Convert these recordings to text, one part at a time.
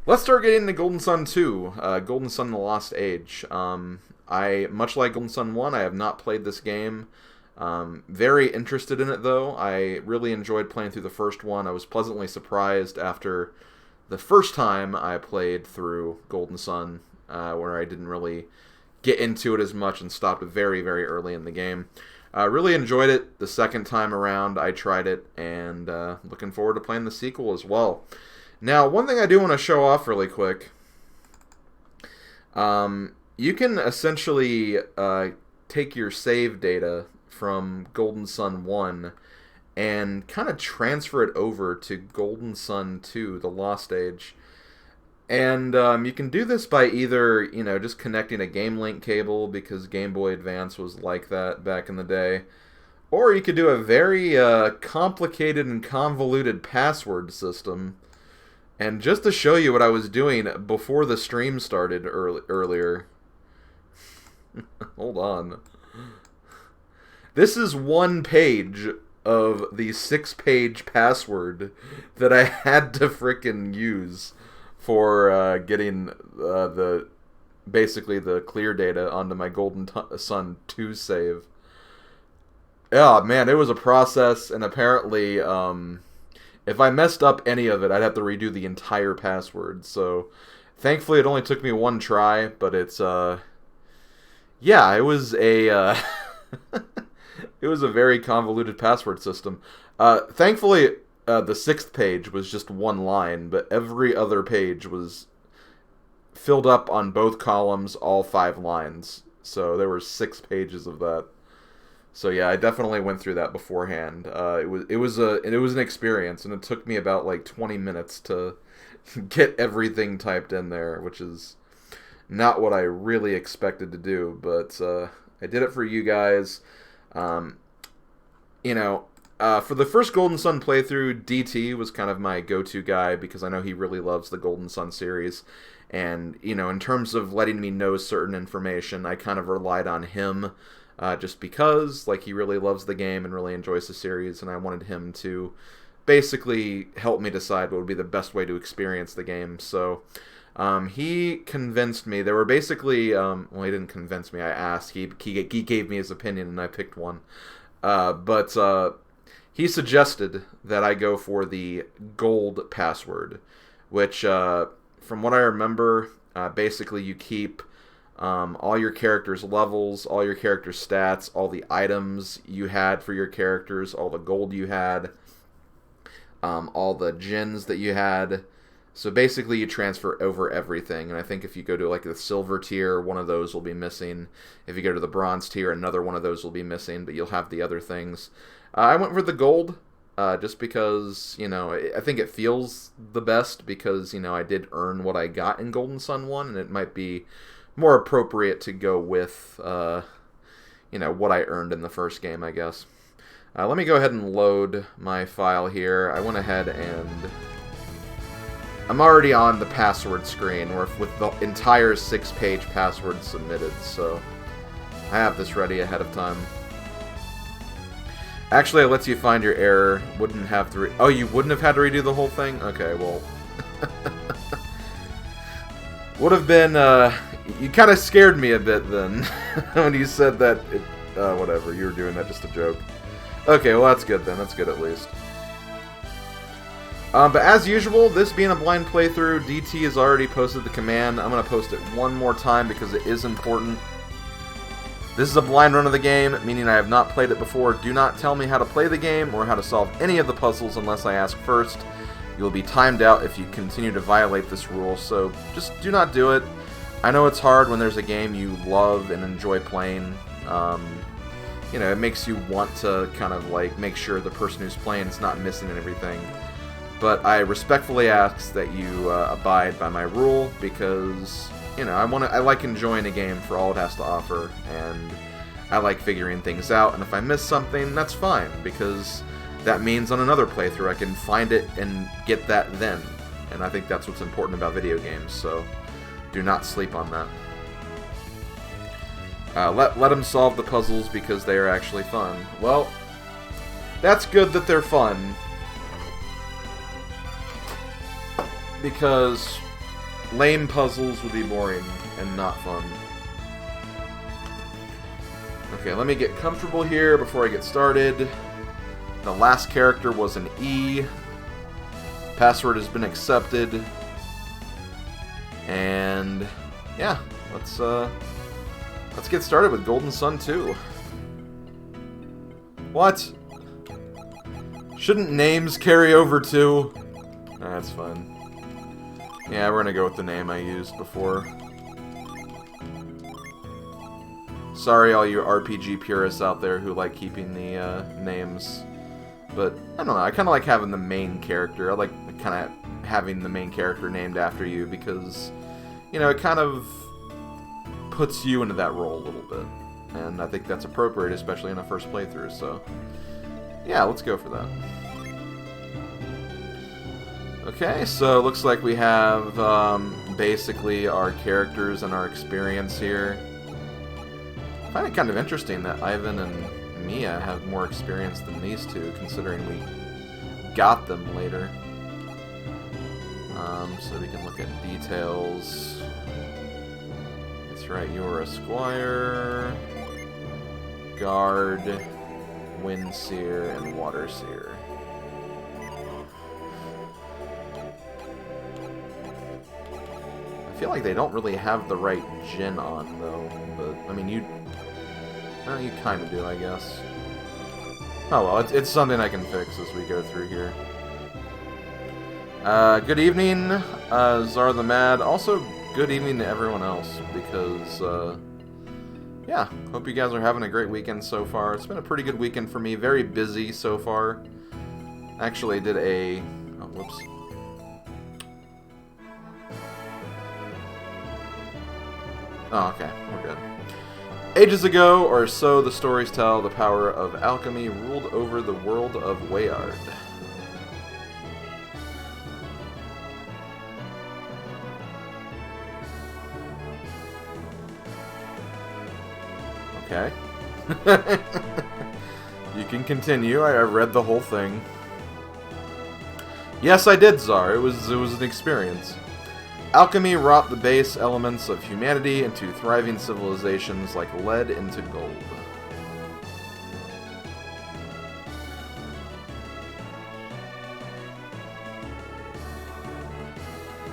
Let's start getting into Golden Sun 2, Golden Sun: The Lost Age. Much like Golden Sun 1, I have not played this game. Very interested in it, though. I really enjoyed playing through the first one. I was pleasantly surprised after the first time I played through Golden Sun, where I didn't really get into it as much and stopped very, very early in the game. Really enjoyed it the second time around I tried it, and looking forward to playing the sequel as well. Now, one thing I do want to show off really quick. You can essentially take your save data from Golden Sun 1 and kind of transfer it over to Golden Sun 2, The Lost Age. And you can do this by either, just connecting a Game Link cable, because Game Boy Advance was like that back in the day. Or you could do a very complicated and convoluted password system. And just to show you what I was doing before the stream started earlier. Hold on. This is one page of the 6-page password that I had to frickin' use for getting basically the clear data onto my Golden Sun 2 save. Yeah, man, it was a process, and apparently, if I messed up any of it, I'd have to redo the entire password. So, thankfully, it only took me one try, but it's, yeah, it was a, it was a very convoluted password system. Thankfully, the 6th page was just one line, but every other page was filled up on both columns, all 5 lines. So, there were 6 pages of that. So yeah, I definitely went through that beforehand. It was an experience, and it took me about like 20 minutes to get everything typed in there, which is not what I really expected to do. But I did it for you guys. For the first Golden Sun playthrough, DT was kind of my go-to guy because I know he really loves the Golden Sun series, and in terms of letting me know certain information, I kind of relied on him. Just because, he really loves the game and really enjoys the series, and I wanted him to basically help me decide what would be the best way to experience the game. So, he convinced me. There were basically, well, he didn't convince me, I asked. He gave me his opinion, and I picked one. But he suggested that I go for the gold password, which, from what I remember, basically you keep all your characters' levels, all your characters' stats, all the items you had for your characters, all the gold you had, all the gens that you had. So basically you transfer over everything, and I think if you go to the silver tier, one of those will be missing. If you go to the bronze tier, another one of those will be missing, but you'll have the other things. I went for the gold, just because, I think it feels the best, because, I did earn what I got in Golden Sun 1, and it might be more appropriate to go with, what I earned in the first game, I guess. Let me go ahead and load my file here. I went ahead and I'm already on the password screen with the entire 6-page password submitted, so I have this ready ahead of time. Actually, it lets you find your error. Wouldn't have to oh, you wouldn't have had to redo the whole thing? Okay, well. Would have been, you kind of scared me a bit then, when you said that, whatever, you were doing that just a joke. Okay, well that's good then, that's good at least. But as usual, this being a blind playthrough, DT has already posted the command. I'm going to post it one more time because it is important. This is a blind run of the game, meaning I have not played it before. Do not tell me how to play the game or how to solve any of the puzzles unless I ask first. You'll be timed out if you continue to violate this rule, so just do not do it. I know it's hard when there's a game you love and enjoy playing. It makes you want to kind of make sure the person who's playing is not missing everything. But I respectfully ask that you abide by my rule, because I like enjoying a game for all it has to offer, and I like figuring things out. And if I miss something, that's fine, because that means on another playthrough I can find it and get that then. And I think that's what's important about video games, so do not sleep on that. Let them solve the puzzles because they are actually fun. Well, that's good that they're fun, because Lame puzzles would be boring and not fun. Okay, let me get comfortable here before I get started. The last character was an E. Password has been accepted. And yeah, let's get started with Golden Sun 2. What? Shouldn't names carry over too? That's fun. Yeah, we're gonna go with the name I used before. Sorry all you RPG purists out there who like keeping the names. But, I don't know, I kind of like having the main character. I like kind of having the main character named after you because, you know, it kind of puts you into that role a little bit. And I think that's appropriate, especially in a first playthrough, so yeah, let's go for that. Okay, so it looks like we have basically our characters and our experience here. I find it kind of interesting that Ivan and Mia have more experience than these two, considering we got them later. So we can look at details. That's right, you were a squire, guard, wind seer, and water seer. I feel like they don't really have the right Jin on, though. But, I mean, you kind of do, I guess. Oh, well, it's something I can fix as we go through here. Good evening, Zara the Mad. Also, good evening to everyone else, because, yeah, hope you guys are having a great weekend so far. It's been a pretty good weekend for me. Very busy so far. Actually, did a... Oh, whoops. Oh, okay. We're good. Ages ago, or so the stories tell, the power of alchemy ruled over the world of Weyard. Okay. You can continue. I read the whole thing. Yes, I did, Czar. It was an experience. Alchemy wrought the base elements of humanity into thriving civilizations like lead into gold.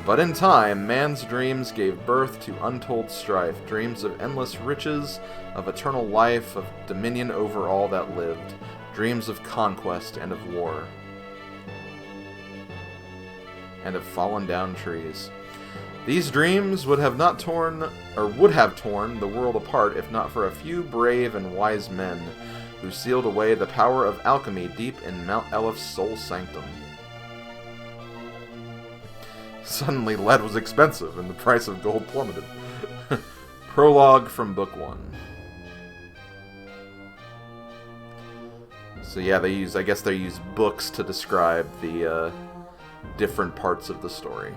But in time, man's dreams gave birth to untold strife, dreams of endless riches, of eternal life, of dominion over all that lived, dreams of conquest and of war, and of fallen down trees. These dreams would have torn the world apart if not for a few brave and wise men who sealed away the power of alchemy deep in Mount Eleph's soul sanctum. Suddenly, lead was expensive, and the price of gold plummeted. Prologue from Book 1. So yeah, I guess they use books to describe the different parts of the story.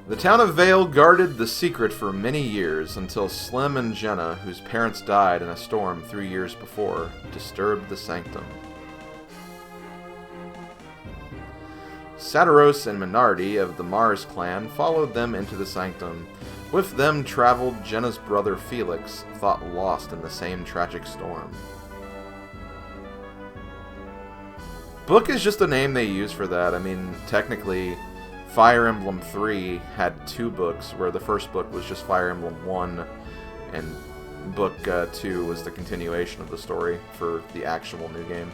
The town of Vale guarded the secret for many years until Slim and Jenna, whose parents died in a storm 3 years before, disturbed the sanctum. Saturos and Minardi of the Mars clan followed them into the sanctum. With them traveled Jenna's brother Felix, thought lost in the same tragic storm. Book is just a name they use for that. I mean, technically, Fire Emblem 3 had 2 books, where the first book was just Fire Emblem 1, and book 2 was the continuation of the story for the actual new game.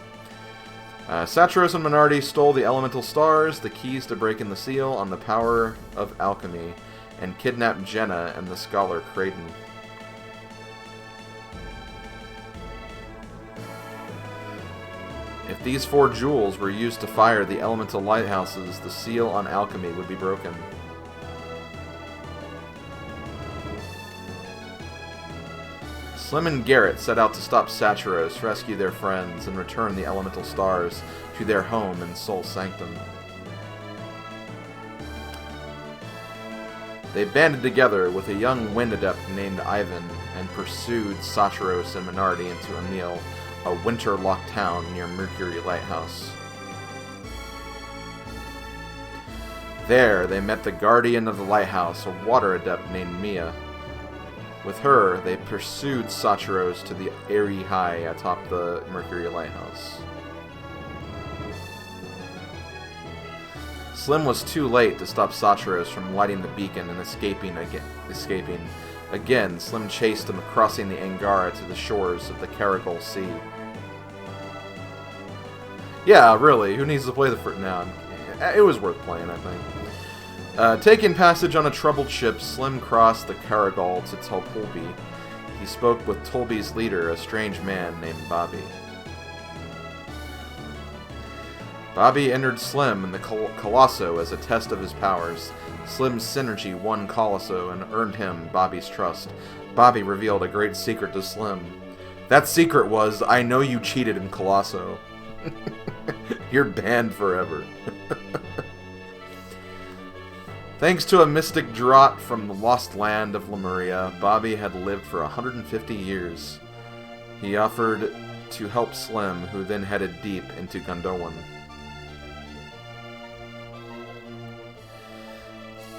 Saturos and Minardi stole the elemental stars, the keys to breaking the seal on the power of alchemy, and kidnapped Jenna and the scholar Kraden. If these 4 jewels were used to fire the elemental lighthouses, the seal on alchemy would be broken. Slim and Garrett set out to stop Saturos, rescue their friends, and return the elemental stars to their home in Soul Sanctum. They banded together with a young wind adept named Ivan and pursued Saturos and Minardi into Emil, a winter-locked town near Mercury Lighthouse. There, they met the guardian of the lighthouse, a water adept named Mia. With her, they pursued Sachiros to the airy high atop the Mercury Lighthouse. Slim was too late to stop Sachiros from lighting the beacon and escaping. Again, Slim chased him, crossing the Angara to the shores of the Karagol Sea. Yeah, really, who needs to play the fruit now? It was worth playing, I think. Taking passage on a troubled ship, Slim crossed the Karagol to Tolbi. He spoke with Tolbi's leader, a strange man named Bobby. Bobby entered Slim in the Colosso as a test of his powers. Slim's synergy won Colosso and earned him Bobby's trust. Bobby revealed a great secret to Slim. That secret was, I know you cheated in Colosso. You're banned forever. Thanks to a mystic draught from the lost land of Lemuria, Bobby had lived for 150 years. He offered to help Slim, who then headed deep into Gondolin.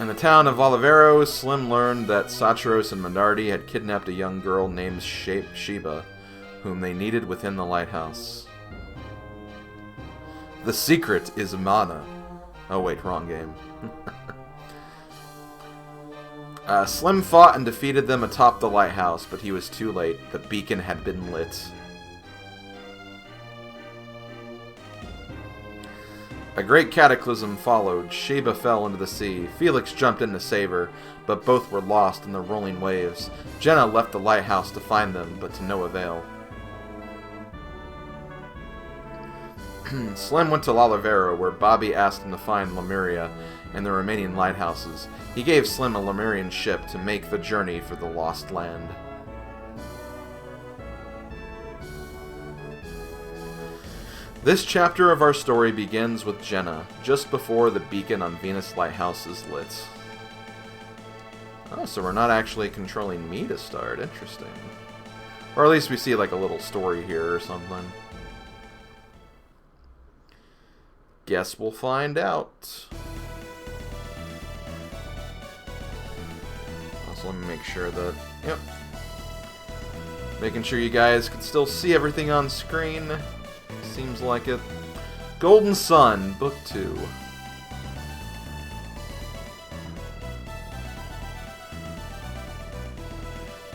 In the town of Olivero, Slim learned that Sachiros and Menardi had kidnapped a young girl named Sheba, whom they needed within the lighthouse. The secret is mana. Oh wait, wrong game. Slim fought and defeated them atop the lighthouse, but he was too late. The beacon had been lit. A great cataclysm followed. Sheba fell into the sea. Felix jumped in to save her, but both were lost in the rolling waves. Jenna left the lighthouse to find them, but to no avail. Slim went to Olivero, where Bobby asked him to find Lemuria and the remaining lighthouses. He gave Slim a Lemurian ship to make the journey for the Lost Land. This chapter of our story begins with Jenna, just before the beacon on Venus Lighthouse is lit. Oh, so we're not actually controlling me to start. Interesting. Or at least we see like a little story here or something. Guess we'll find out. Also, let me make sure that... Yep. Making sure you guys can still see everything on screen. Seems like it. Golden Sun, Book 2.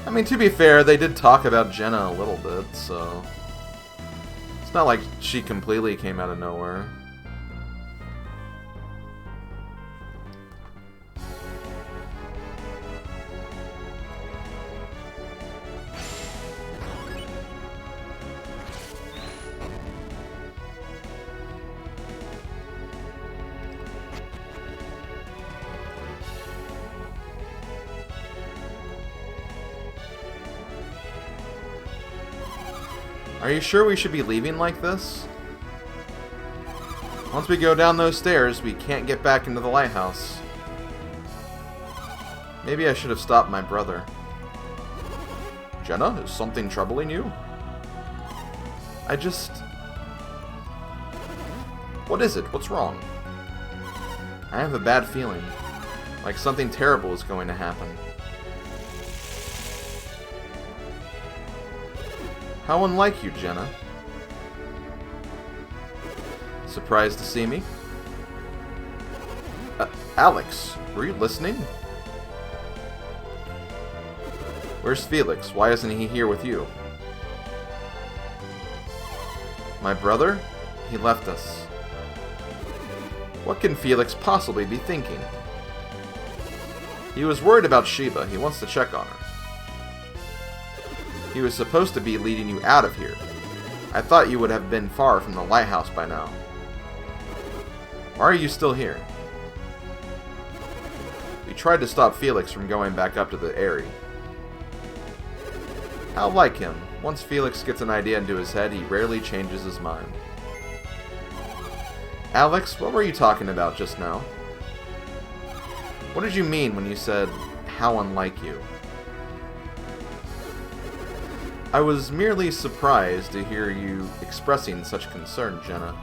I mean, to be fair, they did talk about Jenna a little bit, so... It's not like she completely came out of nowhere. Are you sure we should be leaving like this? Once we go down those stairs, we can't get back into the lighthouse. Maybe I should have stopped my brother. Jenna, is something troubling you? I just... What is it? What's wrong? I have a bad feeling. Like something terrible is going to happen. How unlike you, Jenna. Surprised to see me? Alex, were you listening? Where's Felix? Why isn't he here with you? My brother? He left us. What can Felix possibly be thinking? He was worried about Sheba. He wants to check on her. He was supposed to be leading you out of here. I thought you would have been far from the lighthouse by now. Why are you still here? We tried to stop Felix from going back up to the Eyrie. How like him. Once Felix gets an idea into his head, he rarely changes his mind. Alex, what were you talking about just now? What did you mean when you said, how unlike you? I was merely surprised to hear you expressing such concern, Jenna.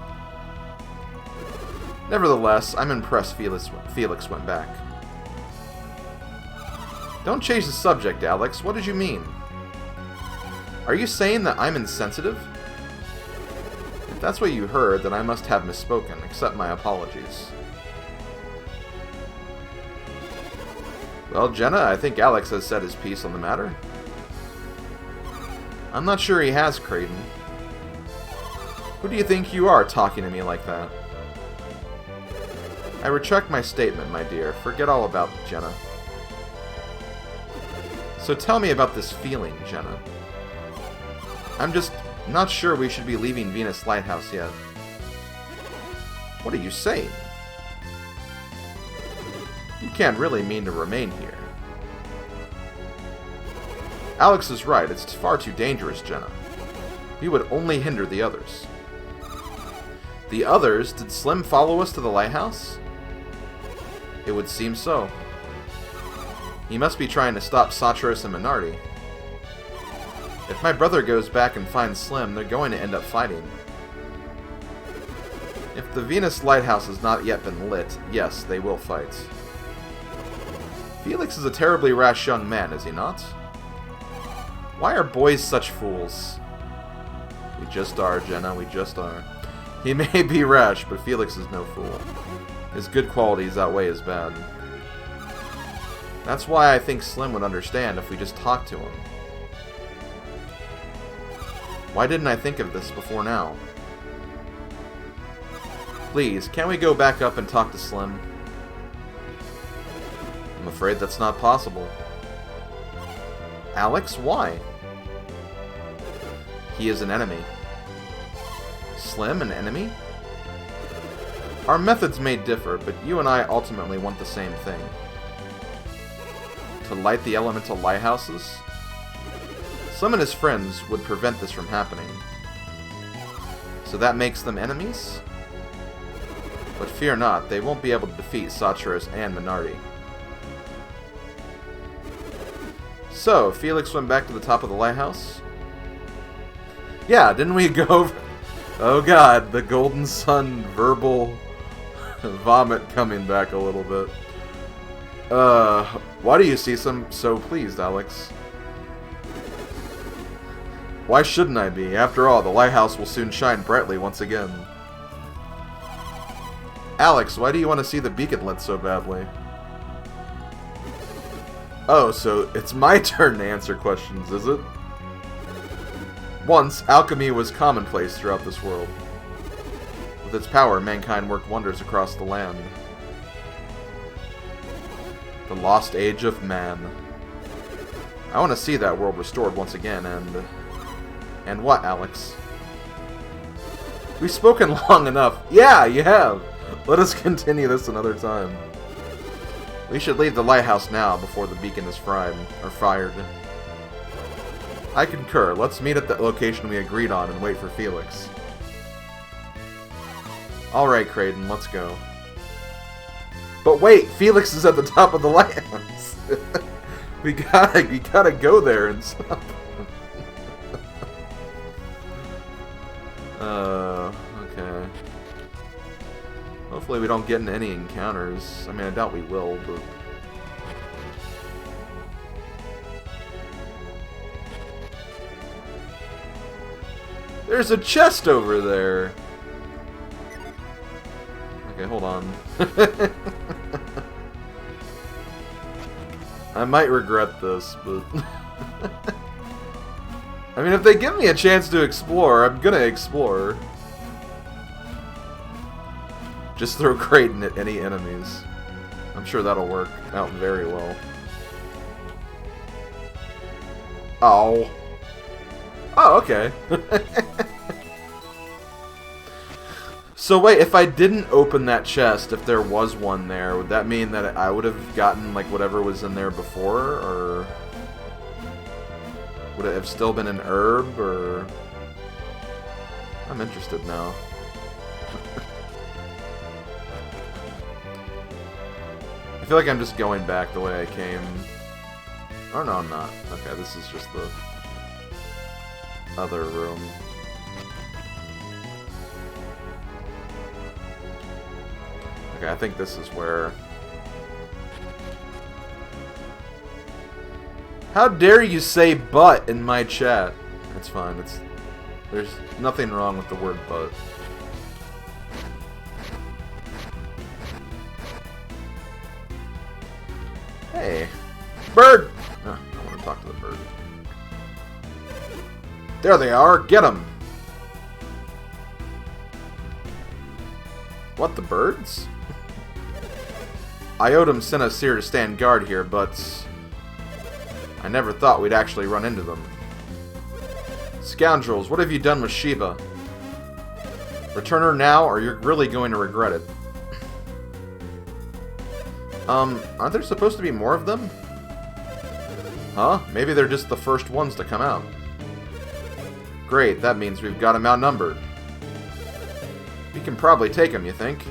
Nevertheless, I'm impressed Felix went back. Don't change the subject, Alex. What did you mean? Are you saying that I'm insensitive? If that's what you heard, then I must have misspoken. Accept my apologies. Well, Jenna, I think Alex has said his piece on the matter. I'm not sure he has, Kraden. Who do you think you are, talking to me like that? I retract my statement, my dear. Forget all about Jenna. So tell me about this feeling, Jenna. I'm just not sure we should be leaving Venus Lighthouse yet. What are you saying? You can't really mean to remain here. Alex is right. It's far too dangerous, Jenna. We would only hinder the others. The others? Did Slim follow us to the lighthouse? It would seem so. He must be trying to stop Satros and Minardi. If my brother goes back and finds Slim, they're going to end up fighting. If the Venus Lighthouse has not yet been lit, yes, they will fight. Felix is a terribly rash young man, is he not? Why are boys such fools? We just are, Jenna, we just are. He may be rash, but Felix is no fool. His good qualities outweigh his bad. That's why I think Slim would understand if we just talked to him. Why didn't I think of this before now? Please, can't we go back up and talk to Slim? I'm afraid that's not possible. Alex, why? He is an enemy. Slim, an enemy? Our methods may differ, but you and I ultimately want the same thing. To light the elemental lighthouses? Slim and his friends would prevent this from happening. So that makes them enemies? But fear not, they won't be able to defeat Satros and Minardi. So, Felix went back to the top of the lighthouse? Yeah, didn't we go over... Oh god, the Golden Sun verbal vomit coming back a little bit. Why do you seem so pleased, Alex? Why shouldn't I be? After all, the lighthouse will soon shine brightly once again. Alex, why do you want to see the beacon lit so badly? Oh, so it's my turn to answer questions, is it? Once, alchemy was commonplace throughout this world. With its power, mankind worked wonders across the land. The lost age of man. I want to see that world restored once again, and... And what, Alex? We've spoken long enough. Yeah, you have! Let us continue this another time. We should leave the lighthouse now before the beacon is fired. I concur. Let's meet at the location we agreed on and wait for Felix. Alright, Kraden, let's go. But wait, Felix is at the top of the lighthouse. we gotta go there and stop. Okay. Hopefully we don't get in any encounters. I mean, I doubt we will, but... There's a chest over there! Okay, hold on. I might regret this, but... I mean, if they give me a chance to explore, I'm gonna explore. Just throw Kraden at any enemies. I'm sure that'll work out very well. Oh. Oh, okay. So wait, if I didn't open that chest, if there was one there, would that mean that I would have gotten, like, whatever was in there before, or... Would it have still been an herb, or... I'm interested now. I feel like I'm just going back the way I came. Oh no, I'm not. Okay, this is just the other room. Okay, I think this is where... How dare you say "but" in my chat? It's fine. There's nothing wrong with the word "but." Hey, bird! I want to talk to the bird. There they are. Get them. What, the birds? Iotum sent us here to stand guard here, but I never thought we'd actually run into them. Scoundrels, what have you done with Shiva? Return her now, or you're really going to regret it. Aren't there supposed to be more of them? Huh? Maybe they're just the first ones to come out. Great, that means we've got them outnumbered. We can probably take them, you think?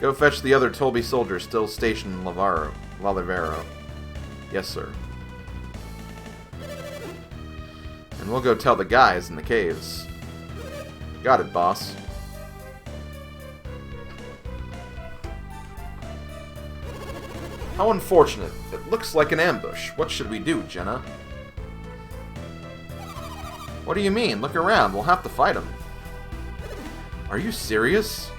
Go fetch the other Tolby soldiers still stationed in Lalivero. Yes, sir. And we'll go tell the guys in the caves. Got it, boss. How unfortunate. It looks like an ambush. What should we do, Jenna? What do you mean? Look around. We'll have to fight them. Are you serious?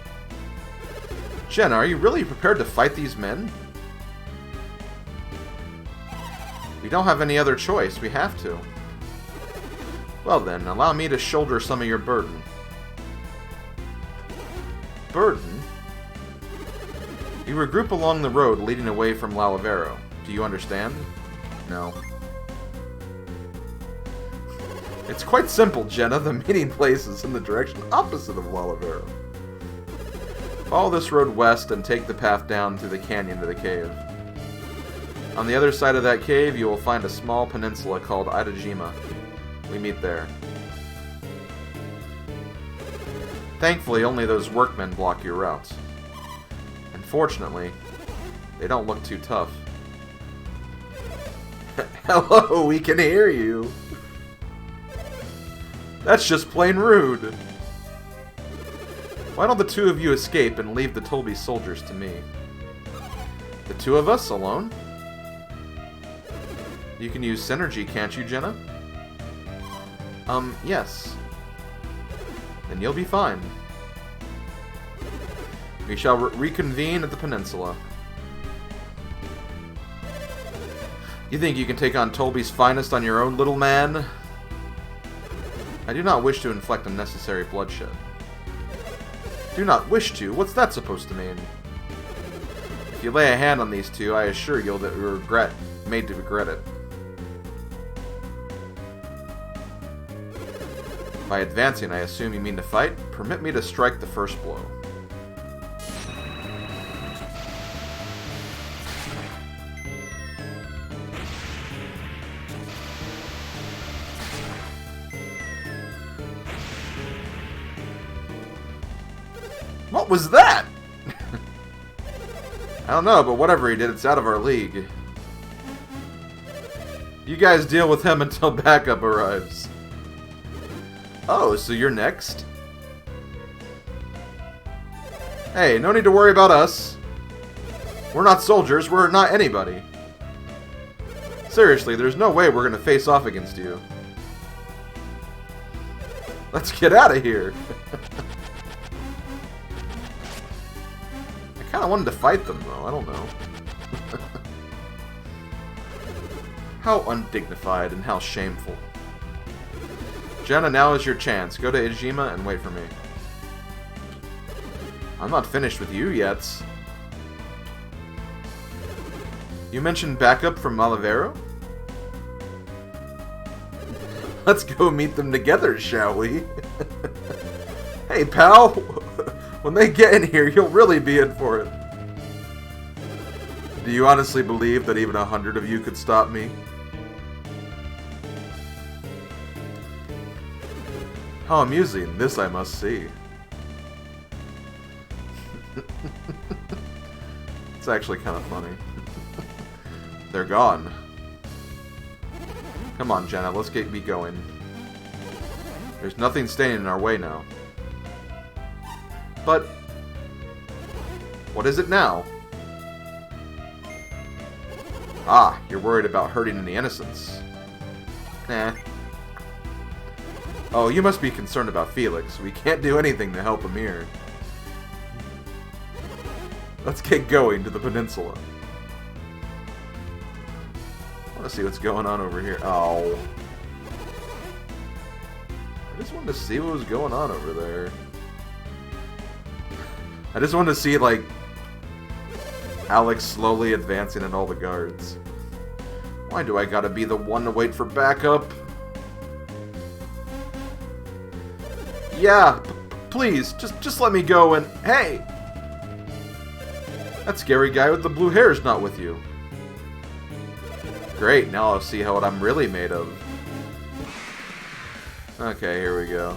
Jenna, are you really prepared to fight these men? We don't have any other choice. We have to. Well then, allow me to shoulder some of your burden. Burden? You regroup along the road leading away from Lalivero. Do you understand? No. It's quite simple, Jenna. The meeting place is in the direction opposite of Lalivero. Follow this road west and take the path down through the canyon to the cave. On the other side of that cave, you will find a small peninsula called Idajima. We meet there. Thankfully, only those workmen block your route. Fortunately, they don't look too tough. Hello, we can hear you. That's just plain rude. Why don't the two of you escape and leave the Tolby soldiers to me? The two of us alone? You can use synergy, can't you, Jenna? Yes. Then you'll be fine. We shall reconvene at the peninsula. You think you can take on Tolby's finest on your own, little man? I do not wish to inflict unnecessary bloodshed. Do not wish to? What's that supposed to mean? If you lay a hand on these two, I assure you that you'll made to regret it. By advancing, I assume you mean to fight? Permit me to strike the first blow. What was that? I don't know, but whatever he did, it's out of our league. You guys deal with him until backup arrives. Oh, so you're next? Hey, no need to worry about us. We're not soldiers, we're not anybody. Seriously, there's no way we're gonna face off against you. Let's get out of here. I kinda wanted to fight them, though. I don't know. How undignified and how shameful. Jenna, now is your chance. Go to Ijima and wait for me. I'm not finished with you yet. You mentioned backup from Lalivero? Let's go meet them together, shall we? Hey, pal! When they get in here, you'll really be in for it. Do you honestly believe that even 100 of you could stop me? How amusing. This I must see. It's actually kind of funny. They're gone. Come on, Jenna, let's get me going. There's nothing standing in our way now. But What is it now? Ah, you're worried about hurting any innocents. Nah. Oh, you must be concerned about Felix. We can't do anything to help him here. Let's get going to the peninsula. I want to see what's going on over here. Oh. I just wanted to see what was going on over there. I just wanted to see, like, Alex slowly advancing at all the guards. Why do I gotta be the one to wait for backup? Yeah, please, just let me go and... Hey! That scary guy with the blue hair is not with you. Great, now I'll see what I'm really made of. Okay, here we go.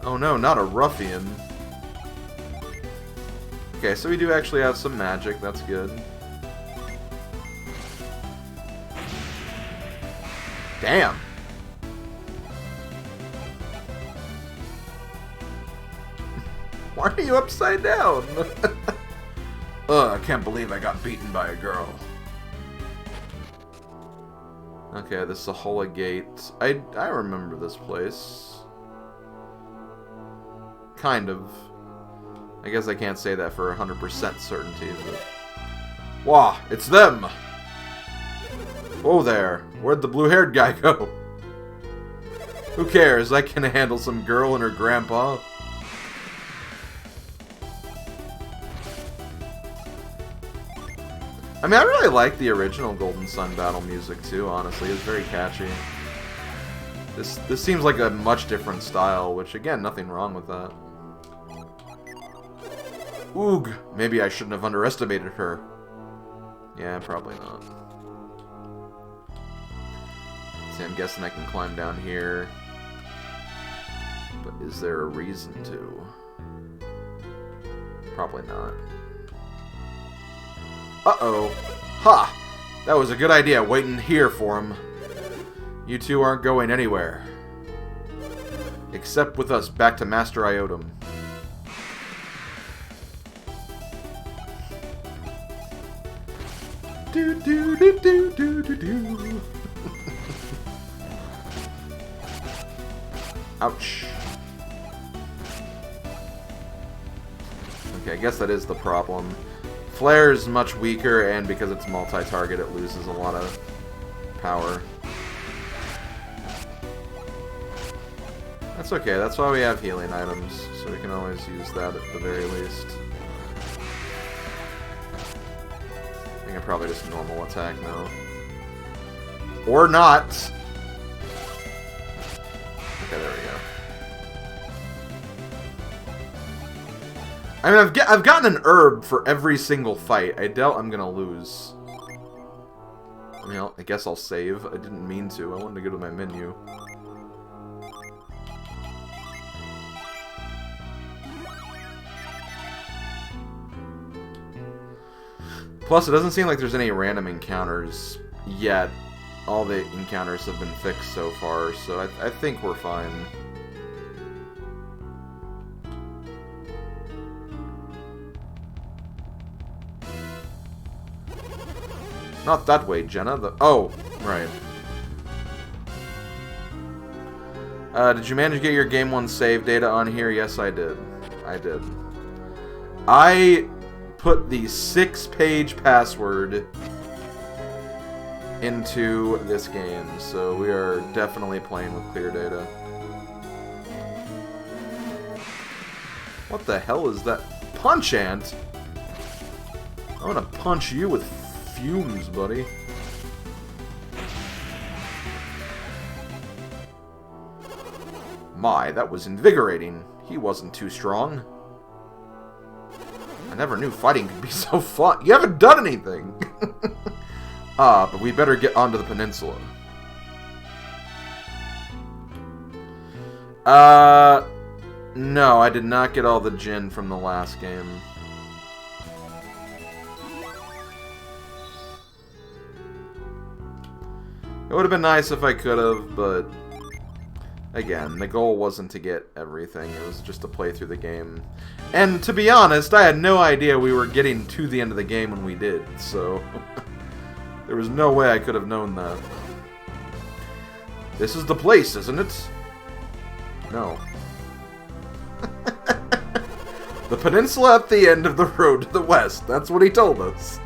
Oh no, not a ruffian. Okay, so we do actually have some magic, that's good. Damn! Why are you upside down? Ugh, I can't believe I got beaten by a girl. Okay, this is a Hola Gate. I remember this place. Kind of. I guess I can't say that for 100% certainty, but... Wah, it's them! Whoa there, where'd the blue-haired guy go? Who cares, I can handle some girl and her grandpa. I mean, I really like the original Golden Sun battle music too, honestly. It's very catchy. This seems like a much different style, which, again, nothing wrong with that. Oog! Maybe I shouldn't have underestimated her. Yeah, probably not. See, I'm guessing I can climb down here. But is there a reason to? Probably not. Uh-oh. Ha! That was a good idea, waiting here for him. You two aren't going anywhere. Except with us back to Master Iotum. Do do do do do do do. Ouch. Okay, I guess that is the problem. Flare is much weaker, and because it's multi-target, it loses a lot of power. That's okay, that's why we have healing items, so we can always use that at the very least. I think I probably just normal attack now. Or not! Okay, there we go. I mean, I've gotten an herb for every single fight. I doubt I'm gonna lose. I mean, I guess I'll save. I didn't mean to. I wanted to go to my menu. Plus, it doesn't seem like there's any random encounters yet. All the encounters have been fixed so far, so I think we're fine. Not that way, Jenna. Oh, right. Did you manage to get your Game 1 save data on here? Yes, I did. I did. I put the 6-page password into this game, so we are definitely playing with clear data. What the hell is that? Punch Ant? I'm gonna punch you with fumes, buddy. My, that was invigorating. He wasn't too strong. I never knew fighting could be so fun. You haven't done anything! But we better get onto the peninsula. No, I did not get all the Jinn from the last game. It would have been nice if I could have, but Again, the goal wasn't to get everything, it was just to play through the game. And to be honest, I had no idea we were getting to the end of the game when we did, so there was no way I could have known that. This is the place, isn't it? No. The peninsula at the end of the road to the west, that's what he told us.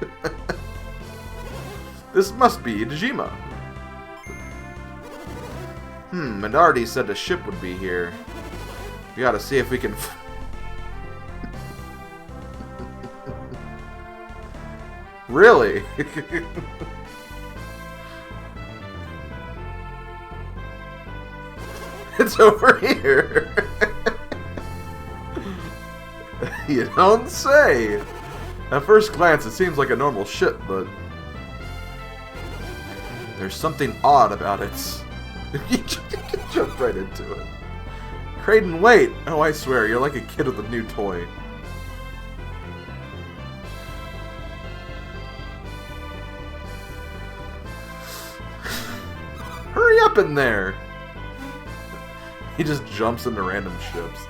This must be Dejima. Minardi said a ship would be here. We gotta see if we can... Really? It's over here. You don't say. At first glance, it seems like a normal ship, but... there's something odd about it. You jump right into it. Kraden, wait! Oh, I swear, you're like a kid with a new toy. Hurry up in there! He just jumps into random ships.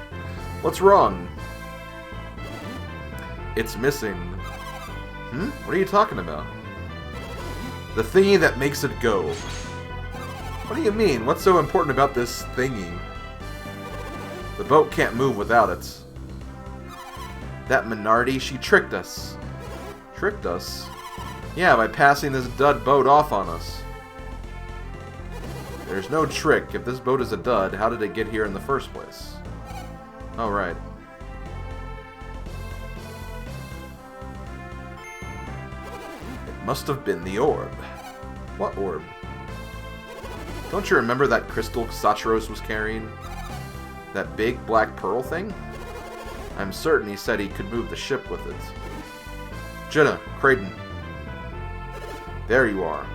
What's wrong? It's missing. What are you talking about? The thingy that makes it go. What do you mean? What's so important about this thingy? The boat can't move without it. That Minardi, she tricked us. Tricked us? Yeah, by passing this dud boat off on us. There's no trick. If this boat is a dud, how did it get here in the first place? Oh, right. It must have been the orb. What orb? Don't you remember that crystal Sachiros was carrying? That big black pearl thing? I'm certain he said he could move the ship with it. Jenna, Kraden. There you are.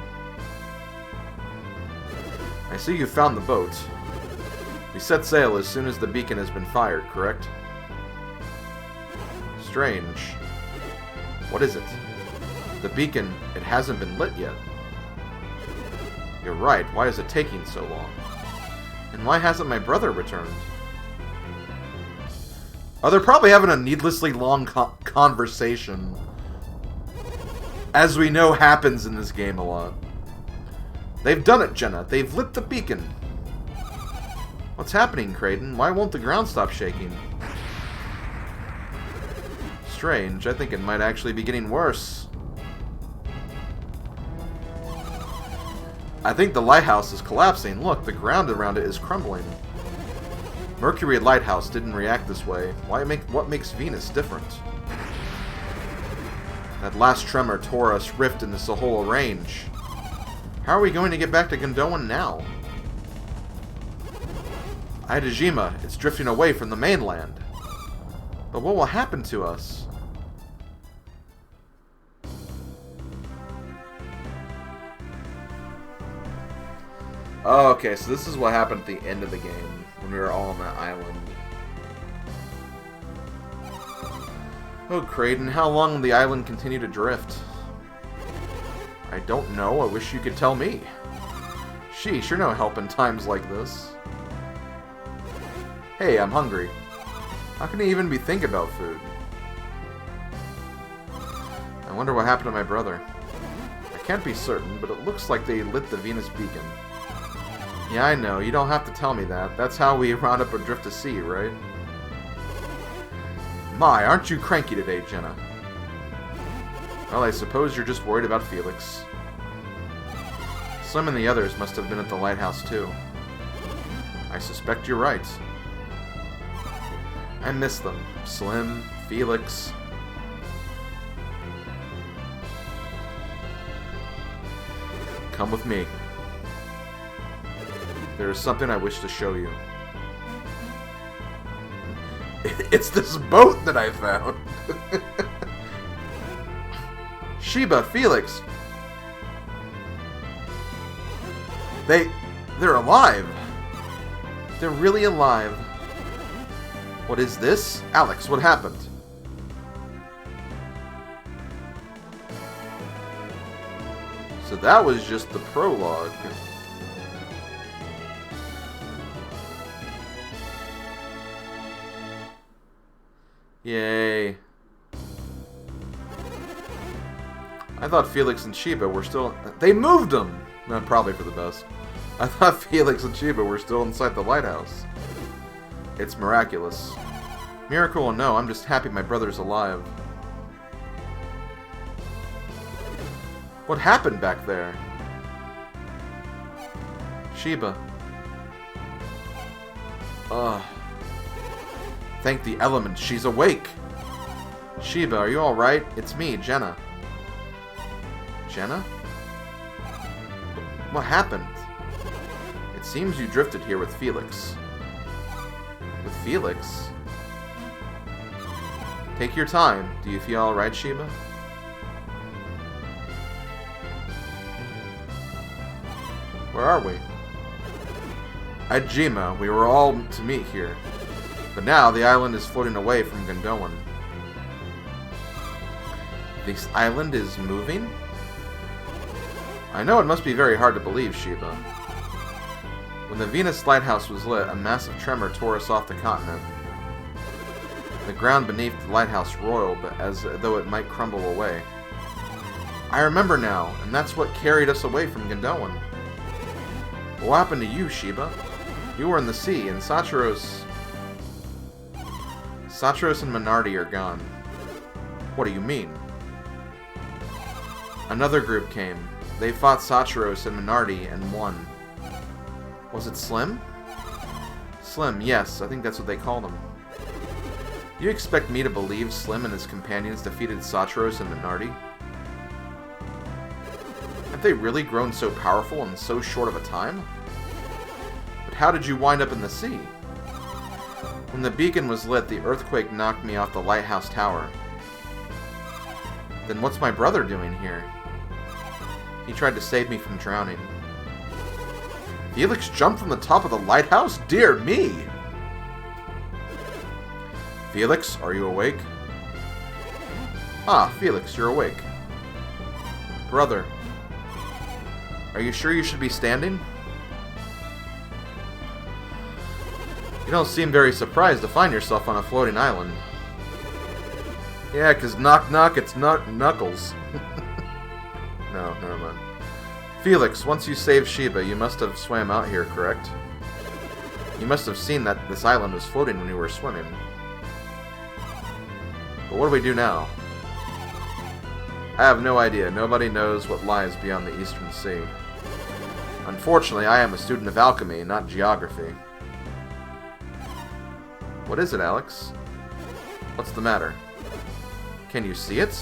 I see you found the boat. We set sail as soon as the beacon has been fired, correct? Strange. What is it? The beacon, it hasn't been lit yet. You're right, why is it taking so long? And why hasn't my brother returned? Oh, they're probably having a needlessly long conversation. As we know happens in this game a lot. They've done it, Jenna. They've lit the beacon. What's happening, Kraden? Why won't the ground stop shaking? Strange. I think it might actually be getting worse. I think the lighthouse is collapsing. Look, the ground around it is crumbling. Mercury Lighthouse didn't react this way. What makes Venus different? That last tremor tore us rift in the Sahola Range. How are we going to get back to Gondowan now? Dejima, it's drifting away from the mainland. But what will happen to us? Oh, okay, so this is what happened at the end of the game, when we were all on that island. Oh, Kraden, how long will the island continue to drift? I don't know, I wish you could tell me. Sheesh, you're no help in times like this. Hey, I'm hungry. How can he even be thinking about food? I wonder what happened to my brother. I can't be certain, but it looks like they lit the Venus beacon. Yeah, I know. You don't have to tell me that. That's how we round up adrift to sea, right? My, aren't you cranky today, Jenna? Well, I suppose you're just worried about Felix. Slim and the others must have been at the lighthouse, too. I suspect you're right. I miss them. Slim, Felix. Come with me. There is something I wish to show you. It's this boat that I found. Sheba, Felix. They're alive. They're really alive. What is this? Alex, what happened? So that was just the prologue. Yay. I thought Felix and Sheba were still... They moved them! No, probably for the best. I thought Felix and Sheba were still inside the lighthouse. It's miraculous. Miracle or no, I'm just happy my brother's alive. What happened back there? Sheba. Ugh. Thank the elements, she's awake! Sheba, are you alright? It's me, Jenna. Jenna? What happened? It seems you drifted here with Felix. With Felix? Take your time. Do you feel alright, Sheba? Where are we? At Jima. We were all to meet here. But now the island is floating away from Gondowan. This island is moving? I know it must be very hard to believe, Sheba. When the Venus lighthouse was lit, a massive tremor tore us off the continent. The ground beneath the lighthouse roiled as though it might crumble away. I remember now, and that's what carried us away from Gondowan. What happened to you, Sheba? You were in the sea, and Satros and Minardi are gone. What do you mean? Another group came. They fought Satros and Minardi and won. Was it Slim? Slim, yes, I think that's what they called him. You expect me to believe Slim and his companions defeated Satros and Minardi? Have they really grown so powerful in so short of a time? But how did you wind up in the sea? When the beacon was lit, the earthquake knocked me off the lighthouse tower. Then what's my brother doing here? He tried to save me from drowning. Felix jumped from the top of the lighthouse? Dear me! Felix, are you awake? Ah, Felix, you're awake. Brother, are you sure you should be standing? You don't seem very surprised to find yourself on a floating island. Yeah, 'cause knock knock, it's Knuckles. No, never mind. Felix, once you saved Sheba, you must have swam out here, correct? You must have seen that this island was floating when you were swimming. But what do we do now? I have no idea. Nobody knows what lies beyond the Eastern Sea. Unfortunately, I am a student of alchemy, not geography. What is it, Alex? What's the matter? Can you see it?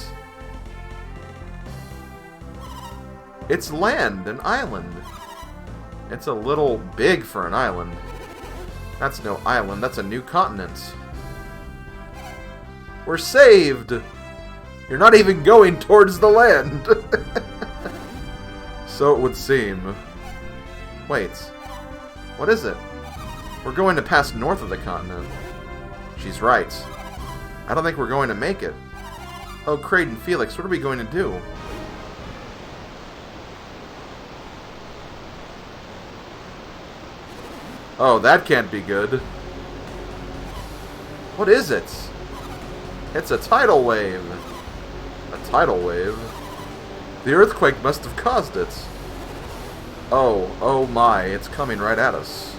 It's land, an island. It's a little big for an island. That's no island, that's a new continent. We're saved! You're not even going towards the land! So it would seem. Wait. What is it? We're going to pass north of the continent. She's right. I don't think we're going to make it. Oh, Kraid and Felix, what are we going to do? Oh, that can't be good. What is it? It's a tidal wave. A tidal wave? The earthquake must have caused it. Oh my, it's coming right at us.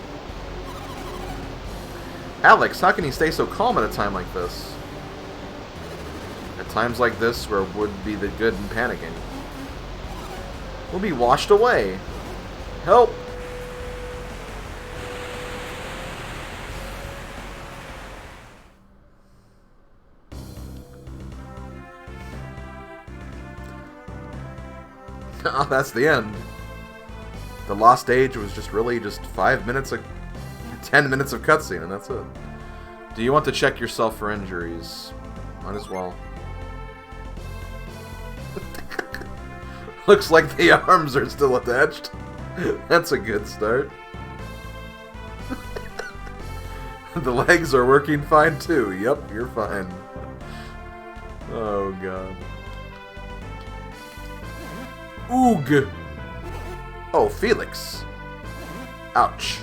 Alex, how can you stay so calm at a time like this? At times like this, where would be the good in panicking? We'll be washed away. Help! Oh, that's the end. The Lost Age was just really just 5 minutes of 10 minutes of cutscene, and that's it. Do you want to check yourself for injuries? Might as well. Looks like the arms are still attached. That's a good start. The legs are working fine too. Yep, you're fine. Oh god. Oog! Oh, Felix. Ouch.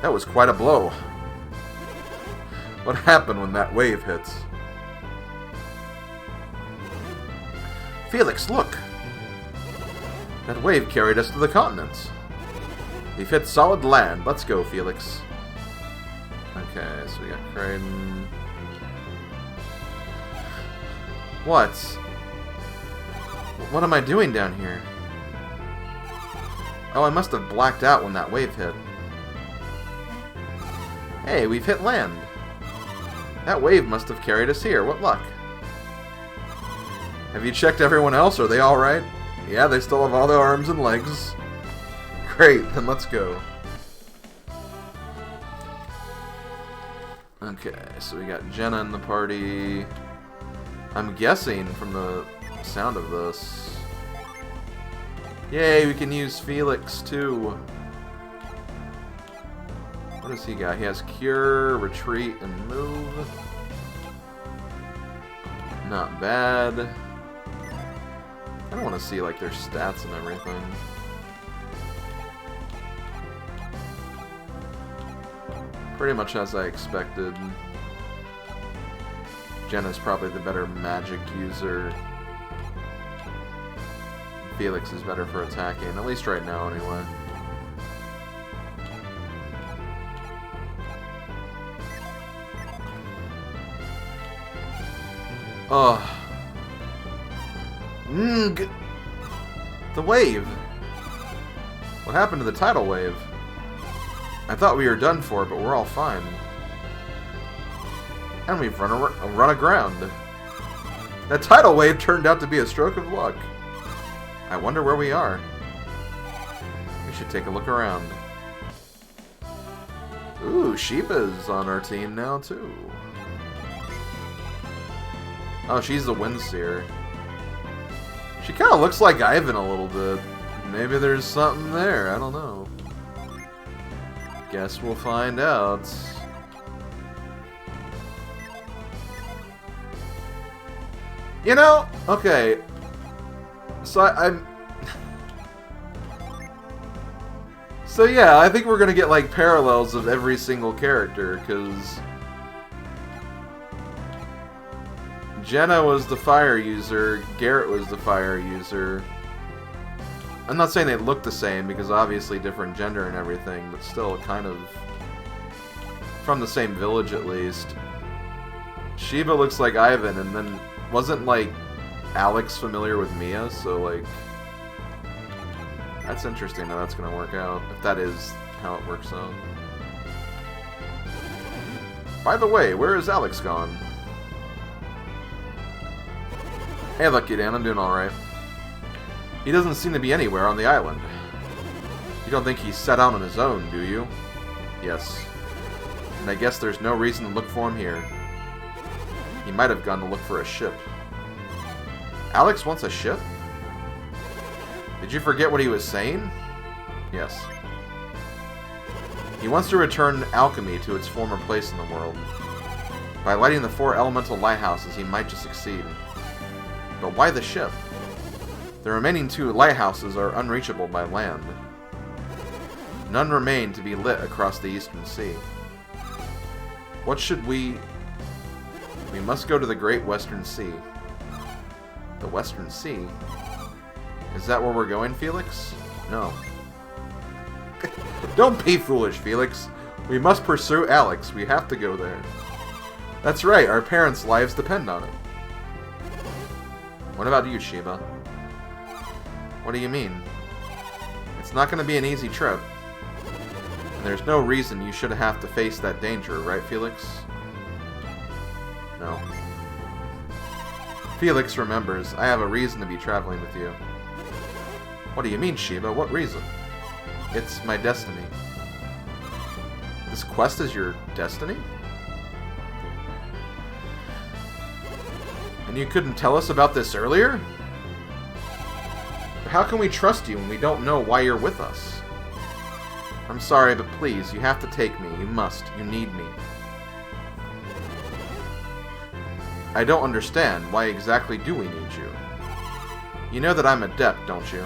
That was quite a blow. What happened when that wave hits? Felix, look! That wave carried us to the continents. We've hit solid land. Let's go, Felix. Okay, so we got Kraden. What? What am I doing down here? Oh, I must have blacked out when that wave hit. Hey, we've hit land. That wave must have carried us here. What luck. Have you checked everyone else? Are they alright? Yeah, they still have all their arms and legs. Great, then let's go. Okay, so we got Jenna in the party. I'm guessing from the sound of this. Yay, we can use Felix too. What does he got? He has Cure, Retreat, and Move. Not bad. I don't want to see like their stats and everything. Pretty much as I expected. Jenna's probably the better magic user. Felix is better for attacking, at least right now anyway. Ugh. The wave! What happened to the tidal wave? I thought we were done for, but we're all fine. And we've run aground. That tidal wave turned out to be a stroke of luck. I wonder where we are. We should take a look around. Ooh, Sheba's on our team now, too. Oh, she's the Windseer. She kind of looks like Ivan a little bit. Maybe there's something there, I don't know. Guess we'll find out. You know, okay. So So yeah, I think we're gonna get like parallels of every single character, because Jenna was the fire user, Garrett was the fire user. I'm not saying they look the same, because obviously different gender and everything, but still kind of from the same village at least. Sheba looks like Ivan, and then wasn't like Alex familiar with Mia, so like that's interesting how that's gonna work out, if that is how it works out. By the way, where is Alex gone? Hey, Lucky Dan, I'm doing alright. He doesn't seem to be anywhere on the island. You don't think he's set out on his own, do you? Yes. And I guess there's no reason to look for him here. He might have gone to look for a ship. Alex wants a ship? Did you forget what he was saying? Yes. He wants to return alchemy to its former place in the world. By lighting the 4 elemental lighthouses, he might just succeed. But why the ship? The remaining 2 lighthouses are unreachable by land. None remain to be lit across the Eastern Sea. What should we... We must go to the Great Western Sea. The Western Sea? Is that where we're going, Felix? No. Don't be foolish, Felix. We must pursue Alex. We have to go there. That's right, our parents' lives depend on it. What about you, Sheba? What do you mean? It's not going to be an easy trip. And there's no reason you should have to face that danger, right, Felix? No. Felix remembers, I have a reason to be traveling with you. What do you mean, Sheba? What reason? It's my destiny. This quest is your destiny? And you couldn't tell us about this earlier? But how can we trust you when we don't know why you're with us? I'm sorry, but please, you have to take me. You must. You need me. I don't understand. Why exactly do we need you? You know that I'm adept, don't you?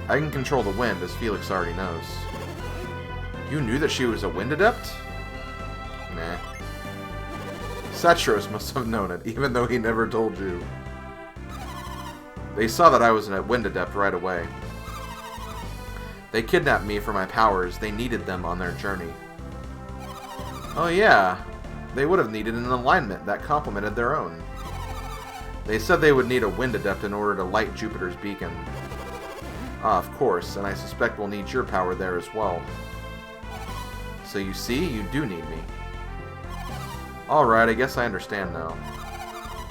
I can control the wind, as Felix already knows. You knew that she was a wind adept? Nah. Satros must have known it, even though he never told you. They saw that I was a Wind Adept right away. They kidnapped me for my powers. They needed them on their journey. Oh yeah, they would have needed an alignment that complemented their own. They said they would need a Wind Adept in order to light Jupiter's beacon. Ah, of course, and I suspect we'll need your power there as well. So you see, you do need me. Alright, I guess I understand now.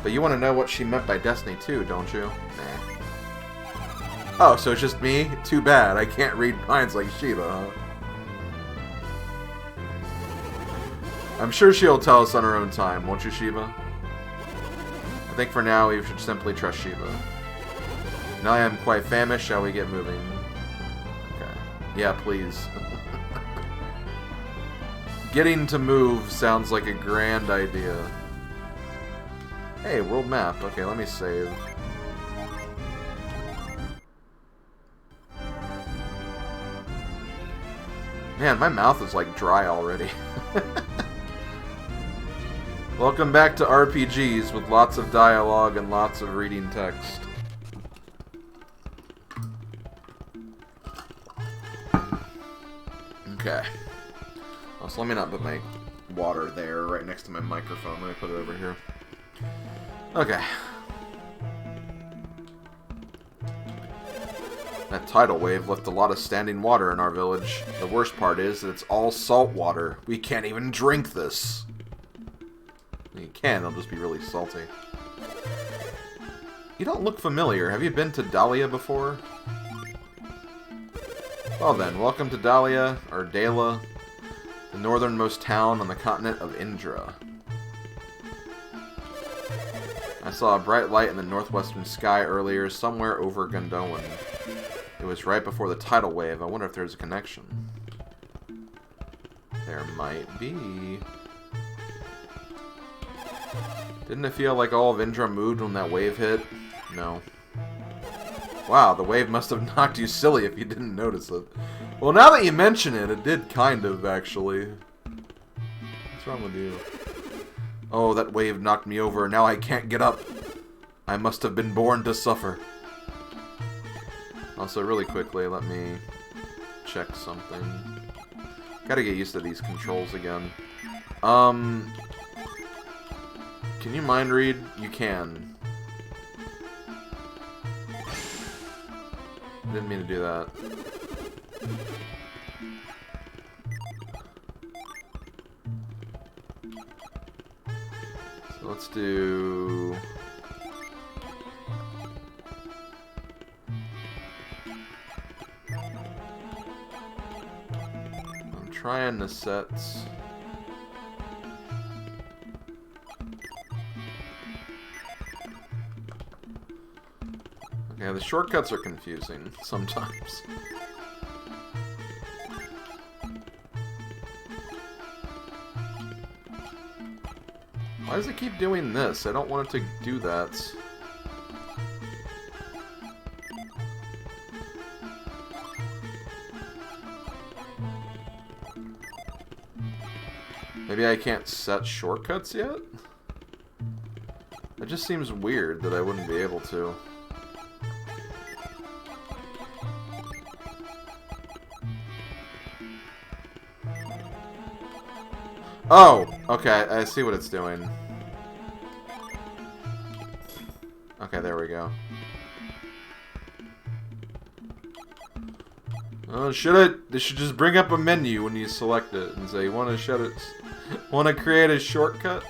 But you want to know what she meant by destiny too, don't you? Nah. Oh, so it's just me? Too bad, I can't read minds like Shiva, huh? I'm sure she'll tell us on her own time, won't you, Shiva? I think for now we should simply trust Shiva. Now I am quite famished, shall we get moving? Okay. Yeah, please. Getting to move sounds like a grand idea. Hey, world map. Okay, let me save. Man, my mouth is like dry already. Welcome back to RPGs with lots of dialogue and lots of reading text. Okay. Oh, so let me not put my water there right next to my microphone. Let me put it over here. Okay. That tidal wave left a lot of standing water in our village. The worst part is that it's all salt water. We can't even drink this. You can, it'll just be really salty. You don't look familiar. Have you been to Dahlia before? Well then, welcome to Dahlia, or Dala, the northernmost town on the continent of Indra. I saw a bright light in the northwestern sky earlier, somewhere over Gondolin. It was right before the tidal wave. I wonder if there's a connection. There might be. Didn't it feel like all of Indra moved when that wave hit? No. Wow, the wave must have knocked you silly if you didn't notice it. Well, now that you mention it, it did kind of, actually. What's wrong with you? Oh, that wave knocked me over. Now I can't get up. I must have been born to suffer. Also, really quickly, let me check something. Gotta get used to these controls again. Can you mind read? You can. Didn't mean to do that. So let's do... I'm trying the sets. Yeah, the shortcuts are confusing sometimes. Why does it keep doing this? I don't want it to do that. Maybe I can't set shortcuts yet? It just seems weird that I wouldn't be able to. Oh, okay, I see what it's doing. Okay, there we go. Oh, they should just bring up a menu when you select it and say, you want to shut it, want to create a shortcut?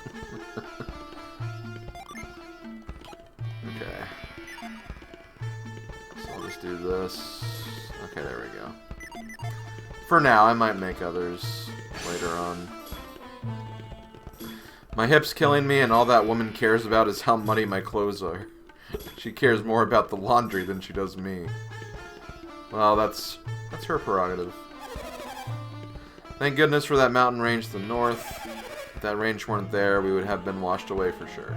Okay. So I'll just do this. Okay, there we go. For now, I might make others later on. My hip's killing me, and all that woman cares about is how muddy my clothes are. She cares more about the laundry than she does me. Well, that's her prerogative. Thank goodness for that mountain range to the north. If that range weren't there, we would have been washed away for sure.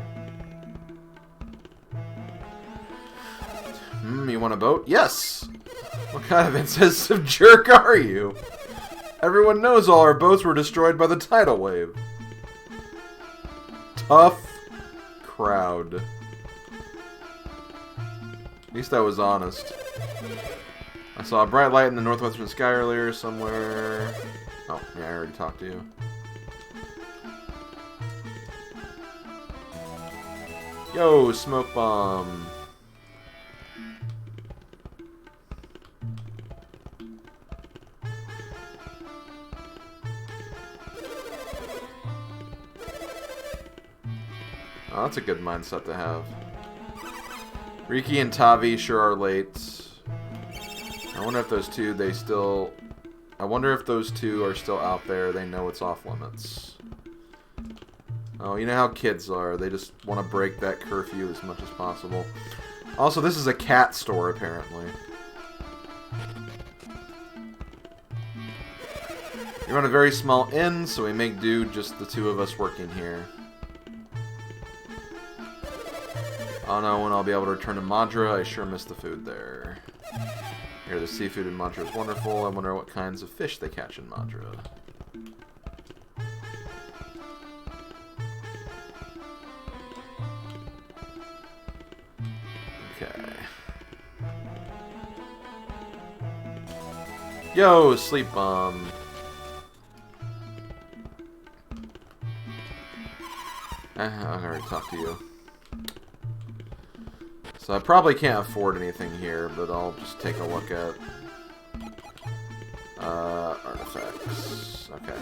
You want a boat? Yes! What kind of insensitive jerk are you? Everyone knows all our boats were destroyed by the tidal wave. tough crowd. At least I was honest. I saw a bright light in the northwestern sky earlier somewhere. Oh, yeah, I already talked to you. Yo, smoke bomb. Oh, that's a good mindset to have. Riki and Tavi sure are late. I wonder if those two, I wonder if those two are still out there. They know it's off limits. Oh, you know how kids are. They just want to break that curfew as much as possible. Also, this is a cat store, apparently. We run a very small inn, so we make do just the two of us working here. I don't know when I'll be able to return to Madra. I sure miss the food there. Here, the seafood in Madra is wonderful. I wonder what kinds of fish they catch in Madra. Okay. Yo, sleep bomb. I already talked to you. So I probably can't afford anything here, but I'll just take a look at artifacts. Okay.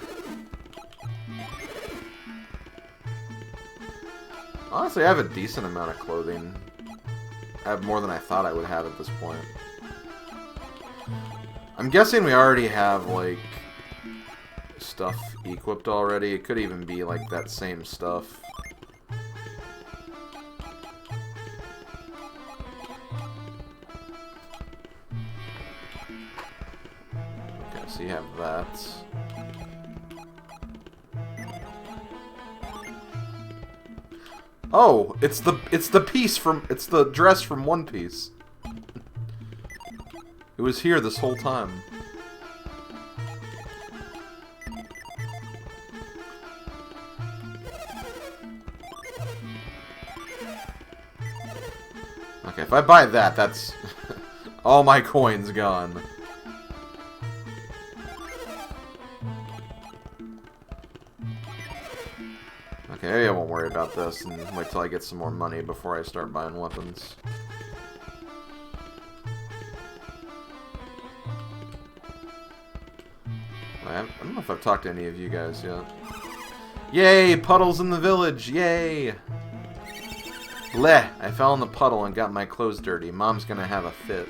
Honestly, I have a decent amount of clothing. I have more than I thought I would have at this point. I'm guessing we already have, like, stuff equipped already. It could even be, like, that same stuff. So you have that. Oh, it's the dress from One Piece. It was here this whole time. Okay, if I buy that, that's all my coins gone. Okay, maybe I won't worry about this and wait till I get some more money before I start buying weapons. I don't know if I've talked to any of you guys yet. Yay! Puddles in the village! Yay! Bleh! I fell in the puddle and got my clothes dirty. Mom's gonna have a fit.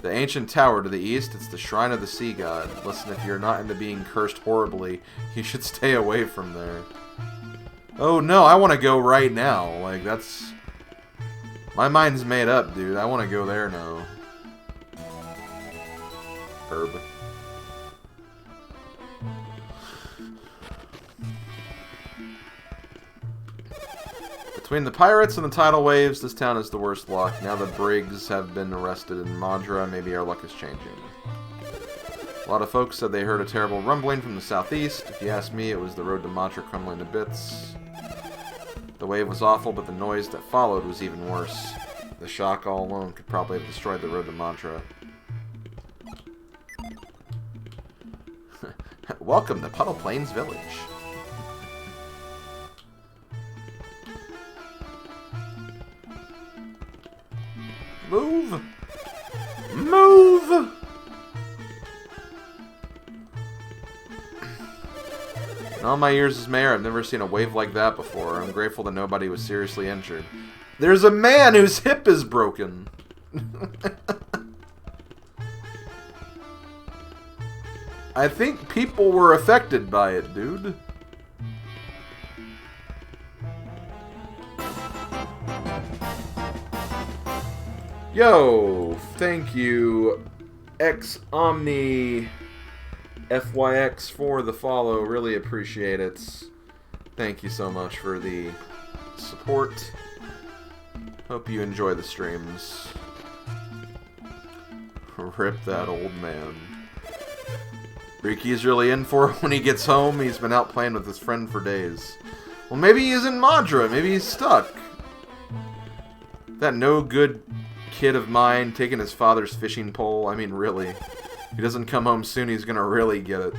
The ancient tower to the east, it's the shrine of the sea god. Listen, if you're not into being cursed horribly, you should stay away from there. Oh no, I want to go right now. Like, that's... My mind's made up, dude. I want to go there now. Herb. Between the pirates and the tidal waves, this town is the worst luck. Now the Briggs have been arrested in Madra, maybe our luck is changing. A lot of folks said they heard a terrible rumbling from the southeast. If you ask me, it was the road to Madra crumbling to bits. The wave was awful, but the noise that followed was even worse. The shock all alone could probably have destroyed the road to Madra. Welcome to Puddle Plains Village. Move! Move! In all my years as mayor, I've never seen a wave like that before. I'm grateful that nobody was seriously injured. There's a man whose hip is broken! I think people were affected by it, dude. Yo, thank you, X Omni FYX for the follow. Really appreciate it. Thank you so much for the support. Hope you enjoy the streams. Rip that old man. Riki's really in for it when he gets home. He's been out playing with his friend for days. Well, maybe he's in Madra. Maybe he's stuck. That no good kid of mine taking his father's fishing pole. I mean, really. If he doesn't come home soon, he's gonna really get it.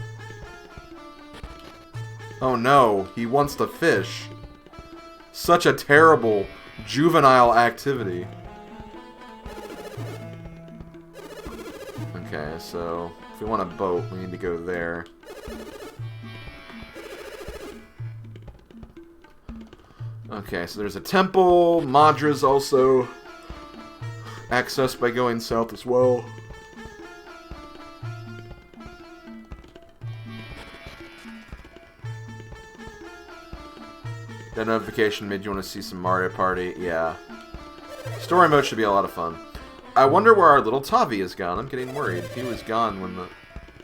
Oh no, he wants to fish. Such a terrible, juvenile activity. Okay, so if we want a boat, we need to go there. Okay, so there's a temple. Madra's also accessed by going south as well. That notification made you want to see some Mario Party. Yeah. Story mode should be a lot of fun. I wonder where our little Tavi is gone. I'm getting worried. He was gone when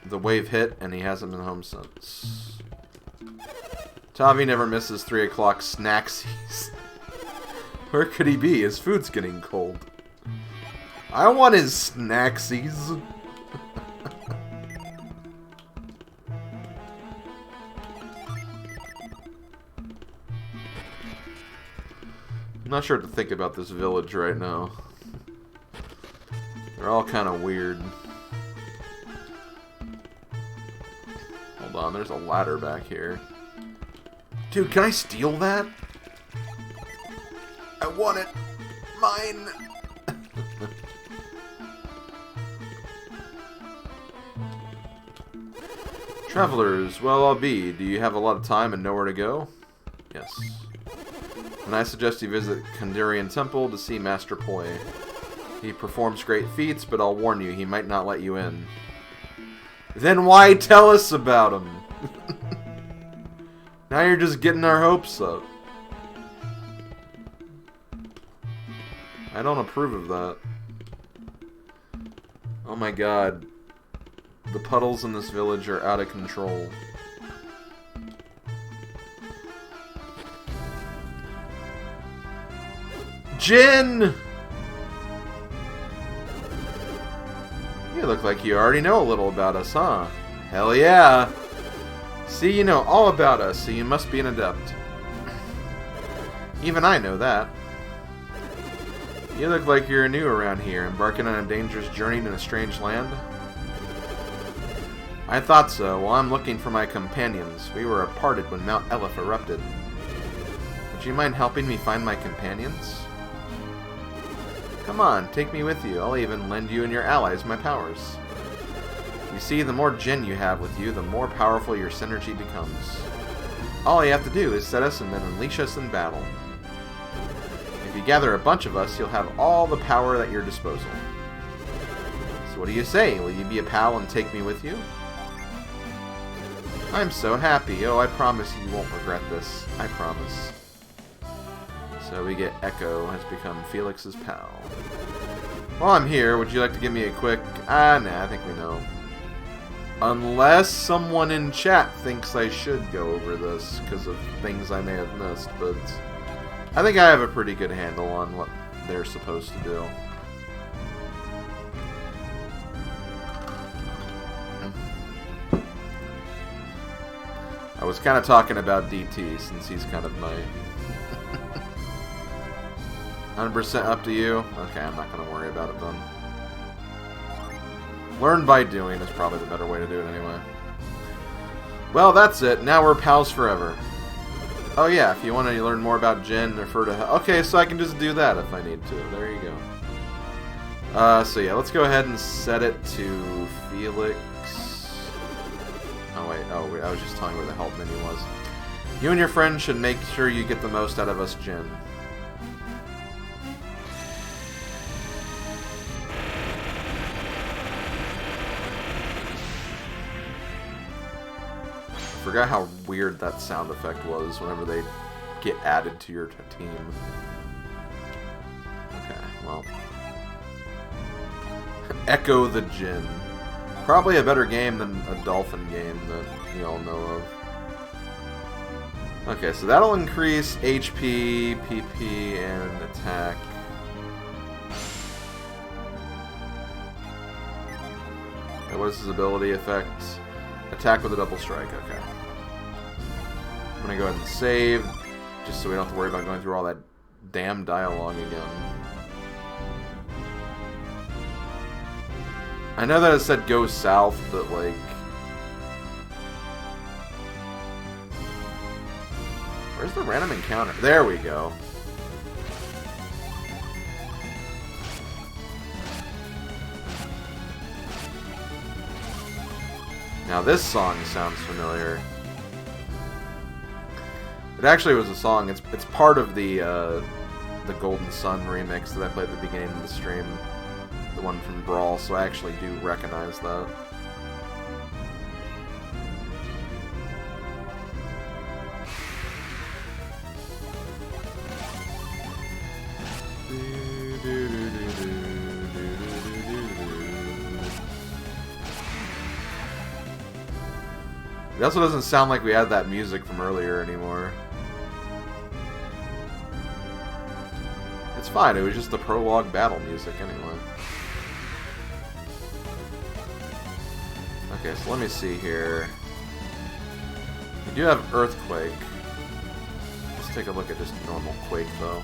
the wave hit, and he hasn't been home since. Tavi never misses 3 o'clock snacksies. Where could he be? His food's getting cold. I want his snacksies. I'm not sure what to think about this village right now. They're all kind of weird. Hold on, there's a ladder back here. Dude, can I steal that? I want it. Mine. Travelers, well, I'll be. Do you have a lot of time and nowhere to go? Yes. And I suggest you visit Kandarian Temple to see Master Poi. He performs great feats, but I'll warn you, he might not let you in. Then why tell us about him? Now you're just getting our hopes up. I don't approve of that. Oh my god. The puddles in this village are out of control. Jin! You look like you already know a little about us, huh? Hell yeah! See, you know all about us, so you must be an adept. Even I know that. You look like you're new around here, embarking on a dangerous journey in a strange land. I thought so. Well, I'm looking for my companions. We were parted when Mount Elif erupted. Would you mind helping me find my companions? Come on, take me with you. I'll even lend you and your allies my powers. You see, the more Jin you have with you, the more powerful your synergy becomes. All you have to do is set us and then unleash us in battle. If you gather a bunch of us, you'll have all the power at your disposal. So what do you say? Will you be a pal and take me with you? I'm so happy. Oh, I promise you won't regret this. I promise. So we get Echo has become Felix's pal. While I'm here, would you like to give me a quick... nah, I think we know. Unless someone in chat thinks I should go over this because of things I may have missed, but I think I have a pretty good handle on what they're supposed to do. I was kind of talking about DT since he's kind of my 100% up to you. Okay, I'm not going to worry about it then. Learn by doing is probably the better way to do it anyway. Well, that's it. Now we're pals forever. Oh yeah, if you want to learn more about Jin, refer to... Okay, so I can just do that if I need to. There you go. So yeah, let's go ahead and set it to Felix. Oh wait, I was just telling you where the help menu was. You and your friend should make sure you get the most out of us, Jin. I forgot how weird that sound effect was whenever they get added to your team. Okay, well. Echo the Jin. Probably a better game than a Dolphin game that you all know of. Okay, so that'll increase HP, PP, and attack. What is his ability effect? Attack with a double strike, okay. I'm gonna go ahead and save, just so we don't have to worry about going through all that damn dialogue again. I know that it said go south, but like... Where's the random encounter? There we go. Now this song sounds familiar. It actually was a song. It's part of the Golden Sun remix that I played at the beginning of the stream, the one from Brawl. So I actually do recognize that. It also doesn't sound like we had that music from earlier anymore. It's fine, it was just the prologue battle music anyway. Okay, so let me see here. We do have Earthquake. Let's take a look at just normal Quake though.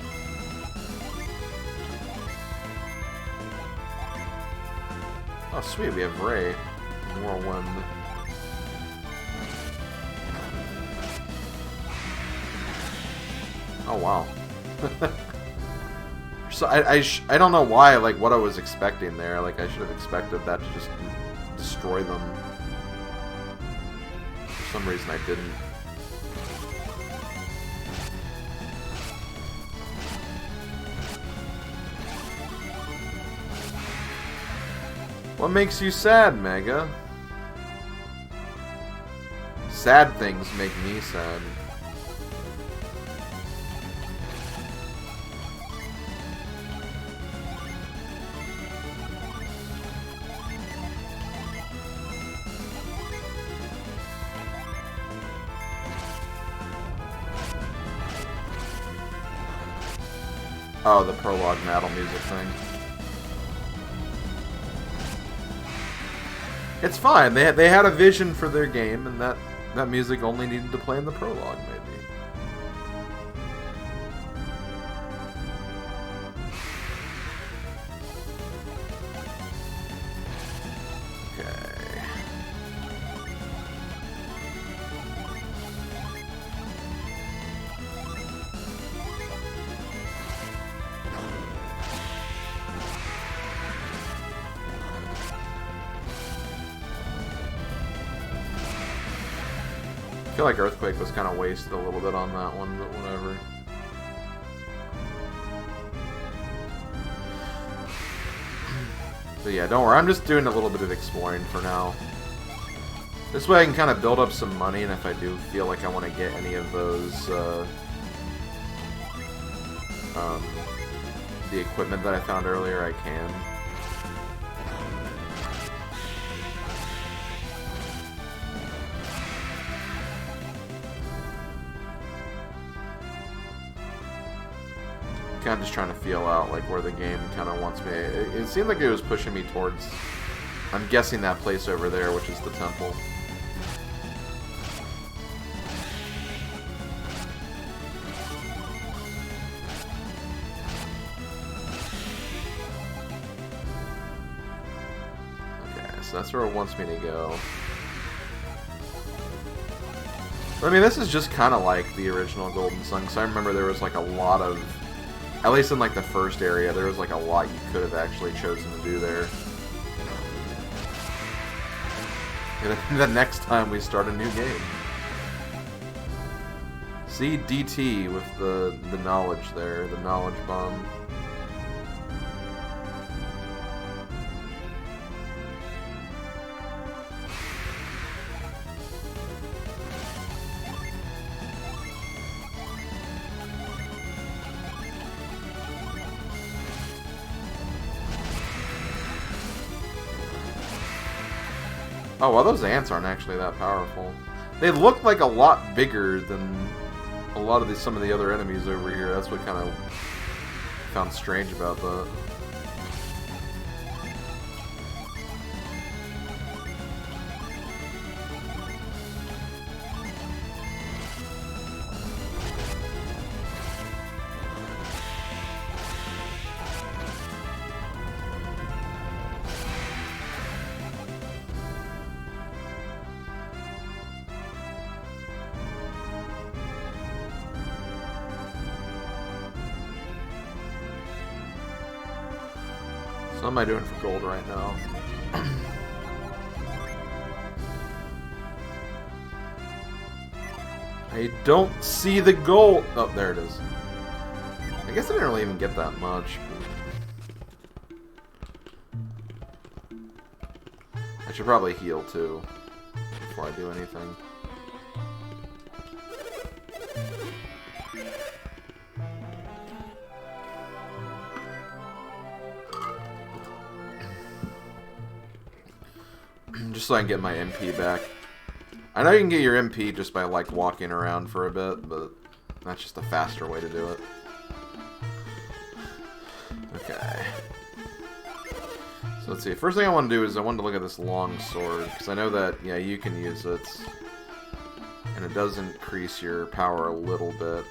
Oh sweet, we have Ray. Whirlwind. Oh wow. So I don't know why, like what I was expecting there. Like I should have expected that to just destroy them. For some reason I didn't. What makes you sad, Mega? Sad things make me sad. Oh, the prologue battle music thing. It's fine. They had a vision for their game, and that music only needed to play in the prologue, maybe. I feel like Earthquake was kind of wasted a little bit on that one, but whatever. But yeah, don't worry, I'm just doing a little bit of exploring for now. This way I can kind of build up some money, and if I do feel like I want to get any of those, the equipment that I found earlier, I can. Kind of just trying to feel out like where the game kind of wants me. It seemed like it was pushing me towards, I'm guessing, that place over there, which is the temple. Okay, so that's where it wants me to go. But I mean, this is just kind of like the original Golden Sun, because I remember there was like a lot of, at least in like the first area, there was like a lot you could have actually chosen to do there. And the next time we start a new game. See DT with the knowledge there, the knowledge bomb. Oh, well, those ants aren't actually that powerful. They look like a lot bigger than a lot of some of the other enemies over here. That's what kind of found strange about that. So what am I doing for gold right now? I don't see the gold. Oh, there it is. I guess I didn't really even get that much. I should probably heal too before I do anything. Just so I can get my MP back. I know you can get your MP just by, like, walking around for a bit, but that's just a faster way to do it. Okay. So let's see. First thing I want to do is I want to look at this long sword, because I know that, yeah, you can use it, and it does increase your power a little bit.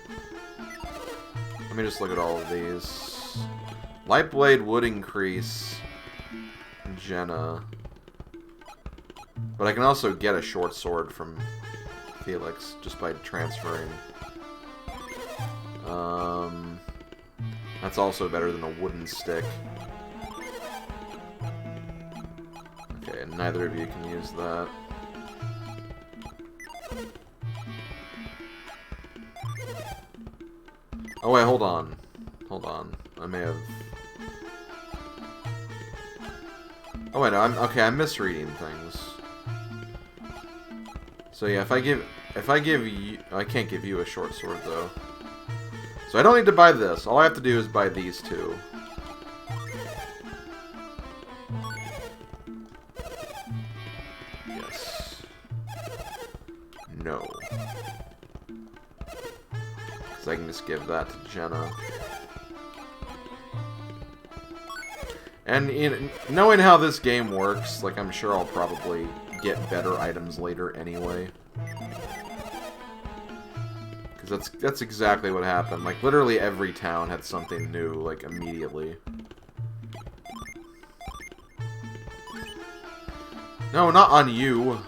Let me just look at all of these. Light Blade would increase Jenna. But I can also get a short sword from Felix just by transferring. That's also better than a wooden stick. Okay, and neither of you can use that. Oh wait, hold on. Hold on. I may have... Oh wait, no, I'm misreading things. So yeah, if I give you... I can't give you a short sword, though. So I don't need to buy this. All I have to do is buy these two. Yes. No. Because I can just give that to Jenna. And knowing how this game works, like, I'm sure I'll probably get better items later anyway. Because that's exactly what happened. Like, literally every town had something new, like, immediately. No, not on you.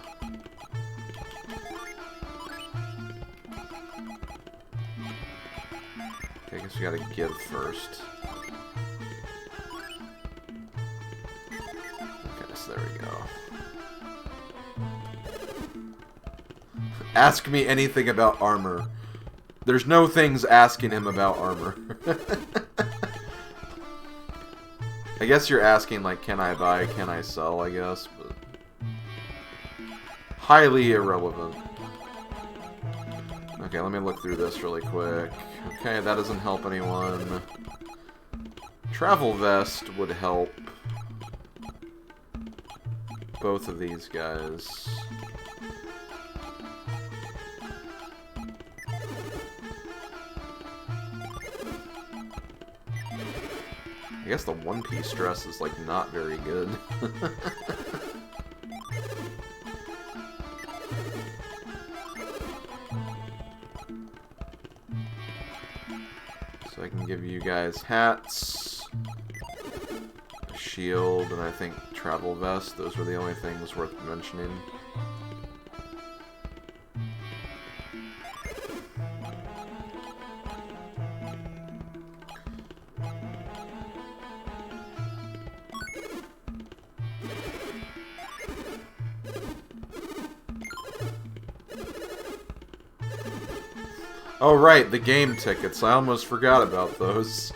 Okay, I guess we gotta give first. Okay, so there we go. Ask me anything about armor. There's no things asking him about armor. I guess you're asking, like, can I buy, can I sell, I guess, but... highly irrelevant. Okay, let me look through this really quick. Okay, that doesn't help anyone. Travel vest would help both of these guys. I guess the one-piece dress is, like, not very good. So I can give you guys hats, a shield, and I think travel vest. Those were the only things worth mentioning. Oh right, the game tickets. I almost forgot about those.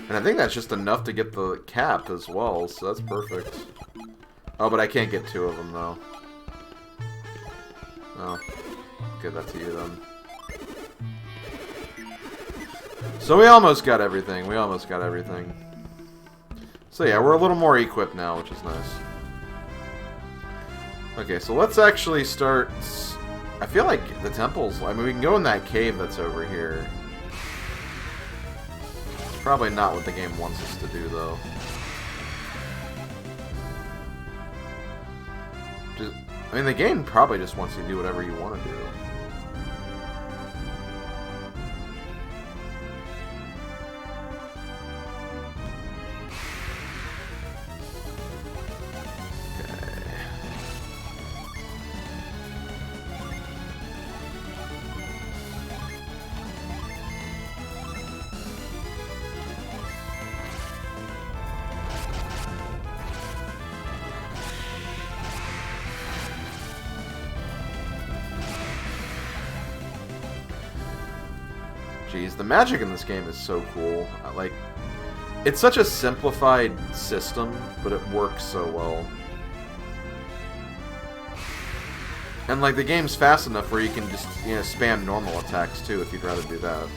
And I think that's just enough to get the cap as well, so that's perfect. Oh, but I can't get two of them, though. Oh. Give that to you, then. So we almost got everything. We almost got everything. So yeah, we're a little more equipped now, which is nice. Okay, so let's actually start... I feel like the temples... I mean, we can go in that cave that's over here. It's probably not what the game wants us to do, though. I mean, the game probably just wants you to do whatever you want to do. Jeez, the magic in this game is so cool. It's such a simplified system, but it works so well. And like the game's fast enough where you can just, you know, spam normal attacks too if you'd rather do that.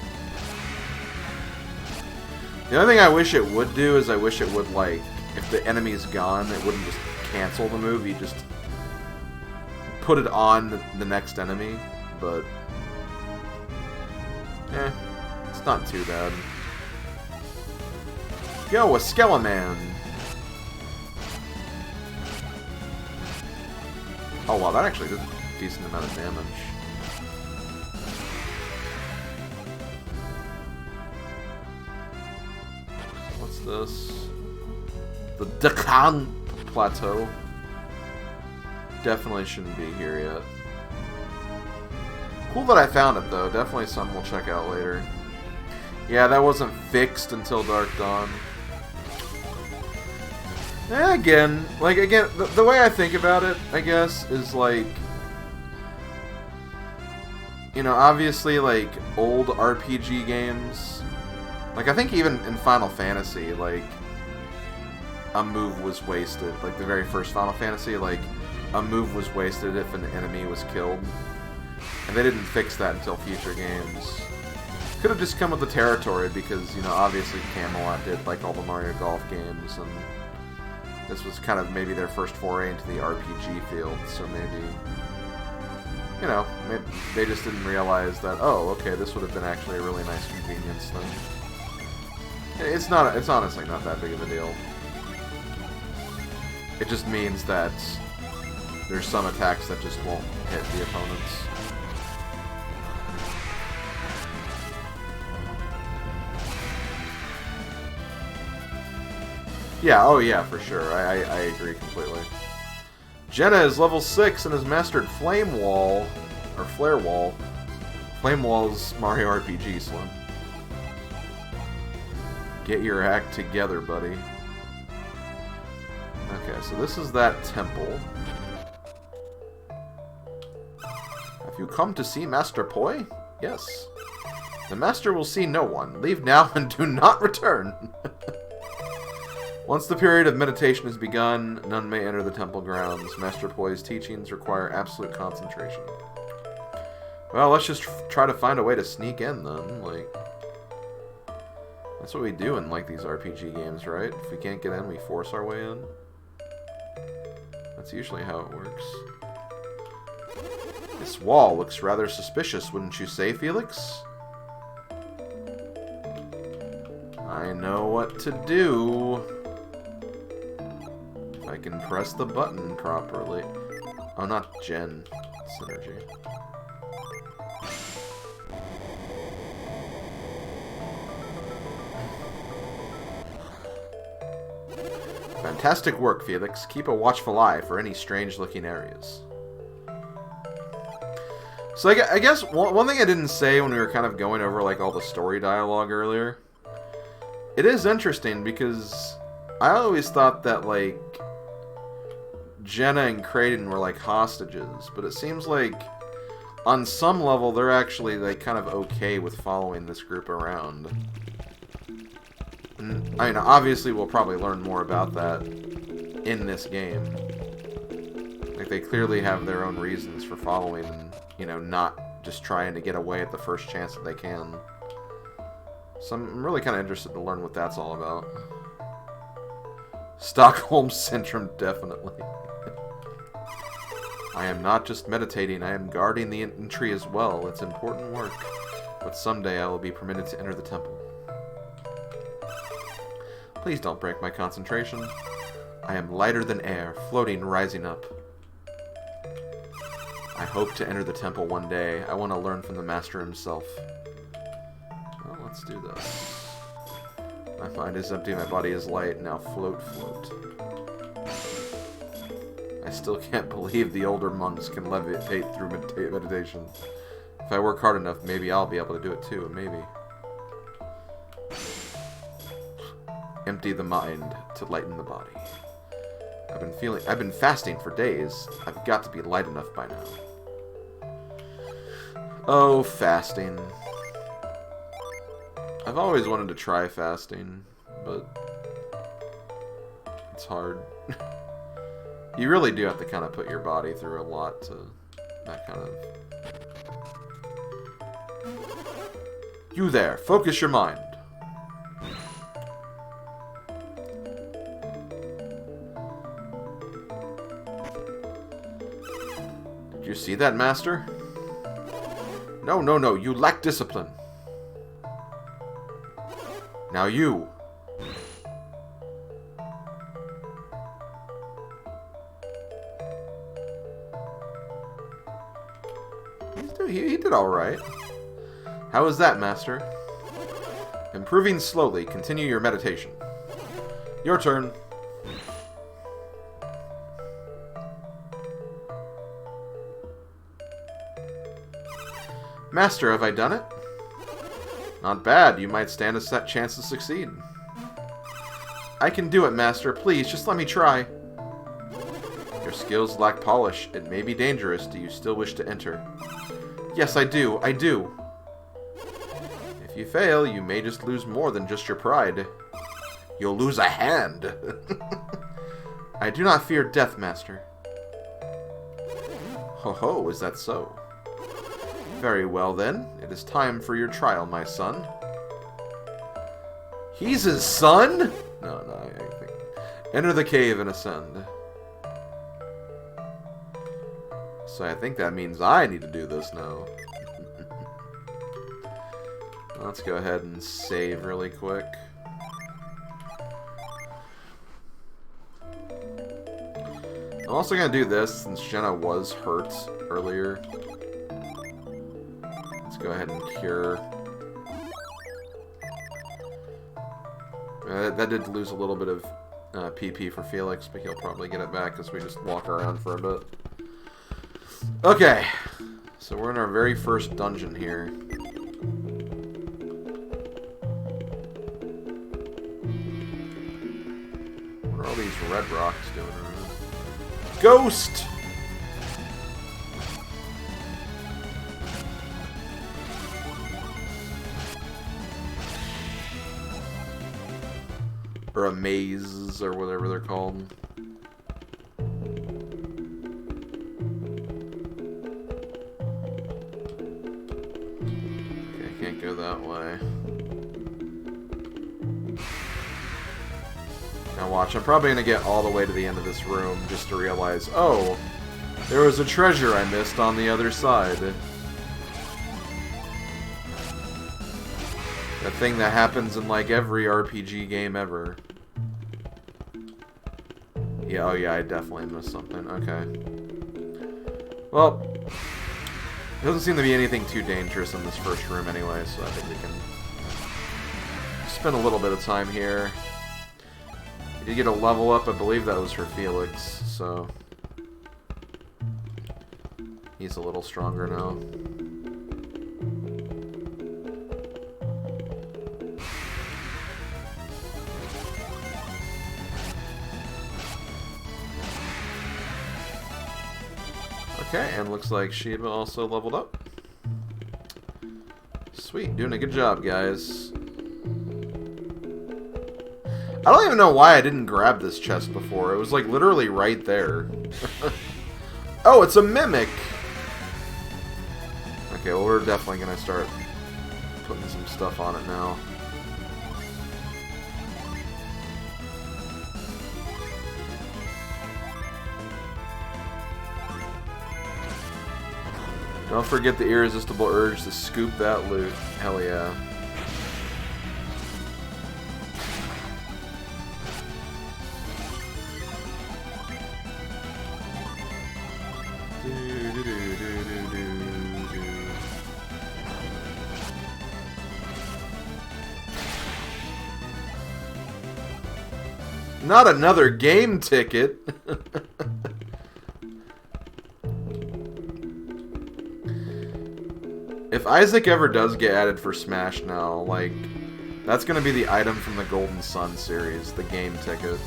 The only thing I wish it would do is I wish it would, like, if the enemy's gone, it wouldn't just cancel the move, you just put it on the next enemy, but it's not too bad. Yo, a Skeleman! Oh wow, that actually did a decent amount of damage. What's this? The Deccan Plateau. Definitely shouldn't be here yet. Cool that I found it though. Definitely something we'll check out later. Yeah, that wasn't fixed until Dark Dawn. Again, the way I think about it, I guess, is like, you know, obviously, like, old RPG games, like, I think even in Final Fantasy, like, a move was wasted. Like, the very first Final Fantasy, like, a move was wasted if an enemy was killed. And they didn't fix that until future games. Could have just come with the territory, because, you know, obviously Camelot did, like, all the Mario Golf games, and this was kind of maybe their first foray into the RPG field, so maybe, you know, maybe they just didn't realize that, oh, okay, this would have been actually a really nice convenience thing. It's honestly not that big of a deal. It just means that there's some attacks that just won't hit the opponents. Yeah, oh yeah, for sure. I agree completely. Jenna is level 6 and has mastered Flame Wall, or Flare Wall. Flame Wall's Mario RPG, Slim. Get your act together, buddy. Okay, so this is that temple. Have you come to see Master Poi? Yes. The Master will see no one. Leave now and do not return. Once the period of meditation has begun, none may enter the temple grounds. Master Poi's teachings require absolute concentration. Well, let's just try to find a way to sneak in, then. Like, that's what we do in, like, these RPG games, right? If we can't get in, we force our way in. That's usually how it works. This wall looks rather suspicious, wouldn't you say, Felix? I know what to do. If I can press the button properly. Oh, not Gen. Synergy. Fantastic work, Felix. Keep a watchful eye for any strange-looking areas. So I guess one thing I didn't say when we were kind of going over like all the story dialogue earlier, it is interesting because I always thought that like Jenna and Kraden were like hostages, but it seems like on some level they're actually like kind of okay with following this group around. And, I mean, obviously we'll probably learn more about that in this game. Like they clearly have their own reasons for following and, you know, not just trying to get away at the first chance that they can. So I'm really kind of interested to learn what that's all about. Stockholm Syndrome, definitely. I am not just meditating, I am guarding the entry as well. It's important work. But someday I will be permitted to enter the temple. Please don't break my concentration. I am lighter than air, floating, rising up. I hope to enter the temple one day. I want to learn from the master himself. Well, let's do this. My mind is empty, my body is light. Now float, float. I still can't believe the older monks can levitate through meditation. If I work hard enough, maybe I'll be able to do it too. Maybe. Empty the mind to lighten the body. I've been fasting for days. I've got to be light enough by now. Oh, fasting. I've always wanted to try fasting, but it's hard. You really do have to kind of put your body through a lot to that kind of... You there, focus your mind. Did you see that, Master? No, no, no, you lack discipline. Now you. He did alright. How is that, Master? Improving slowly. Continue your meditation. Your turn. Master, have I done it? Not bad. You might stand a set chance to succeed. I can do it, Master. Please, just let me try. Your skills lack polish. It may be dangerous. Do you still wish to enter? Yes, I do. I do. If you fail, you may just lose more than just your pride. You'll lose a hand. I do not fear death, Master. Ho ho, is that so? Very well then. It is time for your trial, my son. He's his son? No, I think. Enter the cave and ascend. So I think that means I need to do this now. Let's go ahead and save really quick. I'm also going to do this since Jenna was hurt earlier. Let's go ahead and cure. That did lose a little bit of PP for Felix, but he'll probably get it back as we just walk around for a bit. Okay, so we're in our very first dungeon here. What are all these red rocks doing around? Ghost! Or a maze, or whatever they're called. Go that way. Now watch, I'm probably gonna get all the way to the end of this room just to realize, oh, there was a treasure I missed on the other side. That thing that happens in like every RPG game ever. Yeah, oh yeah, I definitely missed something. Okay. Well, there doesn't seem to be anything too dangerous in this first room anyway, so I think we can spend a little bit of time here. We did get a level up, I believe that was for Felix, so he's a little stronger now. Okay, and looks like Sheba also leveled up. Sweet, doing a good job, guys. I don't even know why I didn't grab this chest before. It was like literally right there. Oh, it's a mimic! Okay, well we're definitely gonna start putting some stuff on it now. Don't forget the irresistible urge to scoop that loot. Hell yeah. Not another game ticket! If Isaac ever does get added for Smash now, like, that's gonna be the item from the Golden Sun series, the game ticket.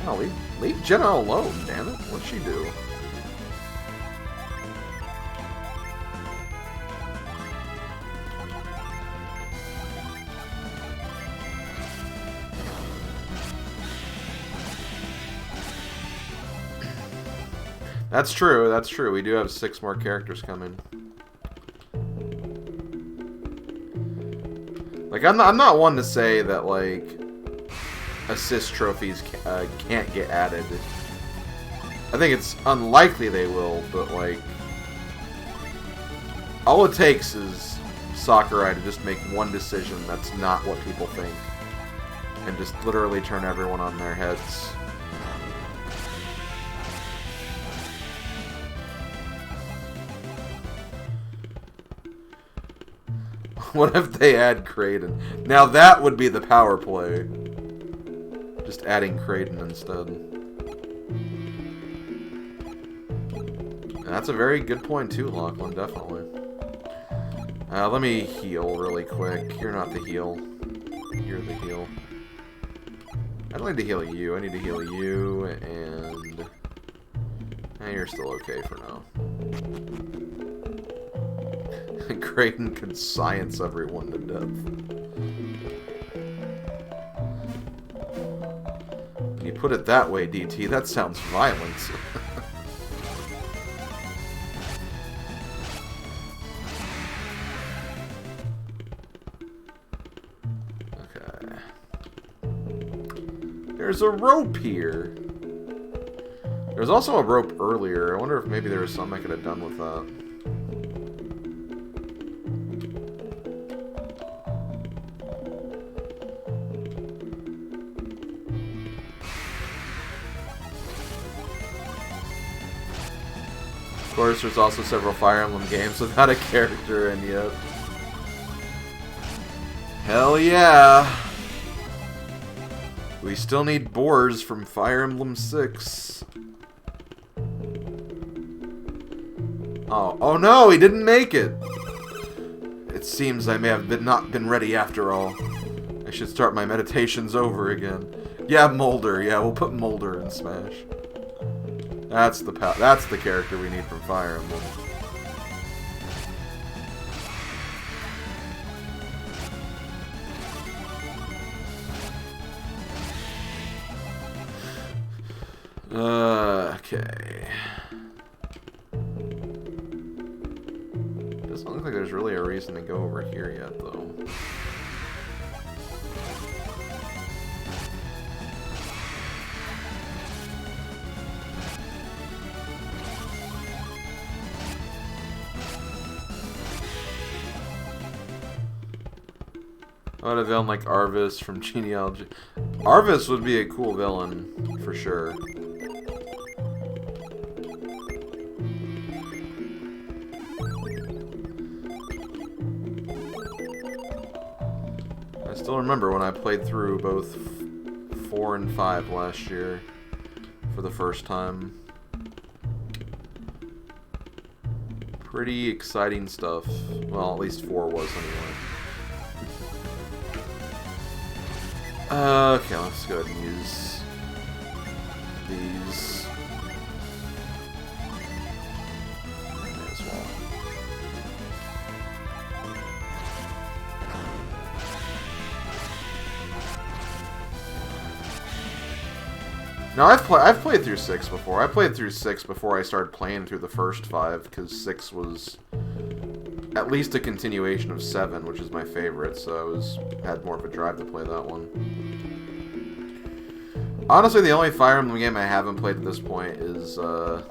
Oh, leave Jenna alone, damn it. What'd she do? That's true, that's true. We do have 6 more characters coming. Like, I'm not one to say that, like, assist trophies can't get added. I think it's unlikely they will, but, like, all it takes is Sakurai to just make one decision that's not what people think. And just literally turn everyone on their heads. What if they add Kraden? Now that would be the power play. Just adding Kraden instead. And that's a very good point too, Lachlan, definitely. Let me heal really quick. You're not the heal. You're the heal. I don't need to heal you. I need to heal you, and you're still okay for now. Kraden can science everyone to death. When you put it that way, DT, that sounds violent. Okay. There's a rope here. There's also a rope earlier. I wonder if maybe there was something I could have done with that. Of course, there's also several Fire Emblem games without a character in yet. Hell yeah! We still need Boars from Fire Emblem 6. Oh no, he didn't make it! It seems I may have not been ready after all. I should start my meditations over again. Yeah, Molder. Yeah, we'll put Molder in Smash. That's the character we need from Fire Emblem. Okay. Doesn't look like there's really a reason to go over here yet, though. I want a villain like Arvis from Genealogy. Arvis would be a cool villain, for sure. I still remember when I played through both 4 and 5 last year for the first time. Pretty exciting stuff. Well, at least 4 was anyway. Okay, let's go ahead and use these as well. Now I've played through 6 before. I played through 6 before I started playing through the first 5 because 6 was at least a continuation of 7, which is my favorite, so I had more of a drive to play that one. Honestly, the only Fire Emblem game I haven't played at this point is the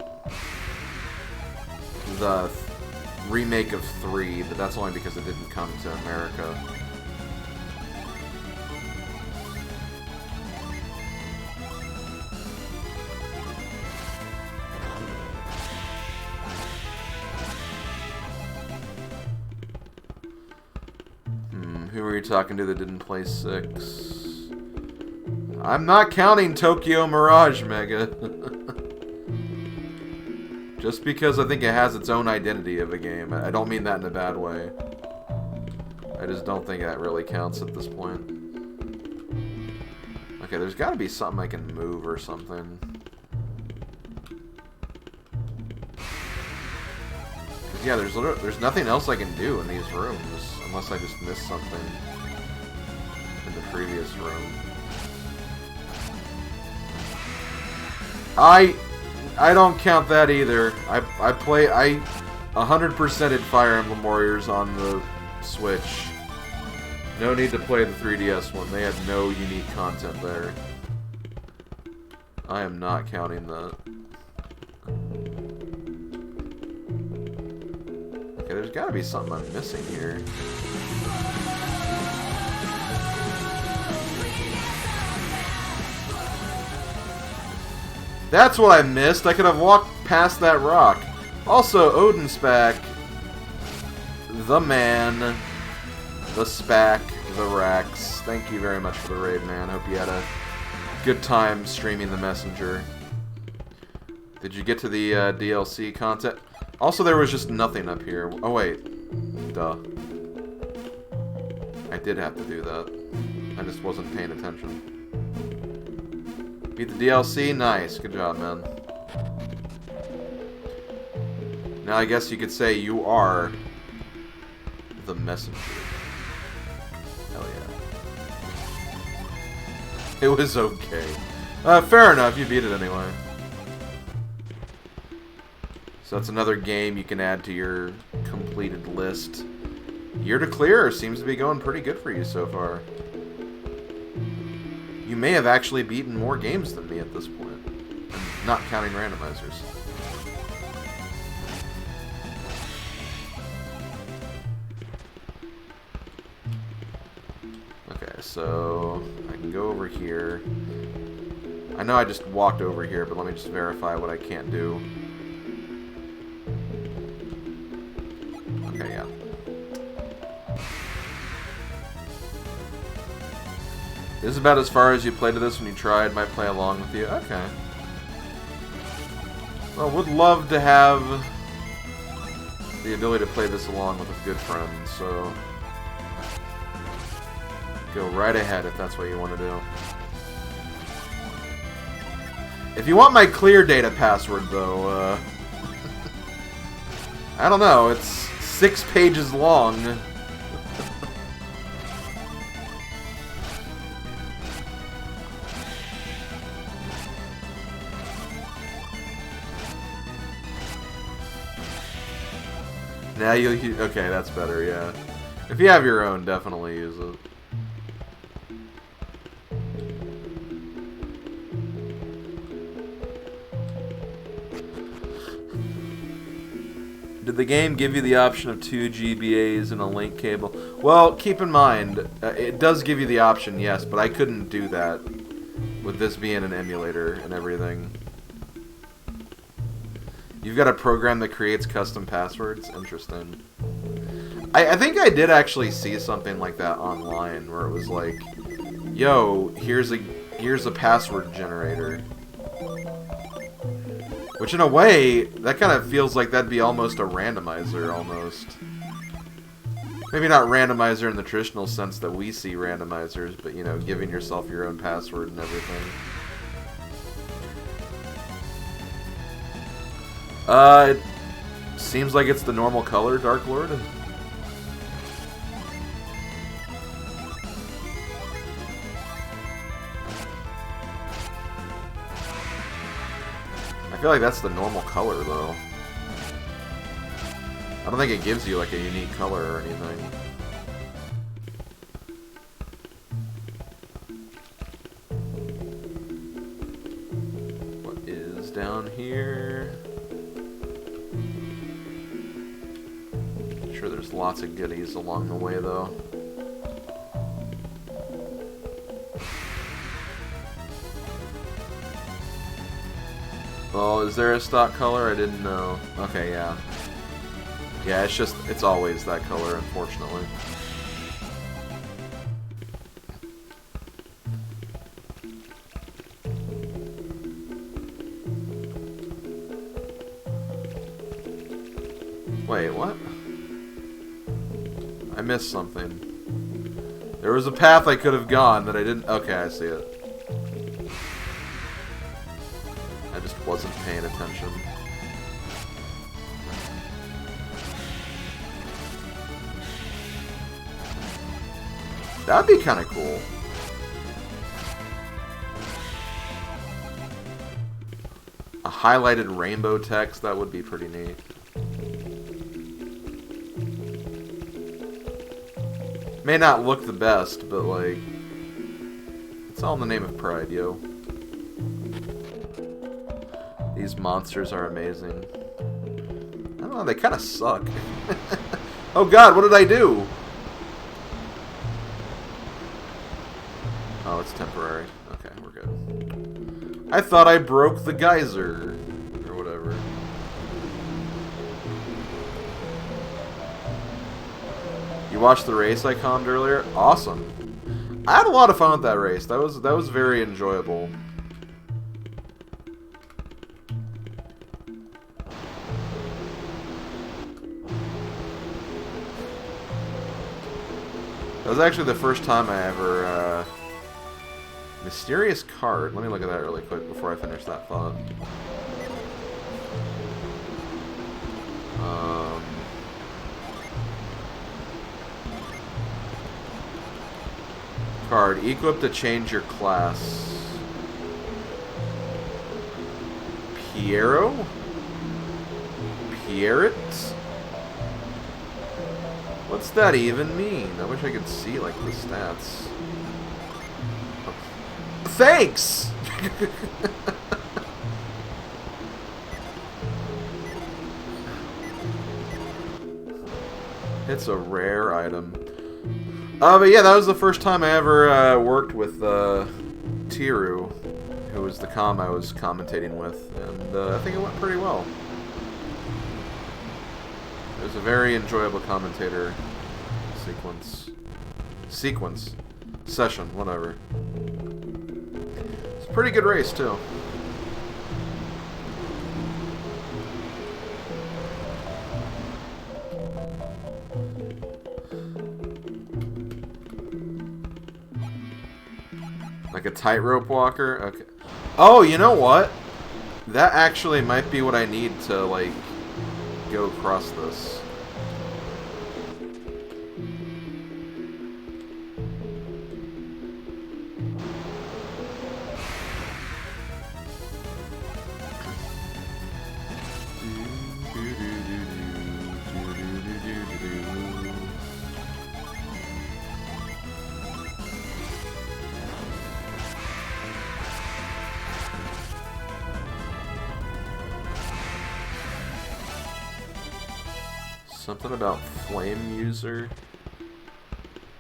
remake of 3, but that's only because it didn't come to America. Who were you talking to that didn't play 6? I'm not counting Tokyo Mirage Mega. Just because I think it has its own identity of a game. I don't mean that in a bad way. I just don't think that really counts at this point. Okay, there's got to be something I can move or something. Yeah, there's nothing else I can do in these rooms. Unless I just missed something in the previous room. I don't count that either. I 100%ed Fire Emblem Warriors on the Switch. No need to play the 3DS one. They had no unique content there. I am not counting that. Okay, there's gotta be something I'm missing here. That's what I missed. I could have walked past that rock. Also, Odin's back. The man. The Spac. The Rax. Thank you very much for the raid, man. Hope you had a good time streaming the Messenger. Did you get to the DLC content? Also, there was just nothing up here. Oh, wait. Duh. I did have to do that. I just wasn't paying attention. Beat the DLC? Nice. Good job, man. Now I guess you could say you are the Messenger. Hell yeah. It was okay. Fair enough. You beat it anyway. So that's another game you can add to your completed list. Year to clear seems to be going pretty good for you so far. You may have actually beaten more games than me at this point. And not counting randomizers. Okay, so I can go over here. I know I just walked over here, but let me just verify what I can't do. Okay, yeah. This is about as far as you played to this when you tried. Might play along with you. Okay. Well, would love to have the ability to play this along with a good friend, so go right ahead if that's what you want to do. If you want my clear data password, though, I don't know. It's 6 pages long. Now you'll... Okay, that's better, yeah. If you have your own, definitely use it. Did the game give you the option of 2 GBAs and a link cable? Well, keep in mind, it does give you the option, yes, but I couldn't do that with this being an emulator and everything. You've got a program that creates custom passwords? Interesting. I think I did actually see something like that online, where it was like, yo, here's a password generator. Which, in a way, that kind of feels like that'd be almost a randomizer, almost. Maybe not randomizer in the traditional sense that we see randomizers, but, you know, giving yourself your own password and everything. It seems like it's the normal color, Dark Lord. I feel like that's the normal color, though. I don't think it gives you, like, a unique color or anything. What is down here? I'm sure there's lots of goodies along the way, though. Oh, is there a stock color? I didn't know. Okay, yeah. Yeah, it's always that color, unfortunately. Wait, what? I missed something. There was a path I could have gone that I didn't... Okay, I see it. I just wasn't paying attention. That'd be kind of cool. highlighted rainbow text, that would be pretty neat. May not look the best, but like, it's all in the name of pride, yo. These monsters are amazing. I don't know, they kind of suck. Oh god, what did I do? Oh, it's temporary. Okay, we're good. I thought I broke the geyser, or whatever. You watched the race I commed earlier? Awesome. I had a lot of fun with that race. That was very enjoyable. That was actually the first time I ever, mysterious card. Let me look at that really quick before I finish that thought. Card. Equip to change your class. Piero? Pierrot? What's that even mean? I wish I could see, like, the stats. Oh. Thanks! It's a rare item. But yeah, that was the first time I ever worked with Tiru, who was the comm I was commentating with, and I think it went pretty well. It was a very enjoyable commentator session, whatever. It's a pretty good race, too. Like a tightrope walker? Okay. Oh, you know what? That actually might be what I need to, like, go across this. Something about flame user.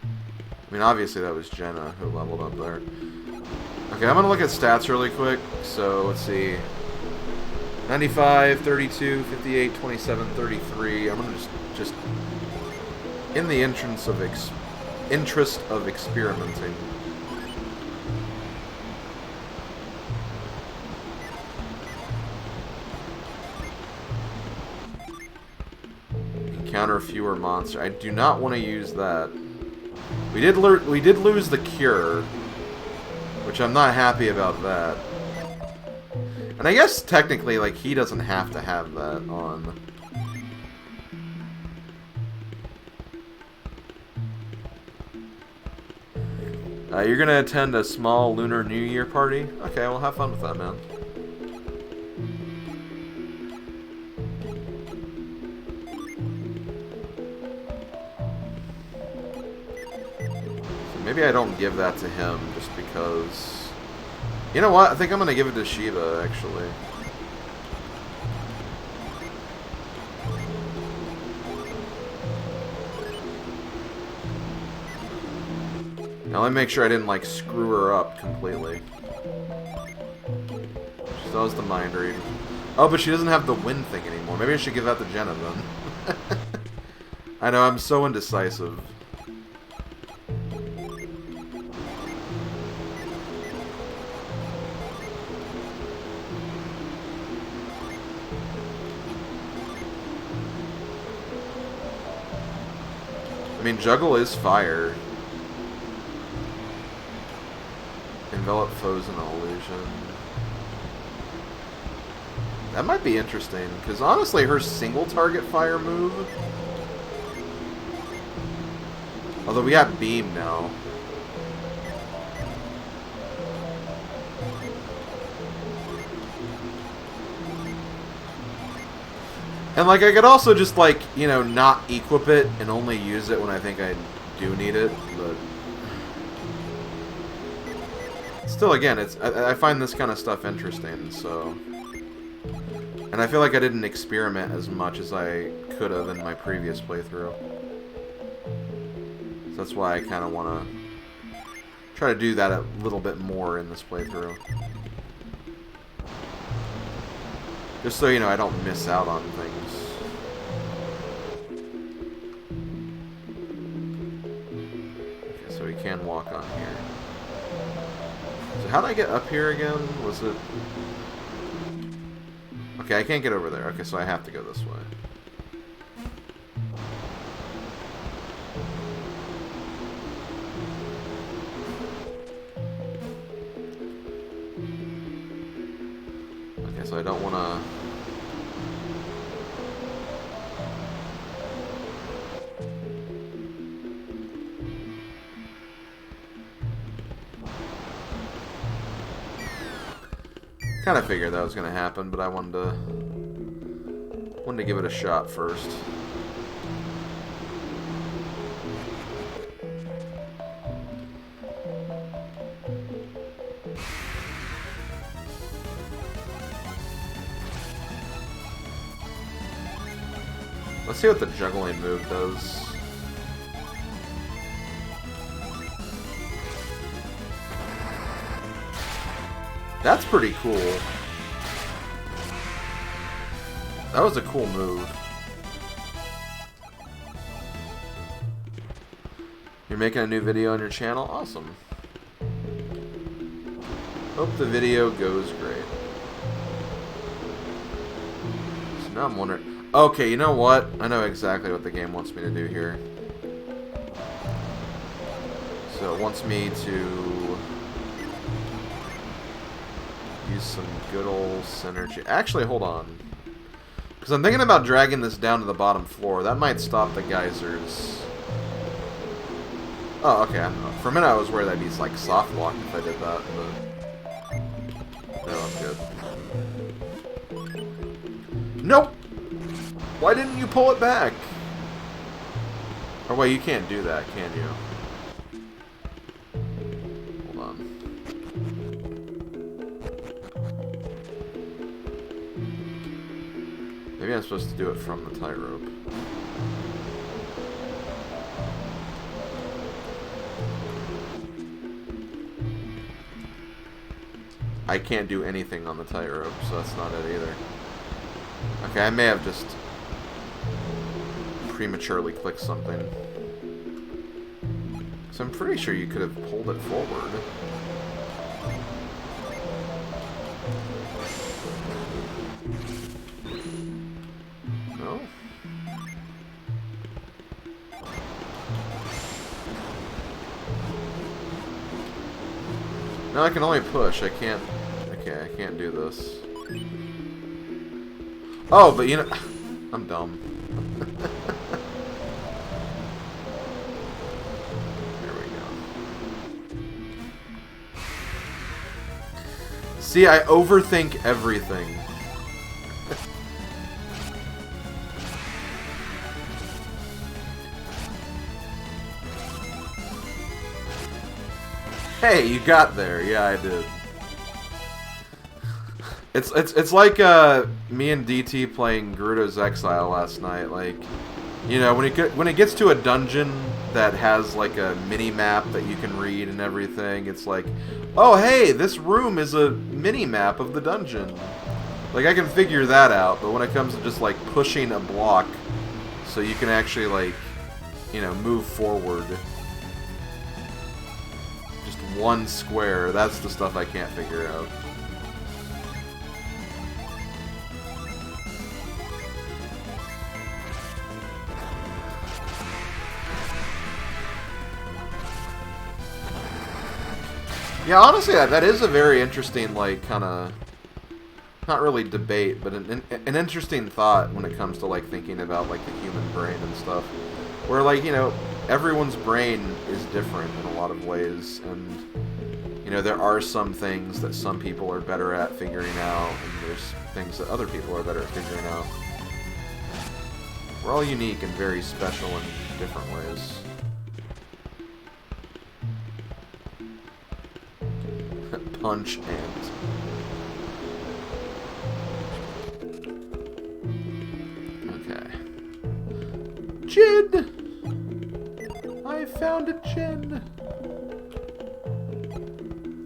I mean, obviously that was Jenna who leveled up there. Okay, I'm gonna look at stats really quick. So let's see. 95, 32, 58, 27, 33. I'm gonna just in the interest of experimenting. Encounter fewer monsters. I do not want to use that. We did lose the cure, which I'm not happy about that. And I guess technically, like, he doesn't have to have that on. You're gonna attend a small Lunar New Year party? Okay, well, have fun with that, man. Maybe I don't give that to him just because... You know what? I think I'm going to give it to Shiva, actually. Now let me make sure I didn't, like, screw her up completely. She still has the mind read. Oh, but she doesn't have the wind thing anymore. Maybe I should give that to Jenna, then. I know, I'm so indecisive. I mean, Juggle is fire. Envelop foes in an illusion. That might be interesting, because honestly, her single target fire move... Although we got Beam now. And, like, I could also just, like, you know, not equip it and only use it when I think I do need it, but... Still, again, I find this kind of stuff interesting, so... And I feel like I didn't experiment as much as I could have in my previous playthrough. So that's why I kind of want to try to do that a little bit more in this playthrough. Just so, you know, I don't miss out on things. Okay, so we can walk on here. So how did I get up here again? Was it... Okay, I can't get over there. Okay, so I have to go this way. Okay, so I don't want to... Kind of figured that was going to happen, but I wanted to give it a shot first. Let's see what the juggling move does. That's pretty cool. That was a cool move. You're making a new video on your channel? Awesome. Hope the video goes great. So now I'm wondering... Okay, you know what? I know exactly what the game wants me to do here. So it wants me to... use some good old synergy. Actually, hold on. Because I'm thinking about dragging this down to the bottom floor. That might stop the geysers. Oh, okay. For a minute I was worried I'd be like soft locked if I did that, but... No, I'm good. Nope! Why didn't you pull it back? Or wait, you can't do that, can you? Maybe I'm supposed to do it from the tightrope. I can't do anything on the tightrope, so that's not it either. Okay, I may have just prematurely clicked something. So I'm pretty sure you could have pulled it forward. No? No, I can only push. I can't... Okay, I can't do this. Oh, but you know... I'm dumb. There we go. See, I overthink everything. Hey, you got there. Yeah, I did. It's like me and DT playing Gerudo's Exile last night. Like, you know, when it gets to a dungeon that has like a mini map that you can read and everything, it's like, oh hey, this room is a mini map of the dungeon. Like I can figure that out, but when it comes to just like pushing a block so you can actually like, you know, move forward. One square, that's the stuff I can't figure out. Yeah, honestly, that is a very interesting, like, kind of, not really debate, but an interesting thought when it comes to, like, thinking about, like, the human brain and stuff. Where, like, you know, everyone's brain is different in a lot of ways, and, you know, there are some things that some people are better at figuring out, and there's things that other people are better at figuring out. We're all unique and very special in different ways. Punch and... Okay. Djinn! I found a Djinn!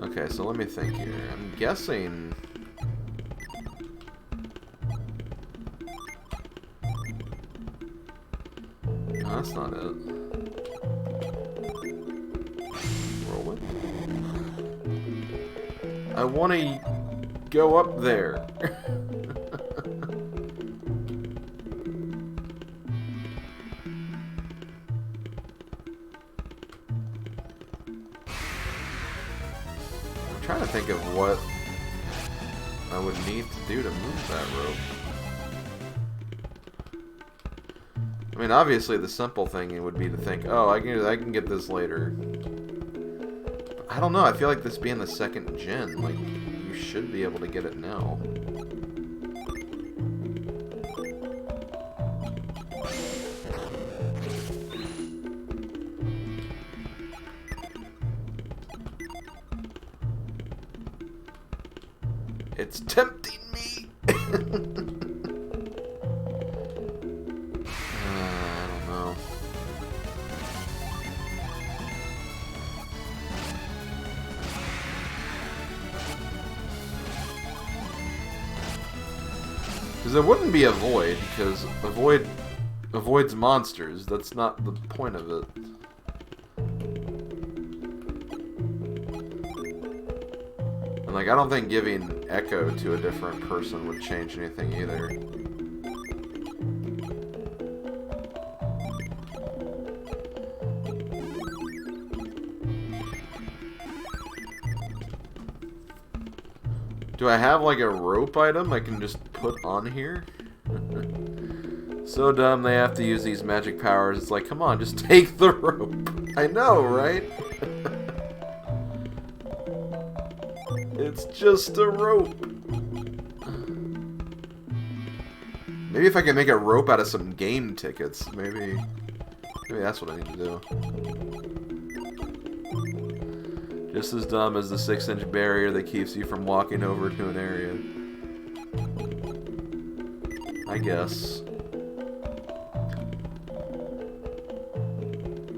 Okay, so let me think here. I'm guessing... No, that's not it. Whirlwind? I want to go up there. I'm trying to think of what I would need to do to move that rope. I mean, obviously the simple thing would be to think, oh, I can get this later. I don't know, I feel like this being the second Djinn, like, you should be able to get it now. It's tempting me! I don't know. Because it wouldn't be a void, because a void avoids monsters. That's not the point of it. And like, I don't think giving Echo to a different person would change anything either. Do I have like a rope item I can just put on here? So dumb they have to use these magic powers. It's like, come on, just take the rope. I know, right? It's just a rope. Maybe if I can make a rope out of some game tickets, maybe that's what I need to do. Just as dumb as the 6-inch barrier that keeps you from walking over to an area. I guess.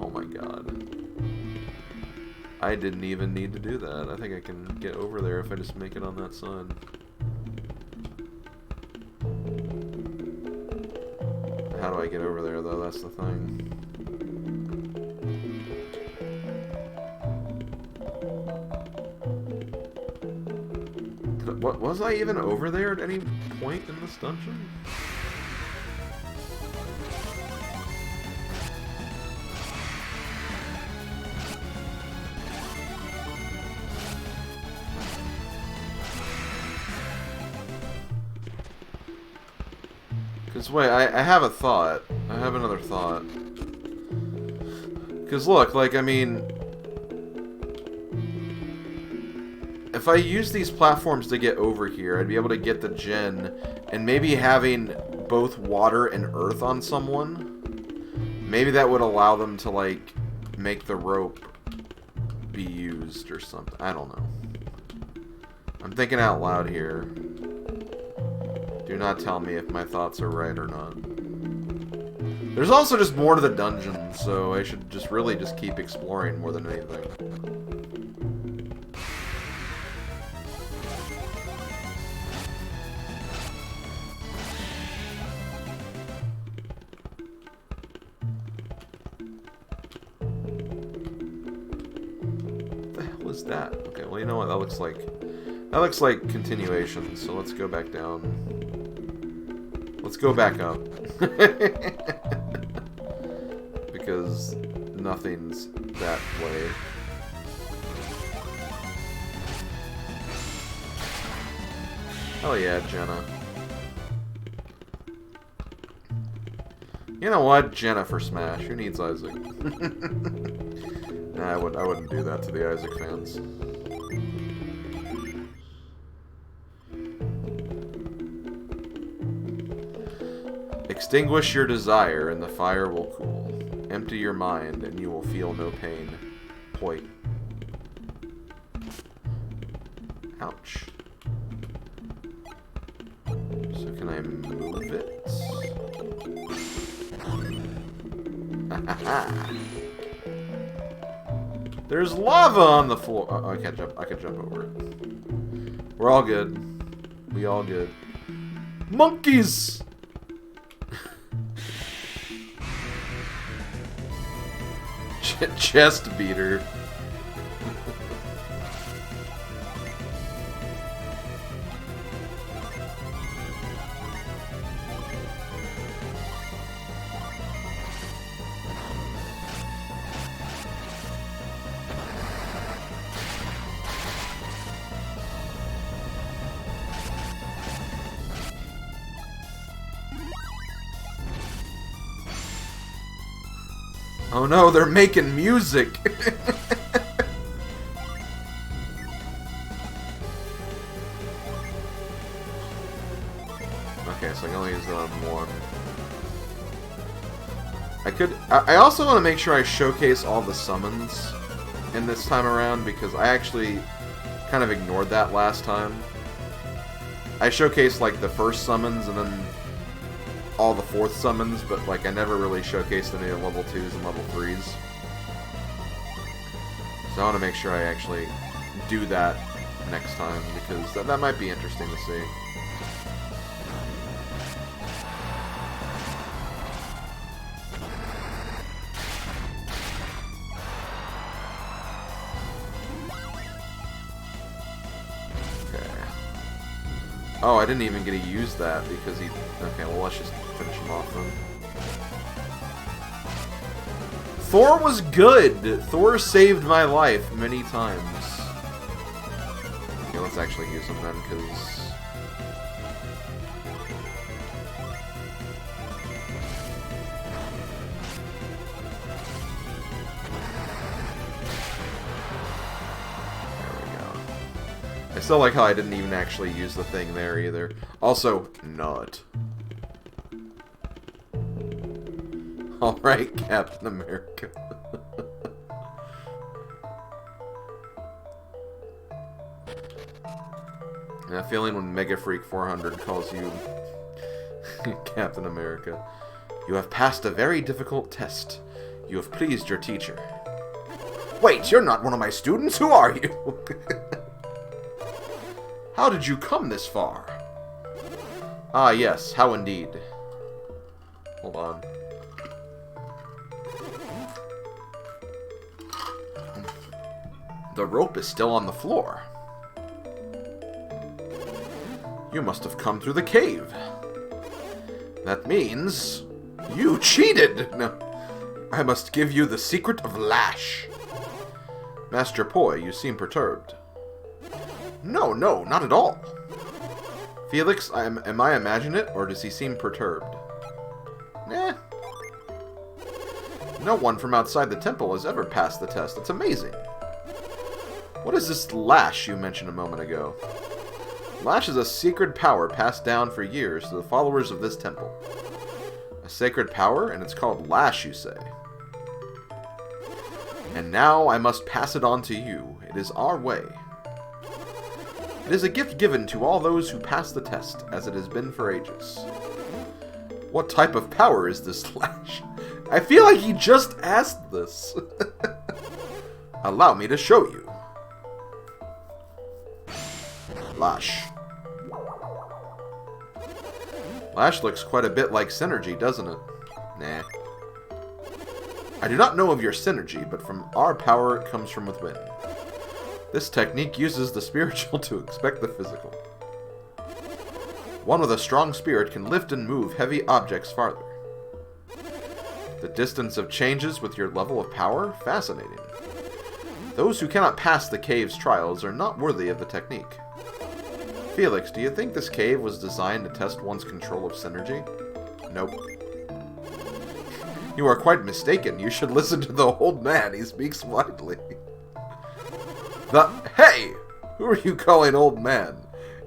Oh my god. I didn't even need to do that. I think I can get over there if I just make it on that side. How do I get over there, though? That's the thing. What, was I even over there at any point in this dungeon? Because, wait, I have a thought. I have another thought. Because, look, like, I mean... if I use these platforms to get over here, I'd be able to get the Djinn, and maybe having both water and earth on someone, maybe that would allow them to, like, make the rope be used or something. I don't know. I'm thinking out loud here. Do not tell me if my thoughts are right or not. There's also just more to the dungeon, so I should just really just keep exploring more than anything. Is that? Okay, well, you know what? That looks like continuation, so let's go back down. Let's go back up. Because nothing's that way. Oh yeah, Jenna. You know what? Jenna for Smash. Who needs Isaac? Nah, I wouldn't do that to the Isaac fans. Extinguish your desire, and the fire will cool. Empty your mind, and you will feel no pain. Poi. Ouch. So can I move it? There's lava on the floor. Oh, I can't jump. I can jump over it. We're all good. We all good. Monkeys! Chest beater. Oh no, they're making music! Okay, so I can only use that on one. I also want to make sure I showcase all the summons in this time around, because I actually kind of ignored that last time. I showcased, like, the first summons and then all the fourth summons, but like I never really showcased any of level 2s and level 3s. So I want to make sure I actually do that next time, because that might be interesting to see. Oh, I didn't even get to use that because he... Okay, well, let's just finish him off then. Thor was good! Thor saved my life many times. Okay, let's actually use him then, because... I still like how I didn't even actually use the thing there either. Also, not. Alright, Captain America. I have a feeling when Mega Freak 400 calls you Captain America. You have passed a very difficult test. You have pleased your teacher. Wait, you're not one of my students. Who are you? How did you come this far? Ah, yes, how indeed. Hold on. The rope is still on the floor. You must have come through the cave. That means you cheated! No, I must give you the secret of Lash. Master Poi, you seem perturbed. No, not at all. Felix, am I imagining it, or does he seem perturbed? Eh. No one from outside the temple has ever passed the test. It's amazing. What is this Lash you mentioned a moment ago? Lash is a secret power passed down for years to the followers of this temple. A sacred power, and it's called Lash, you say? And now I must pass it on to you. It is our way. It is a gift given to all those who pass the test, as it has been for ages. What type of power is this Lash? I feel like he just asked this. Allow me to show you. Lash. Lash looks quite a bit like Synergy, doesn't it? Nah. I do not know of your Synergy, but from our power it comes from within. This technique uses the spiritual to expect the physical. One with a strong spirit can lift and move heavy objects farther. The distance of changes with your level of power? Fascinating. Those who cannot pass the cave's trials are not worthy of the technique. Felix, do you think this cave was designed to test one's control of Synergy? Nope. You are quite mistaken. You should listen to the old man. He speaks widely. Hey! Who are you calling old man?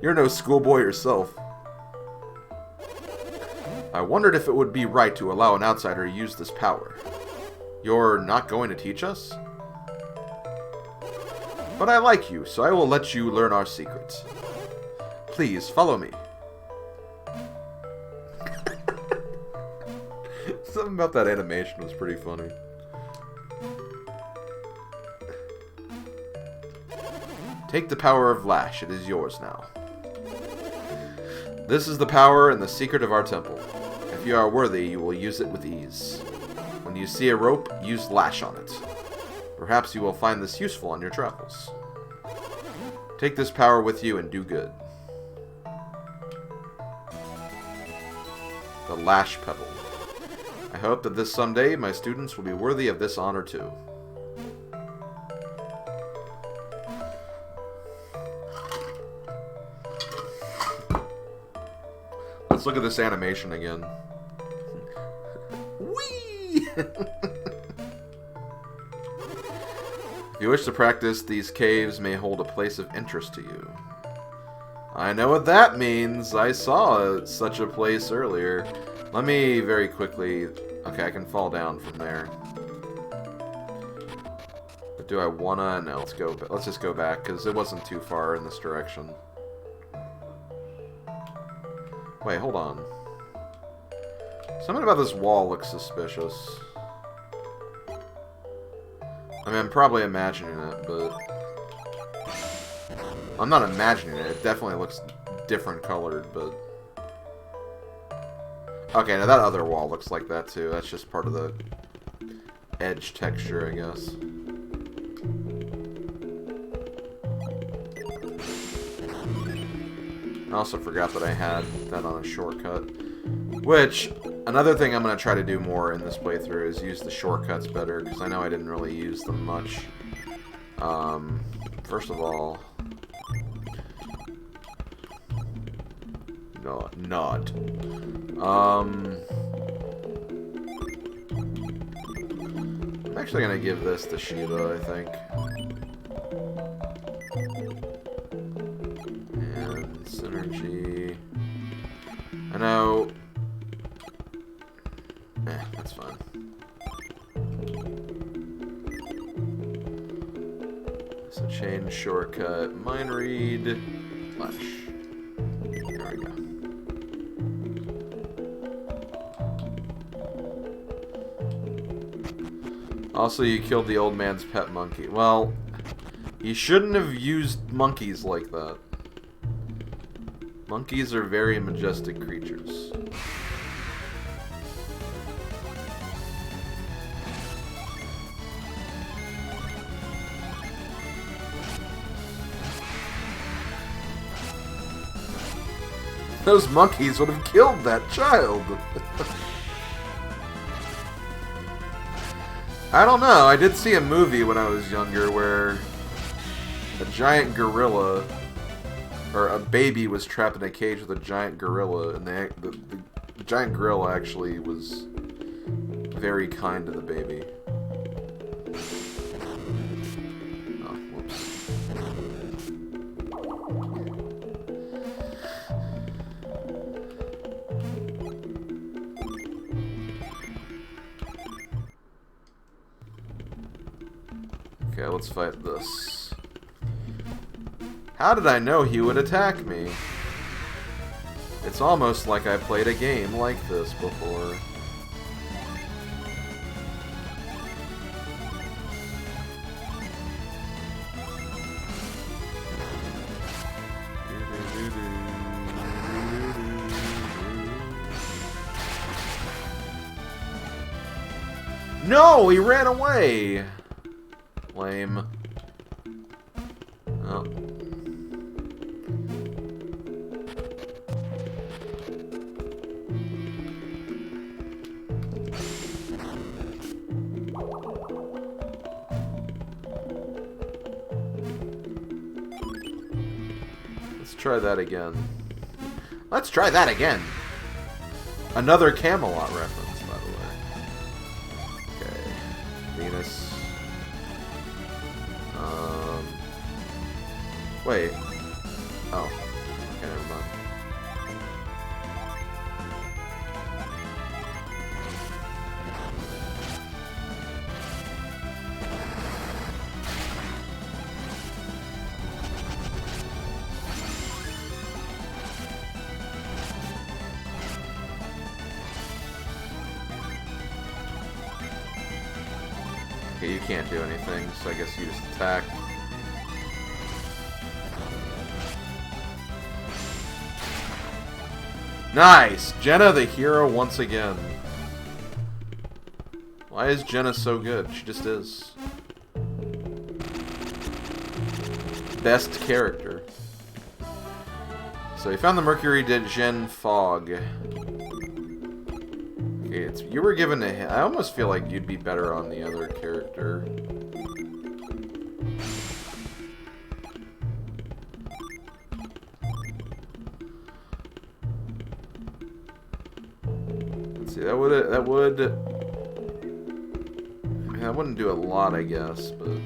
You're no schoolboy yourself. I wondered if it would be right to allow an outsider to use this power. You're not going to teach us? But I like you, so I will let you learn our secrets. Please, follow me. Something about that animation was pretty funny. Take the power of Lash. It is yours now. This is the power and the secret of our temple. If you are worthy, you will use it with ease. When you see a rope, use Lash on it. Perhaps you will find this useful on your travels. Take this power with you and do good. The Lash Pebble. I hope that this someday my students will be worthy of this honor too. Let's look at this animation again. Whee! If you wish to practice, these caves may hold a place of interest to you. I know what that means. I saw such a place earlier. Let me very quickly... Okay, I can fall down from there. But do I wanna? No, let's just go back, because it wasn't too far in this direction. Wait, hold on. Something about this wall looks suspicious. I mean, I'm probably imagining it, but... I'm not imagining it. It definitely looks different colored, but... Okay, now that other wall looks like that, too. That's just part of the edge texture, I guess. I also forgot that I had that on a shortcut. Which, another thing I'm going to try to do more in this playthrough is use the shortcuts better, because I know I didn't really use them much. First of all... Not. I'm actually going to give this to Shiva, I think. And Synergy... I know... that's fine. So change shortcut, mind read, Lash. There we go. Also, you killed the old man's pet monkey. Well, you shouldn't have used monkeys like that. Monkeys are very majestic creatures. Those monkeys would have killed that child. I don't know. I did see a movie when I was younger where a giant gorilla, or a baby, was trapped in a cage with a giant gorilla, and the giant gorilla actually was very kind to the baby. Oh, whoops. Okay, let's fight this. How did I know he would attack me? It's almost like I played a game like this before. No, he ran away! Lame. Oh. Let's try that again. Let's try that again! Another Camelot reference, by the way. Okay. Venus. Wait. Oh. Okay, never mind. Okay, you can't do anything, so I guess you just attack. Nice! Jenna the hero once again. Why is Jenna so good? She just is. Best character. So we found the Mercury Djinn Fog. Okay, you were given a hint. I almost feel like you'd be better on the other character. Let's see, that wouldn't do a lot, I guess, but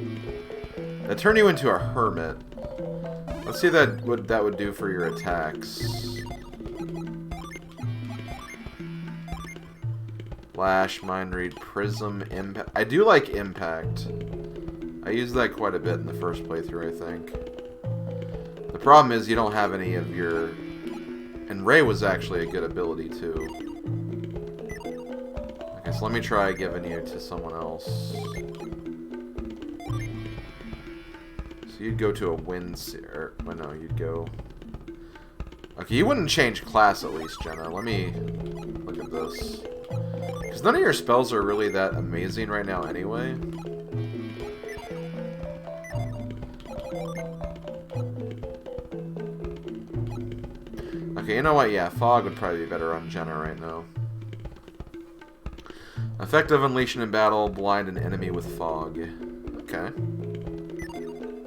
that'd turn you into a hermit. Let's see what that would do for your attacks. Flash, Mind Read, Prism, Impact. I do like Impact. I used that quite a bit in the first playthrough, I think. The problem is you don't have any of your... And Ray was actually a good ability, too. Okay, so let me try giving you to someone else. So you'd go to a wind seer. Well, no, you'd go... Okay, you wouldn't change class at least, Jenna. Let me look at this. Because none of your spells are really that amazing right now anyway. Okay, you know what? Yeah, Fog would probably be better on Jenna right now. Effective unleashing in battle, blind an enemy with fog. Okay.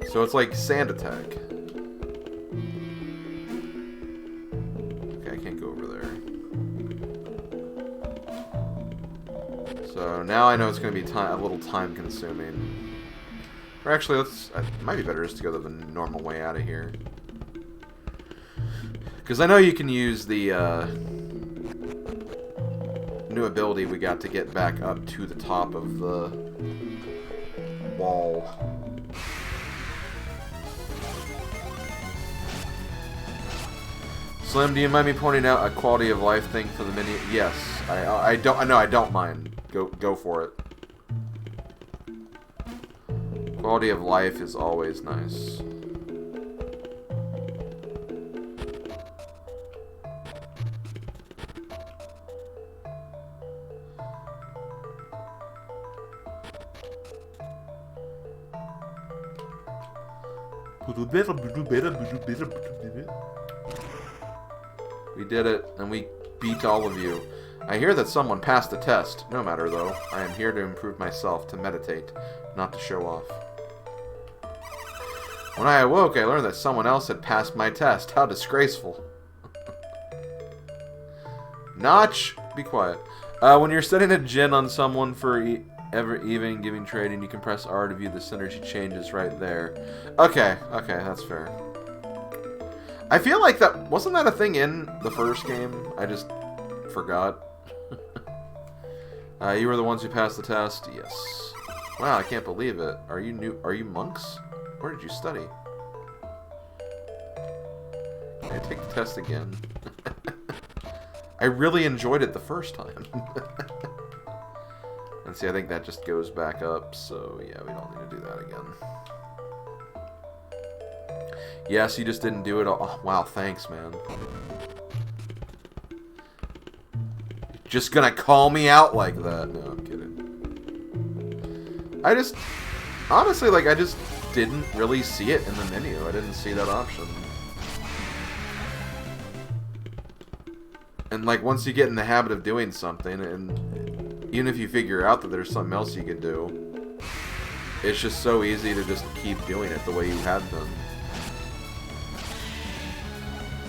So it's like sand attack. Okay, I can't go over there. So now I know it's going to be a little time consuming. Or actually, it might be better just to go the normal way out of here. Because I know you can use the new ability we got to get back up to the top of the wall. Slim, do you mind me pointing out a quality of life thing for the mini? Yes, I don't mind. Go for it. Quality of life is always nice. We did it, and we beat all of you. I hear that someone passed the test. No matter, though. I am here to improve myself, to meditate, not to show off. When I awoke, I learned that someone else had passed my test. How disgraceful. Notch! Be quiet. When you're setting a Djinn on someone for even giving trading, you can press R to view the synergy changes right there. Okay, that's fair. I feel like wasn't that a thing in the first game? I just forgot. You were the ones who passed the test? Yes. Wow, I can't believe it. Are you new? Are you monks? Where did you study? Can I take the test again? I really enjoyed it the first time. And see, I think that just goes back up, so yeah, we don't need to do that again. Yes, you just didn't do it all. Oh, wow, thanks, man. You're just gonna call me out like that? No, I'm kidding. Honestly, like, I just didn't really see it in the menu. I didn't see that option. And, like, once you get in the habit of doing something, and even if you figure out that there's something else you can do, it's just so easy to just keep doing it the way you have done.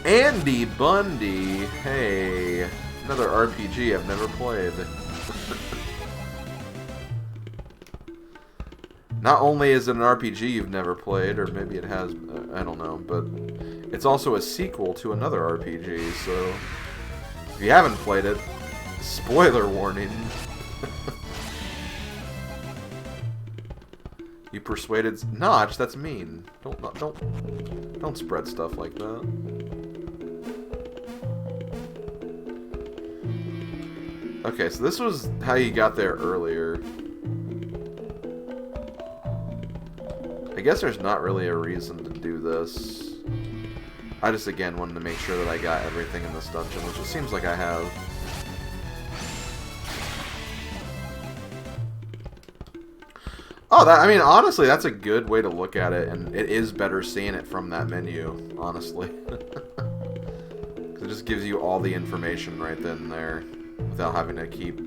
Andy Bundy! Hey, another RPG I've never played. Not only is it an RPG you've never played, or maybe it has, I don't know, but it's also a sequel to another RPG, so if you haven't played it, spoiler warning. You persuaded Notch? That's mean. Don't spread stuff like that. Okay, so this was how you got there earlier. guess there's not really a reason to do this. I just, again, wanted to make sure that I got everything in this dungeon, which it seems like I have. Oh, I mean, honestly, that's a good way to look at it, and it is better seeing it from that menu, honestly. It just gives you all the information right then and there, without having to keep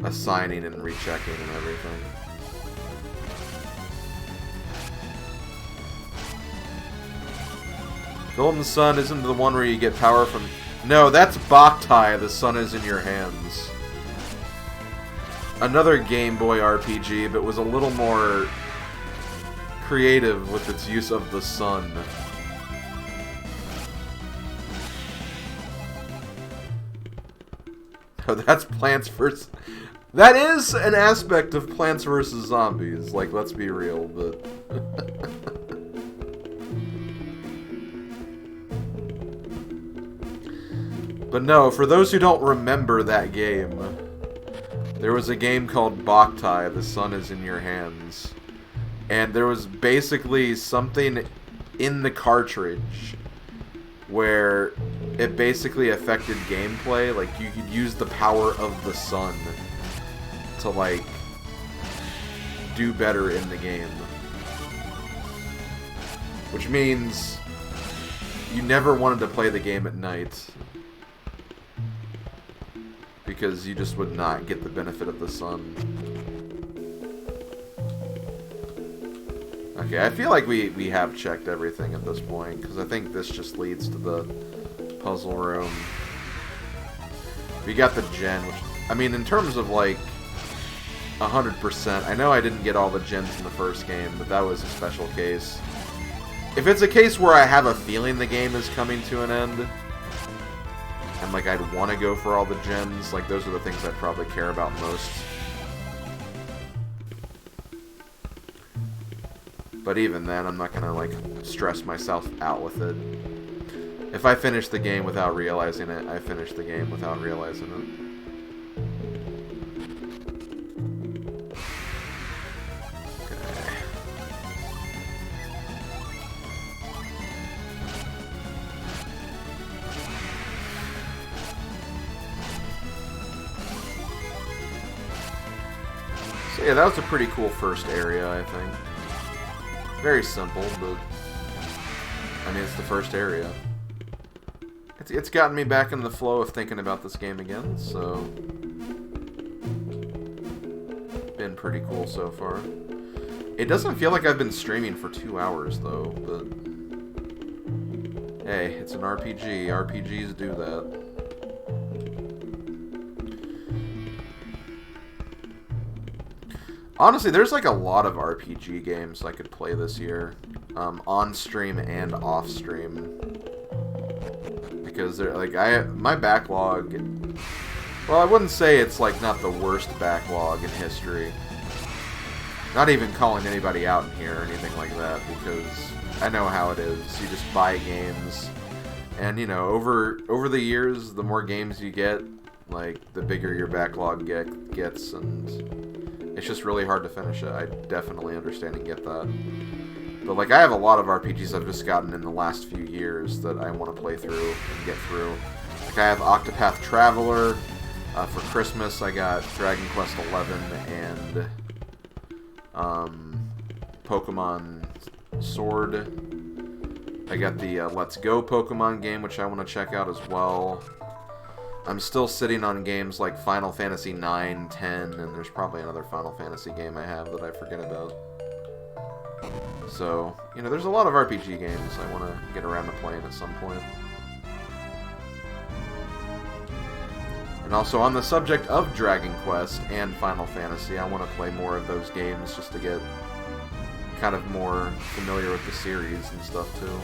assigning and rechecking and everything. Golden Sun isn't the one where you get power from... No, that's Boktai, the sun is in your hands. Another Game Boy RPG, but was a little more creative with its use of the sun. Oh, that's Plants vs... That is an aspect of Plants vs. Zombies, like, let's be real, but... But no, for those who don't remember that game, there was a game called Boktai, The Sun is in Your Hands. And there was basically something in the cartridge where it basically affected gameplay. Like, you could use the power of the sun to, like, do better in the game. Which means you never wanted to play the game at night, because you just would not get the benefit of the sun. Okay, I feel like we have checked everything at this point, because I think this just leads to the puzzle room. We got the gen, which, I mean, in terms of, like, 100%, I know I didn't get all the gens in the first game, but that was a special case. If it's a case where I have a feeling the game is coming to an end, and, like, I'd want to go for all the gens, like, those are the things I'd probably care about most. But even then, I'm not gonna, like, stress myself out with it. If I finish the game without realizing it, I finish the game without realizing it. So yeah, that was a pretty cool first area, I think. Very simple, but I mean, it's the first area. It's gotten me back in the flow of thinking about this game again, so been pretty cool so far. It doesn't feel like I've been streaming for 2 hours though, but hey, it's an RPG. RPGs do that. Honestly, there's like a lot of RPG games I could play this year, on stream and off stream, because they're like my backlog. Well, I wouldn't say it's like not the worst backlog in history. Not even calling anybody out in here or anything like that, because I know how it is. You just buy games, and you know, over the years, the more games you get, like the bigger your backlog gets, and it's just really hard to finish it. I definitely understand and get that. But, like, I have a lot of RPGs I've just gotten in the last few years that I want to play through and get through. Like, I have Octopath Traveler. For Christmas, I got Dragon Quest XI and Pokemon Sword. I got the Let's Go Pokemon game, which I want to check out as well. I'm still sitting on games like Final Fantasy IX, 10, and there's probably another Final Fantasy game I have that I forget about. So, you know, there's a lot of RPG games I want to get around to playing at some point. And also, on the subject of Dragon Quest and Final Fantasy, I want to play more of those games just to get kind of more familiar with the series and stuff, too.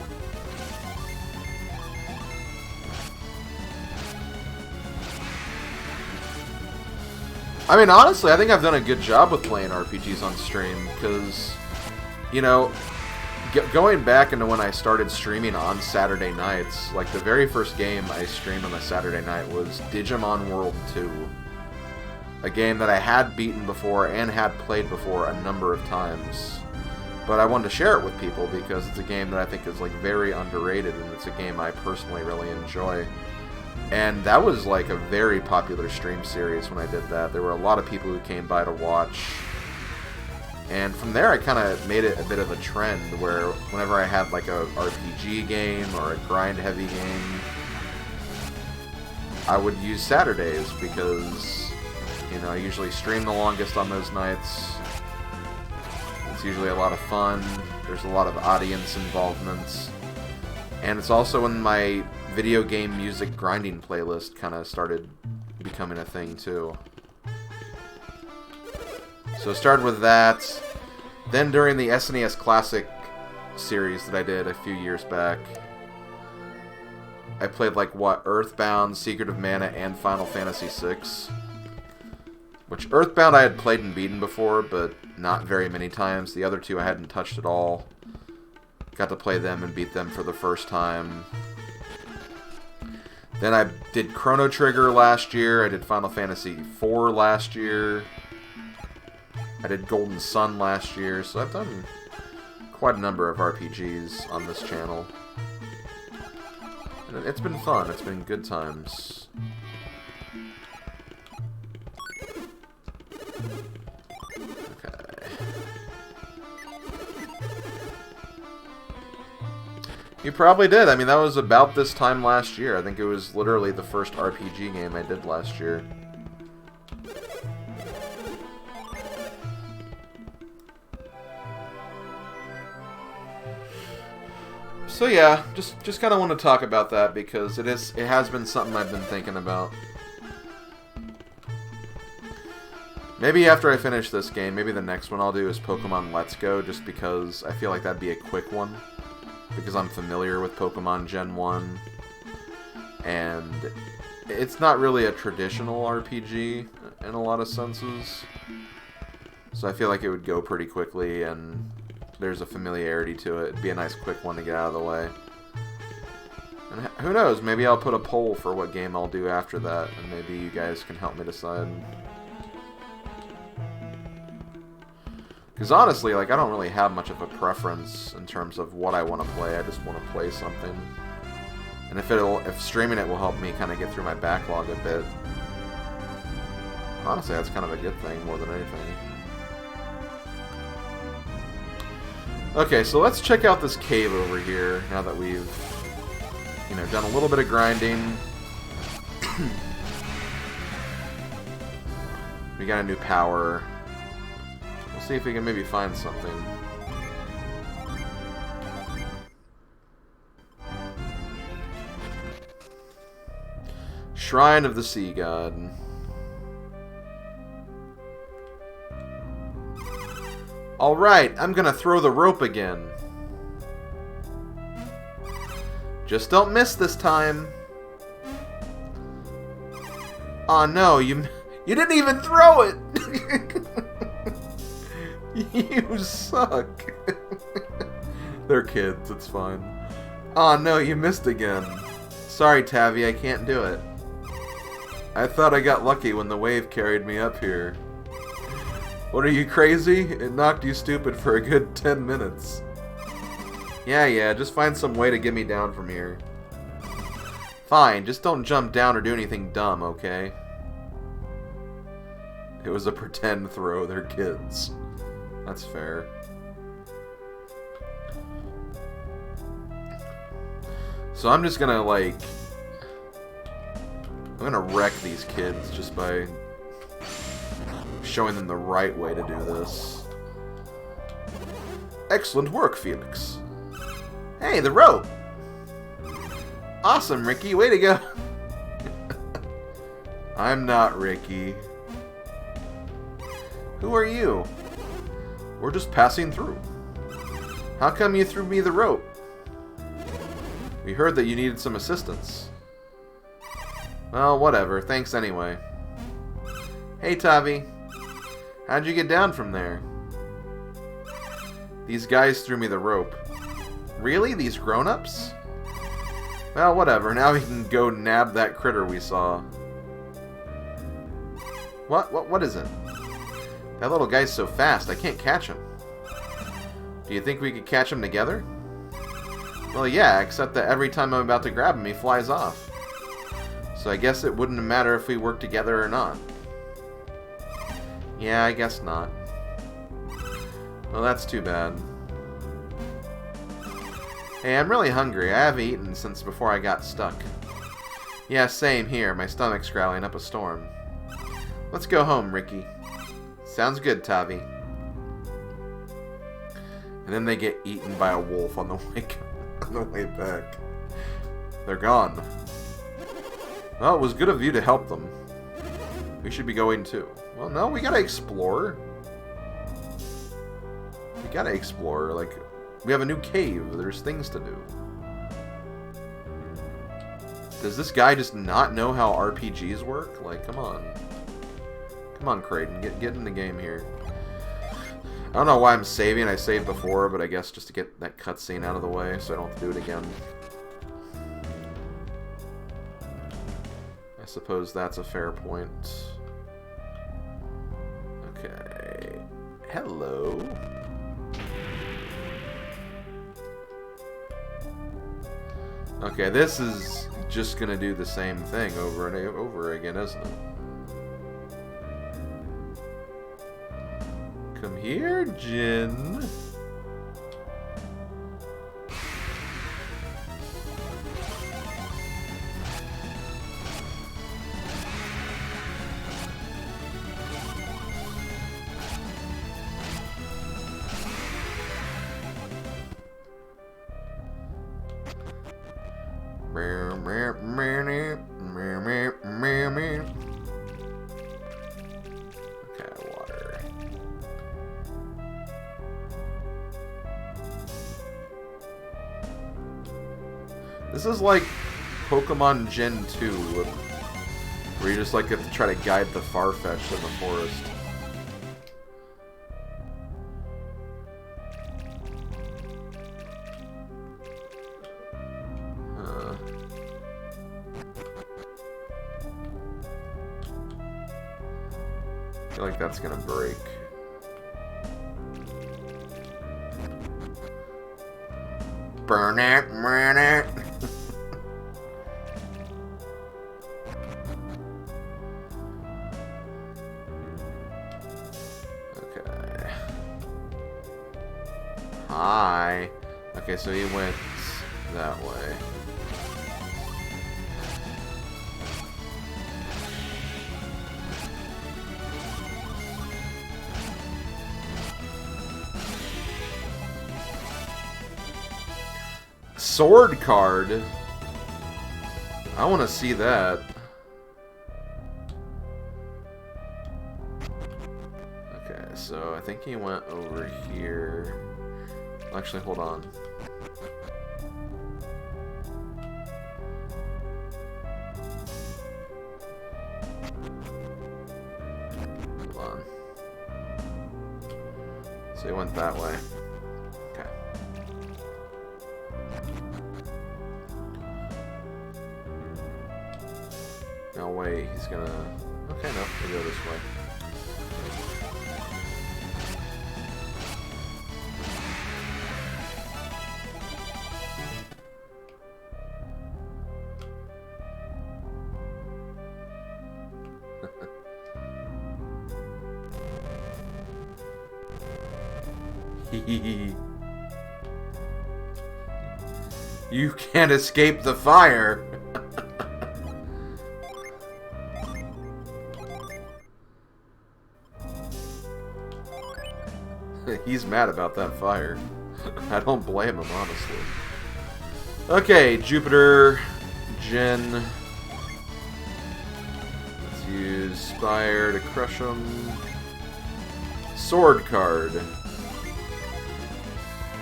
I mean, honestly, I think I've done a good job with playing RPGs on stream, because, you know, going back into when I started streaming on Saturday nights, like, the very first game I streamed on a Saturday night was Digimon World 2. A game that I had beaten before and had played before a number of times. But I wanted to share it with people because it's a game that I think is like very underrated, and it's a game I personally really enjoy. And that was like a very popular stream series when I did that. There were a lot of people who came by to watch. And from there, I kind of made it a bit of a trend where whenever I had like a RPG game or a grind-heavy game, I would use Saturdays because, you know, I usually stream the longest on those nights. It's usually a lot of fun. There's a lot of audience involvement. And it's also when my video game music grinding playlist kind of started becoming a thing too. So it started with that. Then during the SNES Classic series that I did a few years back, I played like what, Earthbound, Secret of Mana, and Final Fantasy VI. Which Earthbound I had played and beaten before, but not very many times. The other two I hadn't touched at all. Got to play them and beat them for the first time. Then I did Chrono Trigger last year. I did Final Fantasy IV last year. I did Golden Sun last year. So I've done quite a number of RPGs on this channel. And it's been fun. It's been good times. You probably did. I mean, that was about this time last year. I think it was literally the first RPG game I did last year. So yeah, just kind of want to talk about that because it has been something I've been thinking about. Maybe after I finish this game, maybe the next one I'll do is Pokemon Let's Go, just because I feel like that'd be a quick one. Because I'm familiar with Pokemon Gen 1. And it's not really a traditional RPG in a lot of senses. So I feel like it would go pretty quickly, and there's a familiarity to it. It'd be a nice quick one to get out of the way. And who knows, maybe I'll put a poll for what game I'll do after that, and maybe you guys can help me decide. Because honestly, like, I don't really have much of a preference in terms of what I want to play. I just want to play something. And if streaming it will help me kind of get through my backlog a bit, honestly, that's kind of a good thing more than anything. Okay, so let's check out this cave over here now that we've, you know, done a little bit of grinding. We got a new power. We'll see if we can maybe find something. Shrine of the Sea God. Alright, I'm gonna throw the rope again. Just don't miss this time. Aw, no, you didn't even throw it! You suck. They're kids, it's fine. Aw, no, you missed again. Sorry, Tavi, I can't do it. I thought I got lucky when the wave carried me up here. What, are you crazy? It knocked you stupid for a good 10 minutes. Yeah, just find some way to get me down from here. Fine, just don't jump down or do anything dumb, okay? It was a pretend throw, they're kids. That's fair. So I'm just gonna, like... I'm gonna wreck these kids just by showing them the right way to do this. Excellent work, Felix. Hey, the rope! Awesome, Ricky. Way to go. I'm not Ricky. Who are you? We're just passing through. How come you threw me the rope? We heard that you needed some assistance. Well, whatever. Thanks anyway. Hey, Tavi. How'd you get down from there? These guys threw me the rope. Really? These grown-ups? Well, whatever. Now we can go nab that critter we saw. What is it? That little guy's so fast, I can't catch him. Do you think we could catch him together? Well, yeah, except that every time I'm about to grab him, he flies off. So I guess it wouldn't matter if we work together or not. Yeah, I guess not. Well, that's too bad. Hey, I'm really hungry. I haven't eaten since before I got stuck. Yeah, same here. My stomach's growling up a storm. Let's go home, Ricky. Sounds good, Tavi. And then they get eaten by a wolf on the way back. They're gone. Well, it was good of you to help them. We should be going too. Well, no, we gotta explore. We gotta explore. Like, we have a new cave. There's things to do. Does this guy just not know how RPGs work? Like, come on. Come on, Kraden. Get in the game here. I don't know why I'm saving. I saved before, but I guess just to get that cutscene out of the way so I don't have to do it again. I suppose that's a fair point. Okay. Hello. Okay, this is just gonna do the same thing over and over again, isn't it? Come here, Jin. Okay, water. This is like Pokemon Gen 2, where you just like have to try to guide the Farfetch'd in the forest. I feel like that's gonna break. Burn it, burn it. Okay. Hi. Okay, so he went that way. Sword card? I want to see that. Okay, so I think he went over here. Actually, hold on. Hold on. So he went that way. Okay. No way, he's gonna... Okay, no, we'll go this way. You can't escape the fire! He's mad about that fire. I don't blame him, honestly. Okay, Jupiter, Jin. Let's use Spire to crush him. Sword card.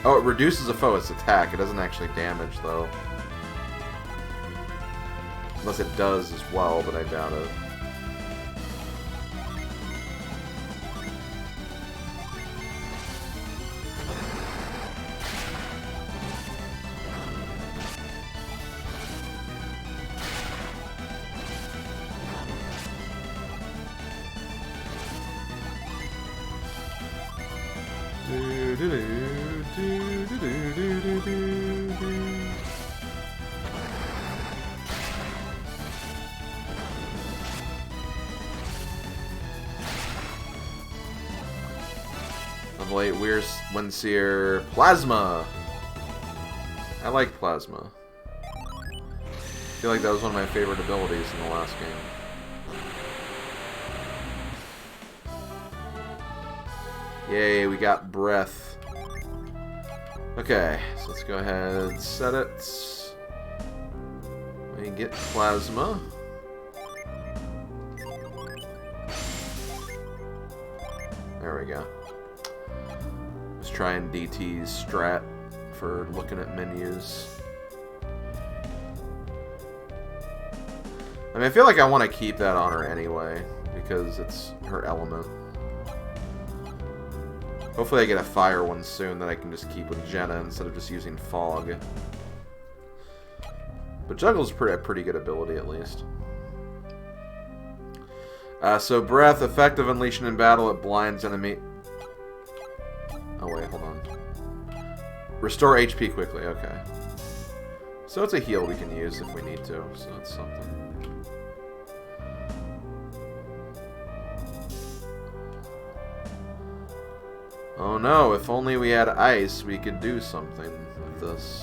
Oh, it reduces a foe's attack. It doesn't actually damage, though. Unless it does as well, but I doubt it. of late. Windseer, Plasma. I like Plasma. I feel like that was one of my favorite abilities in the last game. Yay, we got Breath. Okay, so let's go ahead and set it. We get Plasma. There we go. Let's try and DT's strat for looking at menus. I mean, I feel like I want to keep that on her anyway, because it's her element. Hopefully I get a fire one soon that I can just keep with Jenna instead of just using Fog. But Juggle's a pretty good ability, at least. So Breath, effective unleashing in battle, it blinds enemy. Oh wait, hold on. Restore HP quickly, okay. So it's a heal we can use if we need to, so that's something. Oh no, if only we had ice, we could do something with this.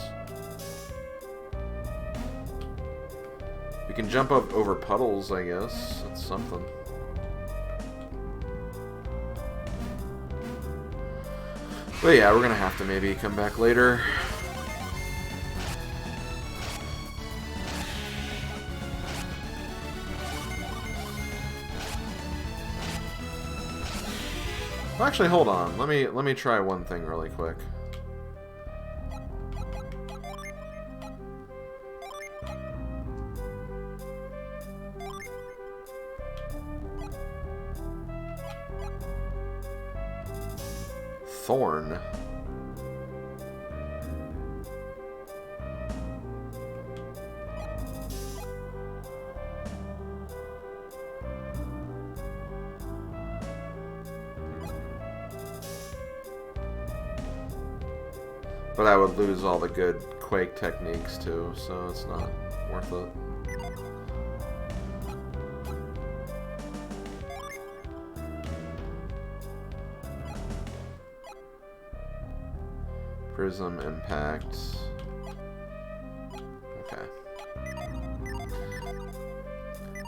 We can jump up over puddles, I guess. That's something. But yeah, we're gonna have to maybe come back later. Well, actually, hold on. Let me try one thing really quick. Thorn. But I would lose all the good Quake techniques too, so it's not worth it. Prism Impact. Okay.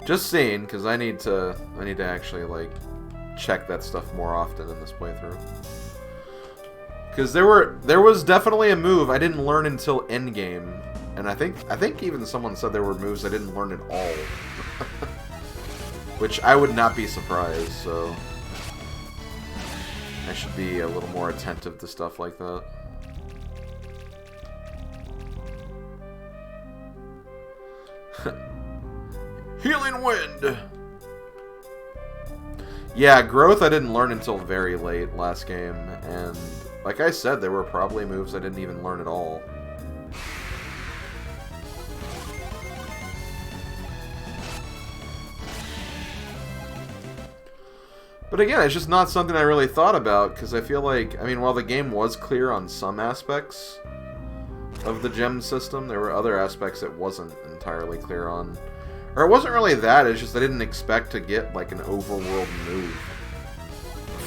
Just seeing, because I need to actually like check that stuff more often in this playthrough. Because there was definitely a move I didn't learn until endgame, and I think even someone said there were moves I didn't learn at all, which I would not be surprised. So I should be a little more attentive to stuff like that. Healing Wind! Yeah, Growth I didn't learn until very late last game, and like I said, there were probably moves I didn't even learn at all. But again, it's just not something I really thought about, because I feel like, I mean, while the game was clear on some aspects of the gem system, there were other aspects it wasn't entirely clear on. Or it wasn't really that, it's just I didn't expect to get like an overworld move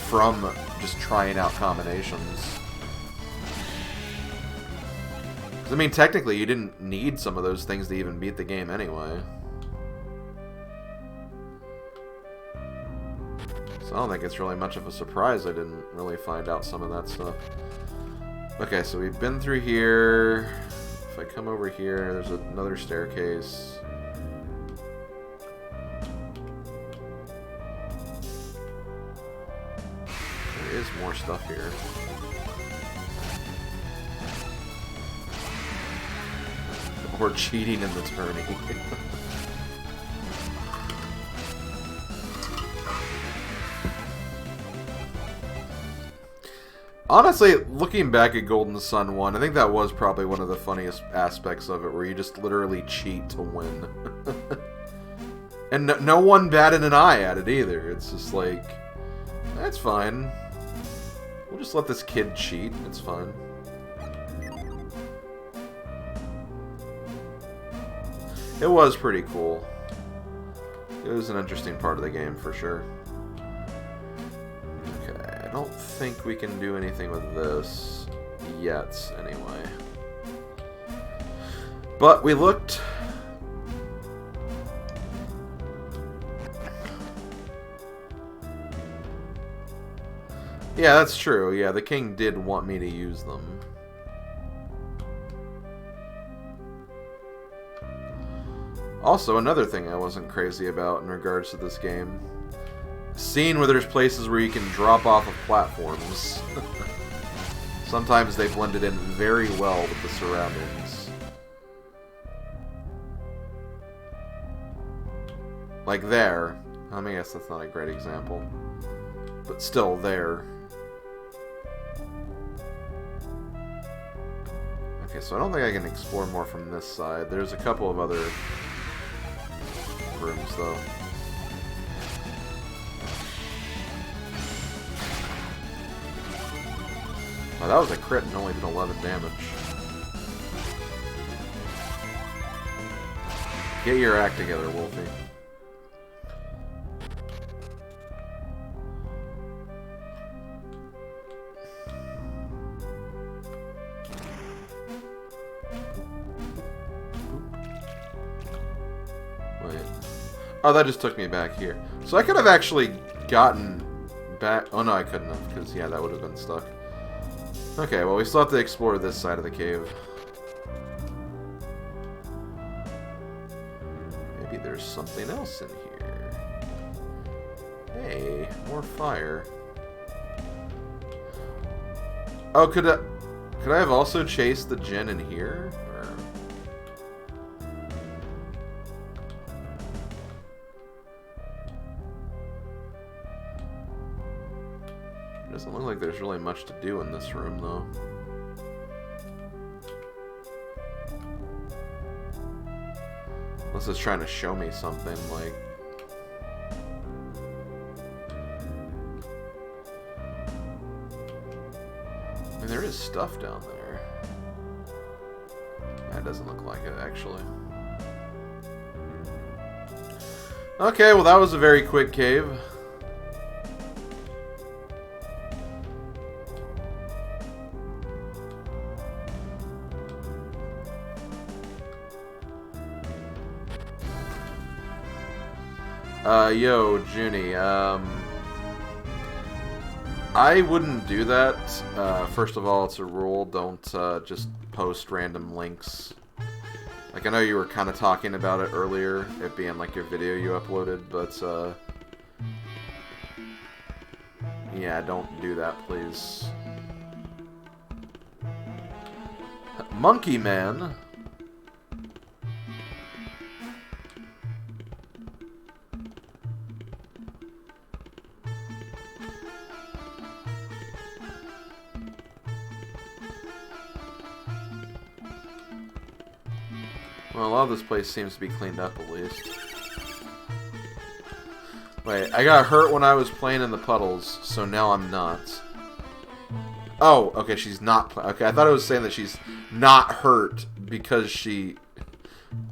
from just trying out combinations. I mean, technically you didn't need some of those things to even beat the game anyway. So I don't think it's really much of a surprise I didn't really find out some of that stuff. Okay, so we've been through here. If I come over here, there's another staircase. There is more stuff here. Or cheating in the tourney. Honestly, looking back at Golden Sun 1, I think that was probably one of the funniest aspects of it, where you just literally cheat to win. And no one batted an eye at it either. It's just like, that's fine. We'll just let this kid cheat. It's fine. It was pretty cool. It was an interesting part of the game, for sure. Okay. I don't think we can do anything with this yet, anyway. But we looked. Yeah, that's true. Yeah, the king did want me to use them. Also, another thing I wasn't crazy about in regards to this game. Scene where there's places where you can drop off of platforms. Sometimes they blended in very well with the surroundings. Like there. I mean, I guess that's not a great example. But still, there. Okay, so I don't think I can explore more from this side. There's a couple of other rooms, though. Oh, that was a crit and only did 11 damage. Get your act together, Wolfie. Wait. Oh, that just took me back here. So I could have actually gotten back... Oh, no, I couldn't have, because, yeah, that would have been stuck. Okay, well, we still have to explore this side of the cave. Maybe there's something else in here. Hey, more fire. Oh, could I have also chased the Djinn in here? Or... Doesn't look like there's really much to do in this room, though. Unless it's trying to show me something, like... I mean, there is stuff down there. That doesn't look like it, actually. Okay, well that was a very quick cave. Yo, Junie, I wouldn't do that. First of all, it's a rule. Don't just post random links. Like, I know you were kind of talking about it earlier, it being like your video you uploaded, but yeah, don't do that, please. Monkey Man. Well, a lot of this place seems to be cleaned up, at least. Wait, I got hurt when I was playing in the puddles, so now I'm not. Oh, okay, she's not... Okay, I thought it was saying that she's not hurt because she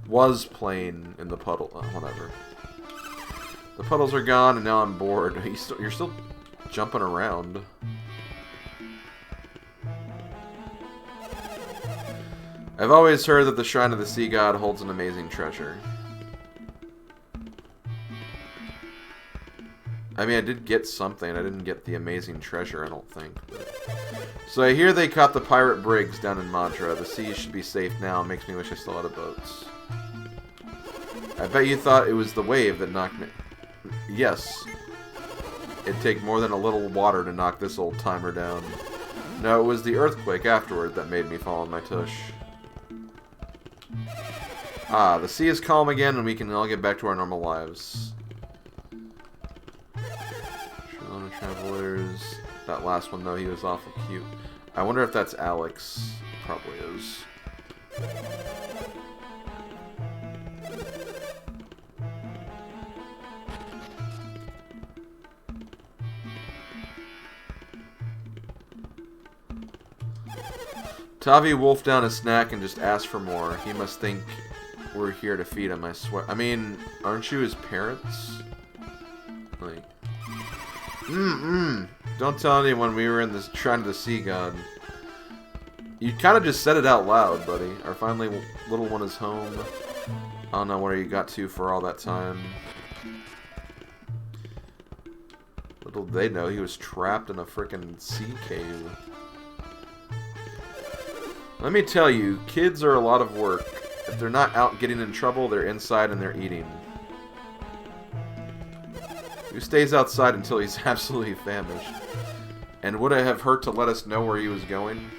was playing in the puddle. Whatever. The puddles are gone, and now I'm bored. You're still jumping around. I've always heard that the Shrine of the Sea God holds an amazing treasure. I mean, I did get something. I didn't get the amazing treasure, I don't think. So I hear they caught the pirate brigs down in Madra. The sea should be safe now. Makes me wish I still had a boat. I bet you thought it was the wave that knocked me... Yes. It'd take more than a little water to knock this old timer down. No, it was the earthquake afterward that made me fall on my tush. Ah, the sea is calm again and we can all get back to our normal lives. Shalom Travelers. That last one, though, he was awful cute. I wonder if that's Alex. Probably is. Tavi wolfed down a snack and just asked for more. He must think we're here to feed him, I swear. I mean, aren't you his parents? Like... Don't tell anyone we were in this Shrine of the Sea God. You kind of just said it out loud, buddy. Our finally little one is home. I don't know where you got to for all that time. Little did they know he was trapped in a frickin' sea cave. Let me tell you, kids are a lot of work. If they're not out getting in trouble, they're inside and they're eating. Who stays outside until he's absolutely famished? And would it have hurt to let us know where he was going?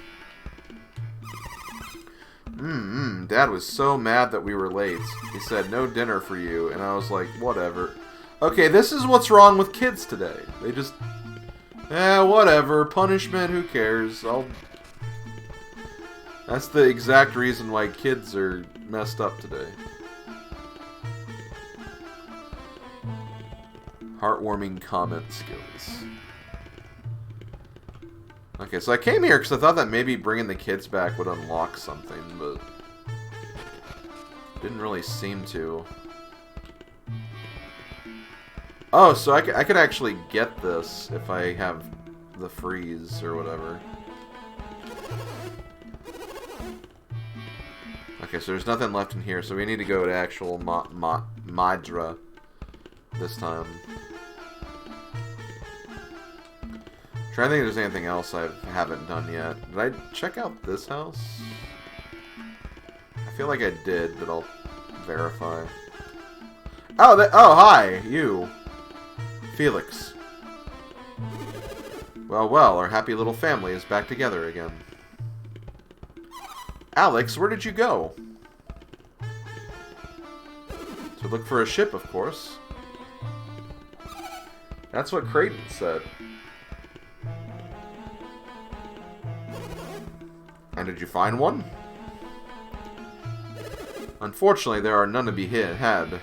Dad was so mad that we were late. He said, no dinner for you. And I was like, whatever. Okay, this is what's wrong with kids today. They just... whatever. Punishment, who cares? That's the exact reason why kids are messed up today. Heartwarming comment skills. Okay, so I came here because I thought that maybe bringing the kids back would unlock something, but didn't really seem to. Oh, so I could actually get this if I have the freeze or whatever. Okay, so there's nothing left in here, so we need to go to actual Madra this time. Trying to think if there's anything else I haven't done yet. Did I check out this house? I feel like I did, but I'll verify. Oh, oh, hi, you. Felix. Well, our happy little family is back together again. Alex, where did you go? To look for a ship, of course. That's what Creighton said. And did you find one? Unfortunately, there are none to be had.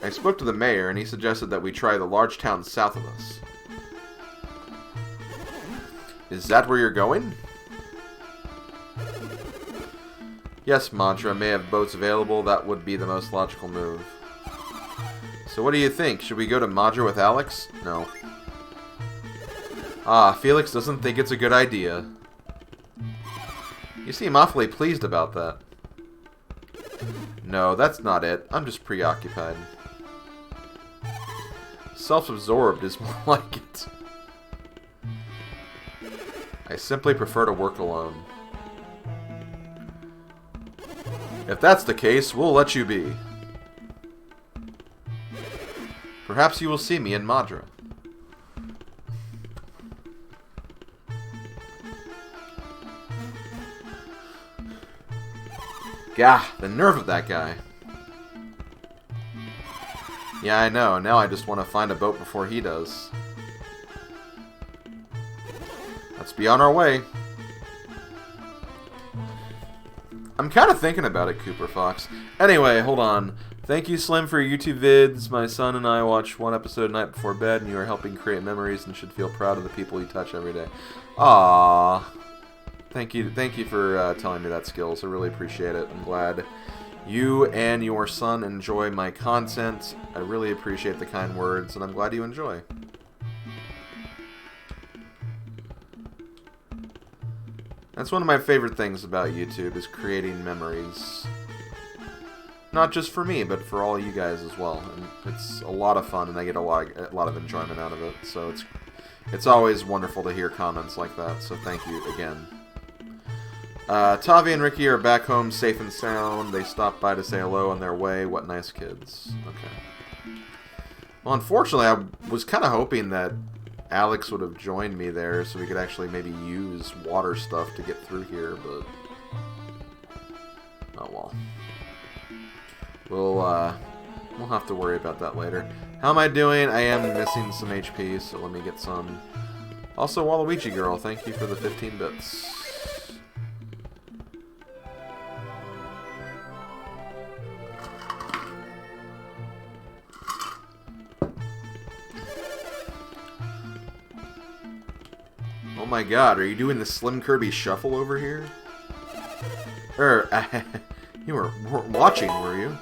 I spoke to the mayor, and he suggested that we try the large town south of us. Is that where you're going? Yes, Madra may have boats available. That would be the most logical move. So what do you think? Should we go to Madra with Alex? No. Ah, Felix doesn't think it's a good idea. You seem awfully pleased about that. No, that's not it. I'm just preoccupied. Self-absorbed is more like it. I simply prefer to work alone. If that's the case, we'll let you be. Perhaps you will see me in Madra. Gah, the nerve of that guy. Yeah, I know. Now I just want to find a boat before he does. Let's be on our way. I'm kind of thinking about it, Cooper Fox. Anyway, hold on. Thank you, Slim, for your YouTube vids. My son and I watch one episode a night before bed, and you are helping create memories and should feel proud of the people you touch every day. Aww. Thank you for telling me that, Skills. I really appreciate it. I'm glad you and your son enjoy my content. I really appreciate the kind words, and I'm glad you enjoy. That's one of my favorite things about YouTube, is creating memories. Not just for me, but for all you guys as well. And it's a lot of fun, and I get a lot of enjoyment out of it. So it's always wonderful to hear comments like that. So thank you again. Tavi and Ricky are back home safe and sound. They stopped by to say hello on their way. What nice kids. Okay. Well, unfortunately, I was kind of hoping that Alex would have joined me there so we could actually maybe use water stuff to get through here, but... oh well. We'll have to worry about that later. How am I doing? I am missing some HP, so let me get some. Also, Waluigi Girl, thank you for the 15 bits. Oh my god, are you doing the Slim Kirby Shuffle over here? You were watching, were you?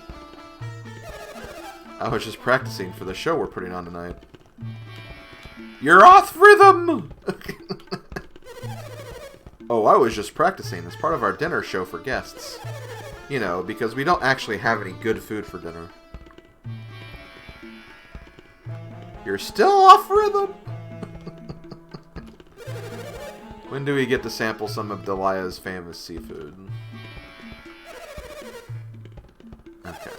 I was just practicing for the show we're putting on tonight. You're off rhythm! Oh, I was just practicing as part of our dinner show for guests. You know, because we don't actually have any good food for dinner. You're still off rhythm! When do we get to sample some of Delia's famous seafood? Okay.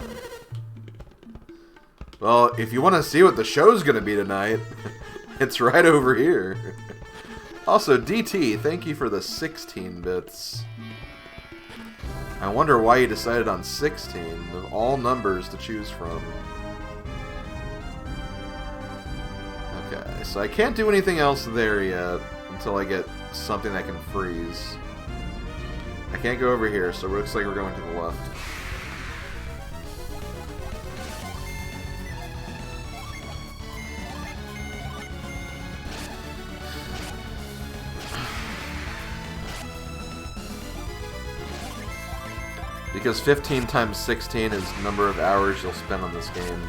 Well, if you want to see what the show's gonna be tonight, it's right over here. Also, DT, thank you for the 16 bits. I wonder why you decided on 16, of all numbers to choose from. Okay, so I can't do anything else there yet until I get something that can freeze. I can't go over here, so it looks like we're going to the left. Because 15 times 16 is the number of hours you'll spend on this game.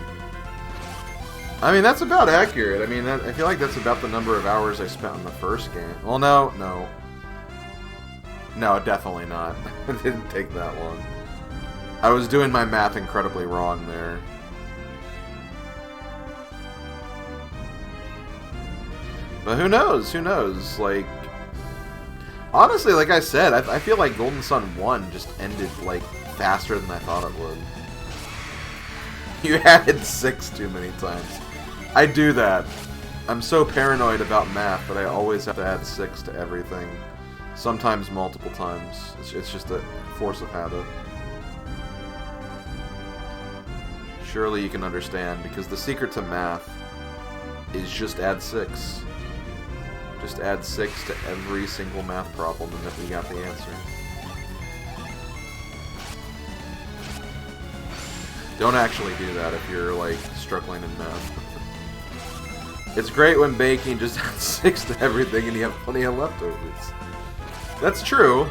I mean, that's about accurate. I mean, I feel like that's about the number of hours I spent on the first game. Well, no. No, definitely not. It didn't take that long. I was doing my math incredibly wrong there. But who knows? Who knows? Like, honestly, like I said, I feel like Golden Sun 1 just ended, like, faster than I thought it would. You added 6 too many times. I do that. I'm so paranoid about math that I always have to add 6 to everything. Sometimes multiple times. It's just a force of habit. Surely you can understand, because the secret to math is just add 6. Just add 6 to every single math problem and then we got the answer. Don't actually do that if you're, like, struggling in math. It's great when baking, just add 6 to everything and you have plenty of leftovers. That's true.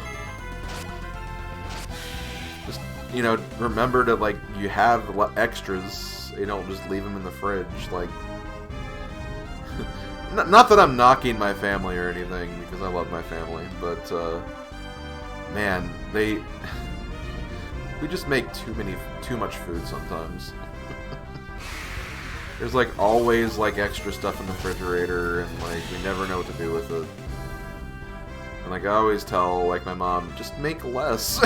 Just, you know, remember to, like, you have extras. You don't just leave them in the fridge, like... Not that I'm knocking my family or anything, because I love my family, but, man, we just make too much food sometimes. There's, like, always, like, extra stuff in the refrigerator, and, like, we never know what to do with it. And, like, I always tell, like, my mom, just make less.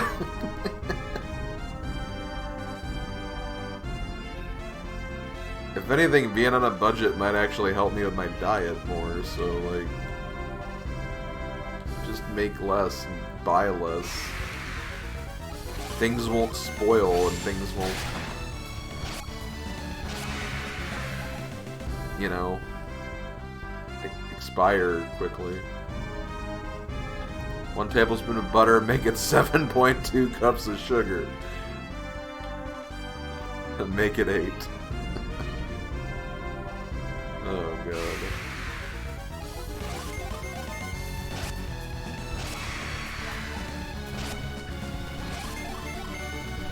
If anything, being on a budget might actually help me with my diet more, so, like, just make less and buy less. Things won't spoil and things won't, you know, expire quickly. 1 tablespoon of butter, make it 7.2 cups of sugar. And make it 8. Oh, God.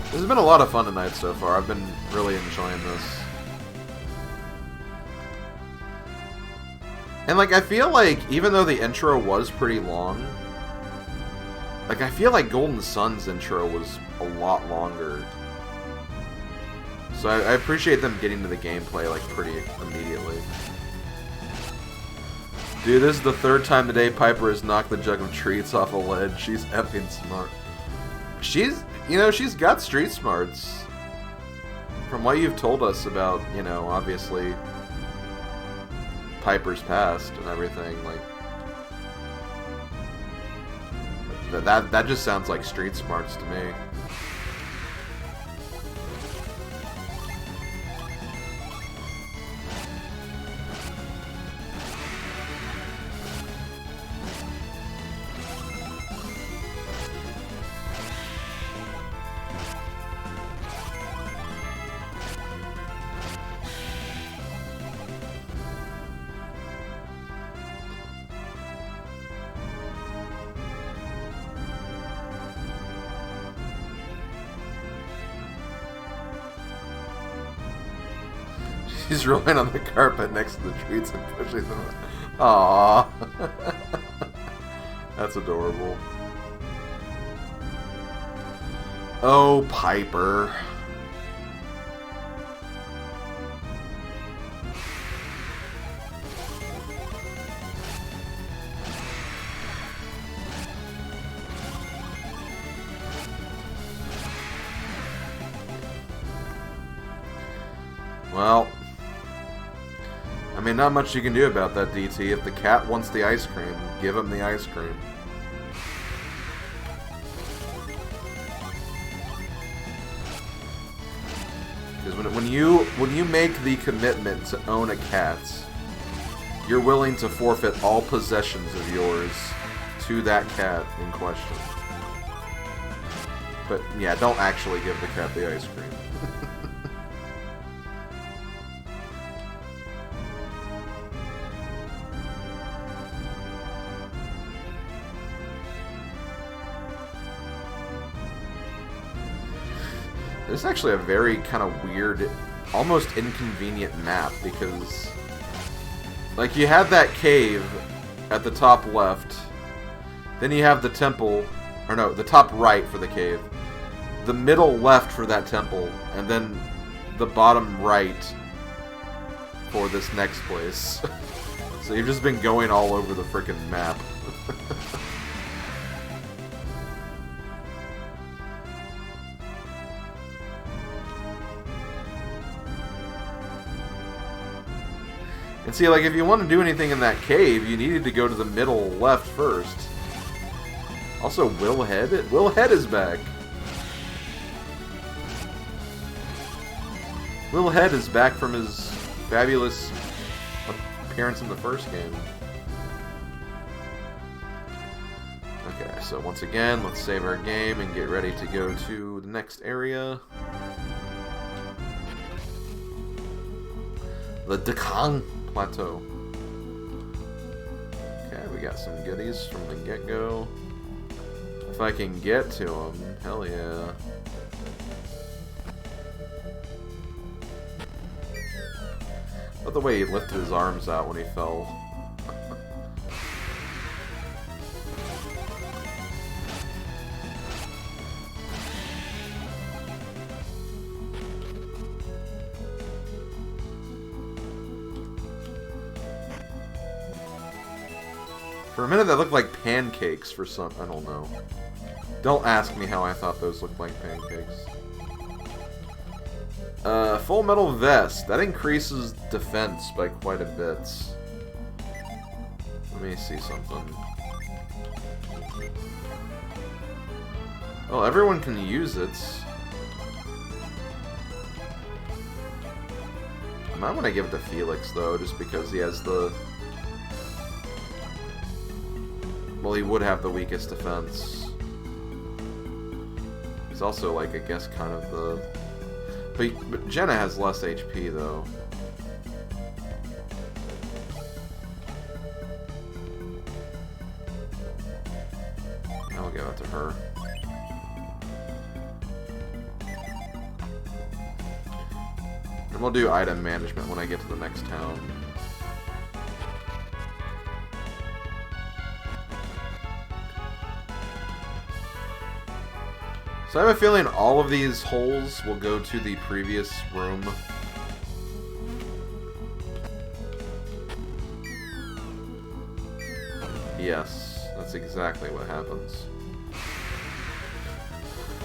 This has been a lot of fun tonight so far. I've been really enjoying this. And, like, I feel like, even though the intro was pretty long, like, I feel like Golden Sun's intro was a lot longer. So I appreciate them getting to the gameplay, like, pretty immediately. Dude, this is the 3rd time today Piper has knocked the jug of treats off a ledge. She's effing smart. She's, you know, she's got street smarts. From what you've told us about, you know, obviously Piper's past and everything, like, that just sounds like street smarts to me. She's rolling on the carpet next to the treats and pushing them. Aww. That's adorable. Oh, Piper. Well, I mean, not much you can do about that, DT. If the cat wants the ice cream, give him the ice cream. Because when you make the commitment to own a cat, you're willing to forfeit all possessions of yours to that cat in question. But yeah, don't actually give the cat the ice cream. This is actually a very kind of weird, almost inconvenient map, because like you have that cave at the top left, then you have the temple, or no, the top right for the cave, the middle left for that temple, and then the bottom right for this next place. So you've just been going all over the frickin' map. And see, like, if you want to do anything in that cave, you needed to go to the middle left first. Also, Will Head? Will Head is back. Will Head is back from his fabulous appearance in the first game. Okay, so once again, let's save our game and get ready to go to the next area. The Dekang Plateau. Okay, we got some goodies from the get-go. If I can get to them, hell yeah. But the way he lifted his arms out when he fell. For a minute, that looked like pancakes for some... I don't know. Don't ask me how I thought those looked like pancakes. Full Metal Vest. That increases defense by quite a bit. Let me see something. Well, everyone can use it. I might want to give it to Felix, though, just because he has the... Well, he would have the weakest defense. He's also, like, I guess, kind of the... But Jenna has less HP, though. I'll give it to her. And we'll do item management when I get to the next town. So I have a feeling all of these holes will go to the previous room. Yes, that's exactly what happens.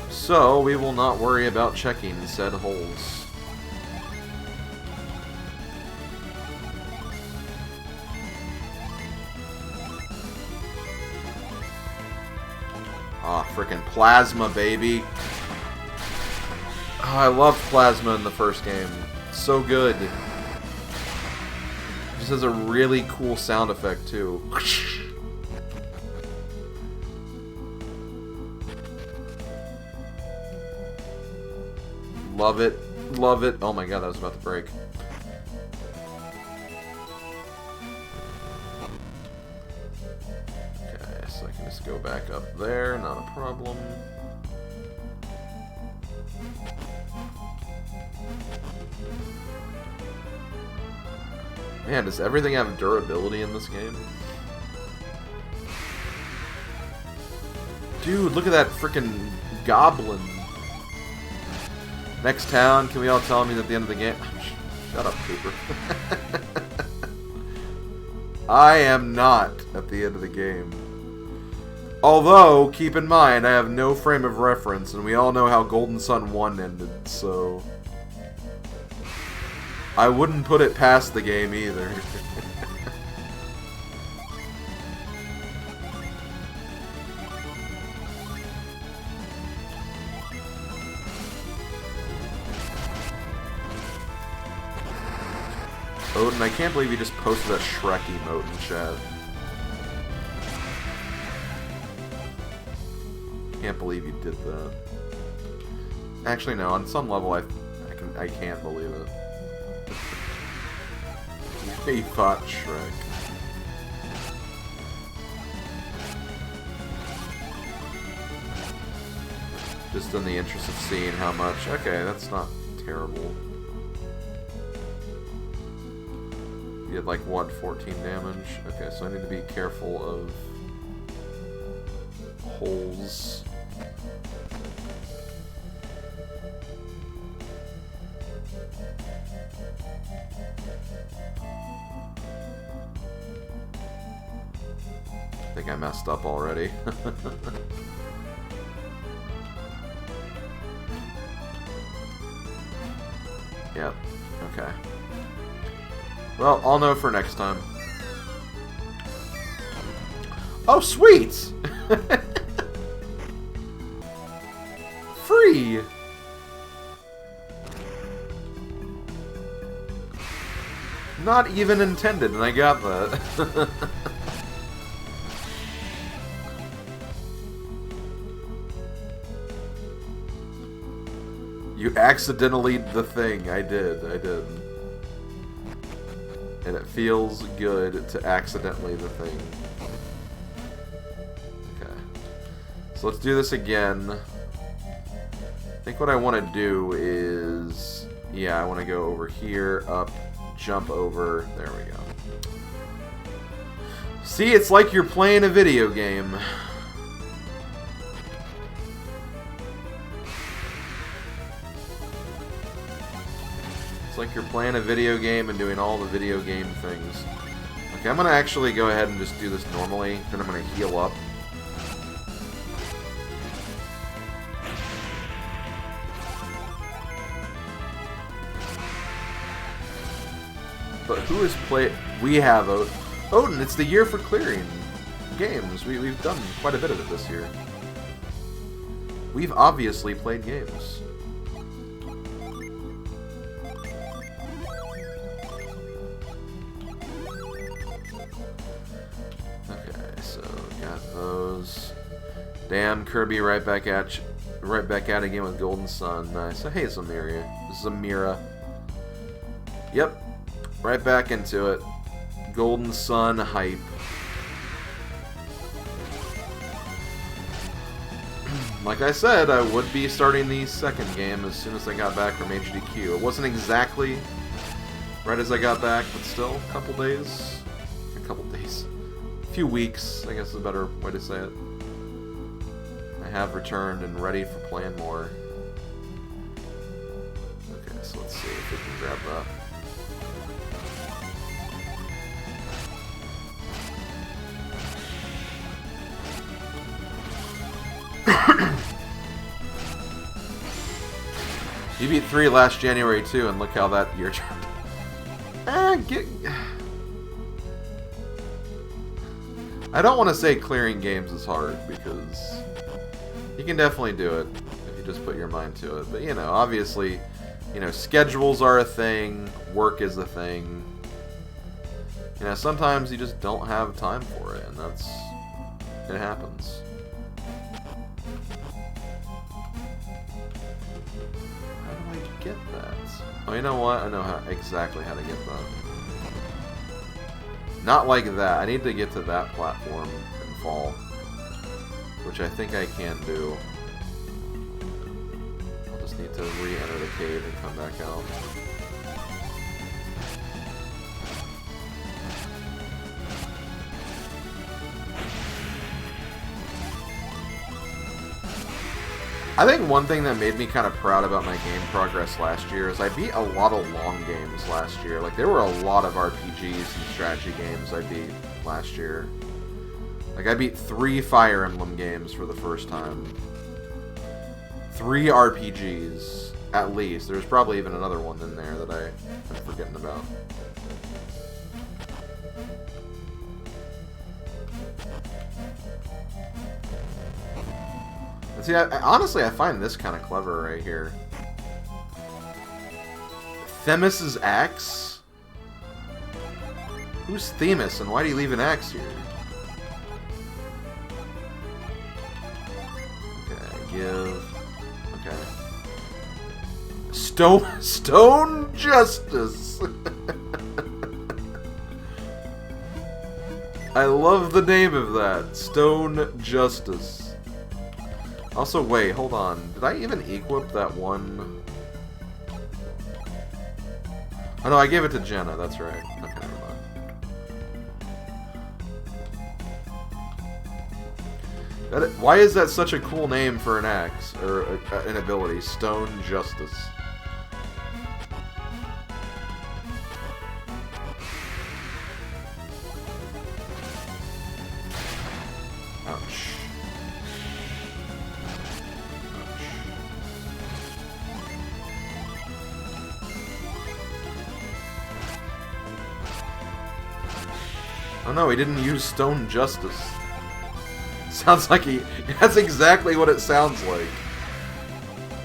So we will not worry about checking said holes. Ah, frickin' Plasma, baby. Oh, I loved Plasma in the first game. So good. It just has a really cool sound effect, too. Love it. Love it. Oh my god, that was about to break. Okay, so I can just go back up there, not a problem. Man, does everything have durability in this game? Dude, look at that freaking goblin. Next town, can we all tell me at the end of the game? Shut up, Cooper. I am not at the end of the game. Although, keep in mind, I have no frame of reference, and we all know how Golden Sun 1 ended, so... I wouldn't put it past the game either. Odin, I can't believe you just posted that Shrek emote in chat. Can't believe you did that. Actually, no. On some level, I can't believe it. He fought Shrek. Just in the interest of seeing how much. Okay, that's not terrible. You had like what, 14 damage? Okay, so I need to be careful of holes. I think I messed up already. Yep, okay. Well, I'll know for next time. Oh, sweet! Free! Not even intended, and I got that. You accidentally the thing. I did. And it feels good to accidentally the thing. Okay. So let's do this again. I think what I want to do is... Yeah, I want to go over here, up, jump over. There we go. See, it's like you're playing a video game. It's like you're playing a video game and doing all the video game things. Okay, I'm going to actually go ahead and just do this normally, then I'm going to heal up. But who has played... We have Odin, it's the year for clearing games. We've done quite a bit of it this year. We've obviously played games. Damn, Kirby right back at you, right back at it again with Golden Sun. Nice. Hey, Zamira. Yep, right back into it. Golden Sun hype. Like I said, I would be starting the second game as soon as I got back from HDQ. It wasn't exactly right as I got back, but still, a couple days. A few weeks, I guess is a better way to say it. I have returned and ready for playing more. Okay, so let's see if we can grab that. You beat 3 last January too, and look how that year turned. I don't want to say clearing games is hard, because you can definitely do it if you just put your mind to it. But, you know, obviously, you know, schedules are a thing, work is a thing. You know, sometimes you just don't have time for it, and it happens. How do I get that? Oh, you know what? I know exactly how to get that. Not like that. I need to get to that platform and fall. Which I think I can do. I'll just need to re-enter the cave and come back out. I think one thing that made me kind of proud about my game progress last year is I beat a lot of long games last year. Like, there were a lot of RPGs and strategy games I beat last year. Like, I beat 3 Fire Emblem games for the first time. 3 RPGs, at least. There's probably even another one in there that I'm forgetting about. See, honestly, I find this kind of clever right here. Themis's axe? Who's Themis, and why do you leave an axe here? Okay, give... Okay. Stone Justice! I love the name of that. Stone Justice. Also, wait, hold on. Did I even equip that one? Oh no, I gave it to Jenna, that's right. Okay, never mind. Why is that such a cool name for an axe, or an ability? Stone Justice. Ouch. Oh no, he didn't use Stone Justice. Sounds like that's exactly what it sounds like.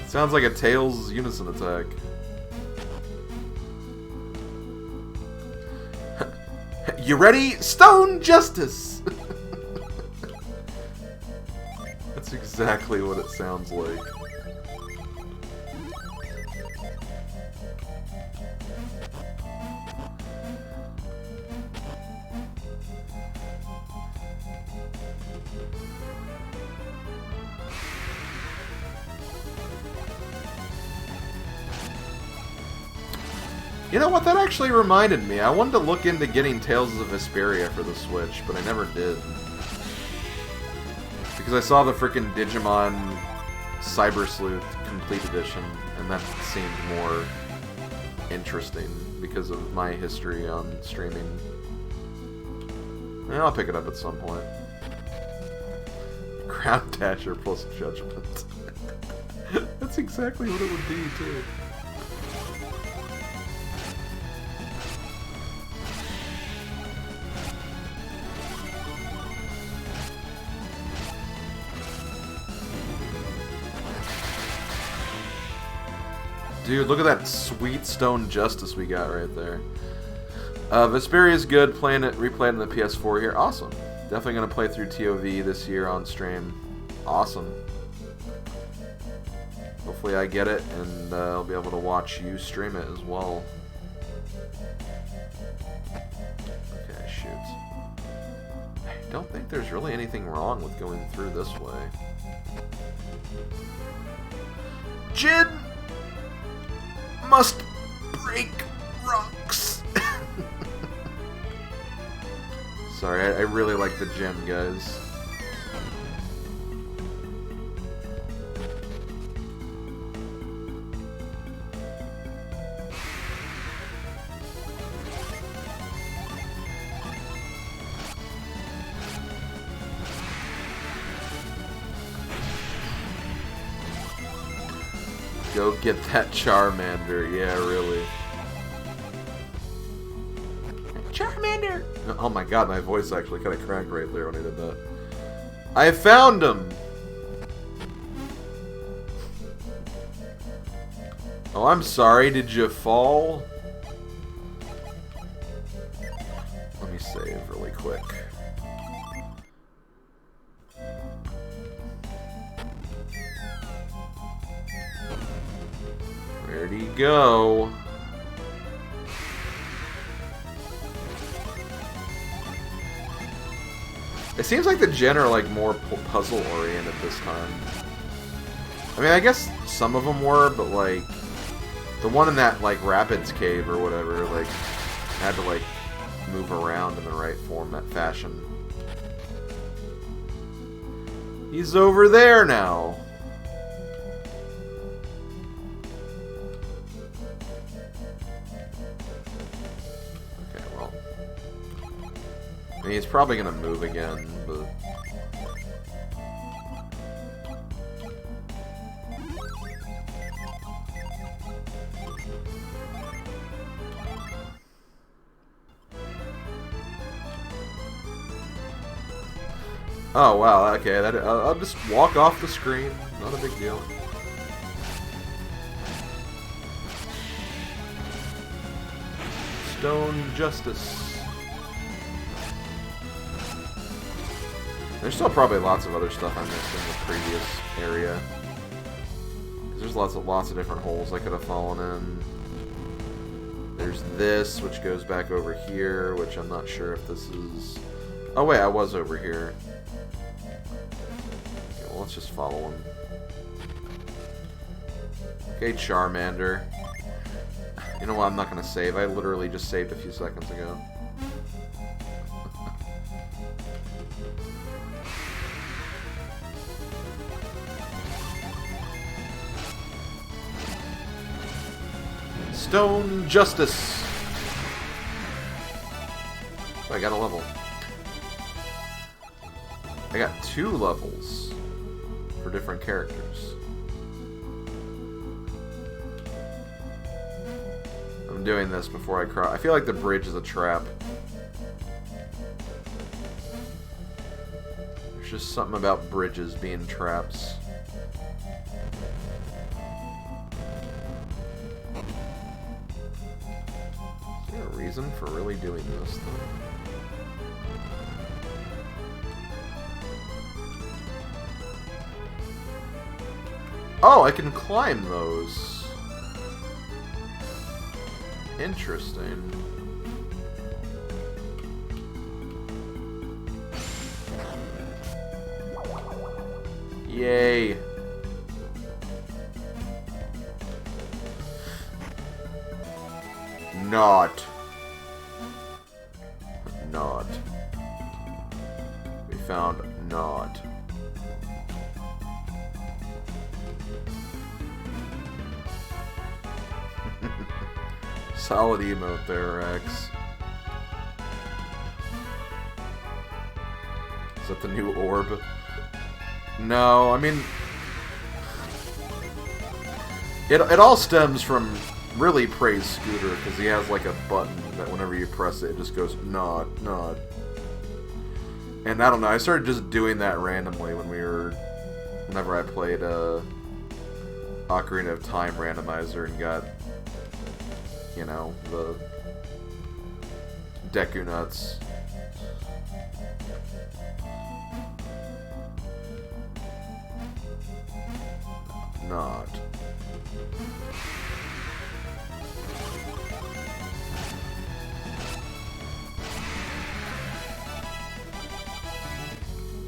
It sounds like a Tails unison attack. You ready? Stone Justice! That's exactly what it sounds like. You know what, that actually reminded me. I wanted to look into getting Tales of Vesperia for the Switch, but I never did. Because I saw the frickin' Digimon Cyber Sleuth Complete Edition, and that seemed more interesting because of my history on streaming. Yeah, I'll pick it up at some point. Crown Dasher plus Judgment. That's exactly what it would be, too. Dude, look at that sweet Stone Justice we got right there. Vesperia is good. Replaying on the PS4 here. Awesome. Definitely going to play through TOV this year on stream. Awesome. Hopefully I get it, and I'll be able to watch you stream it as well. Okay, shoot. I don't think there's really anything wrong with going through this way. Jin must break rocks. Sorry, I really like the gem, guys. Go get that Charmander. Yeah, really. Charmander! Oh my god, my voice actually kind of cracked right there when I did that. I found him! Oh, I'm sorry. Did you fall? Let me save really quick. Where'd he go? It seems like the gen are like more puzzle oriented this time. I mean, I guess some of them were, but like the one in that like Rapids cave or whatever, like had to like move around in the right fashion. He's over there now. mean, he's probably gonna move again, but... Oh, wow, okay, I'll just walk off the screen. Not a big deal. Stone Justice. There's still probably lots of other stuff I missed in the previous area. There's lots of different holes I could have fallen in. There's this, which goes back over here, which I'm not sure if this is... Oh wait, I was over here. Okay, well, let's just follow him. Okay, Charmander. You know what, I'm not gonna save. I literally just saved a few seconds ago. Stone Justice! Oh, I got a level. I got 2 levels for different characters. I'm doing this before I cross. I feel like the bridge is a trap. There's just something about bridges being traps. Is there a reason for really doing this, though? Oh, I can climb those. Interesting. Yay. Not. We found not. Solid emote there, Rex. Is that the new orb? No, I mean... It all stems from really praise Scooter, because he has like a button that whenever you press it, it just goes, not. And I don't know, I started just doing that randomly whenever I played Ocarina of Time randomizer and got, you know, the Deku Nuts. Not.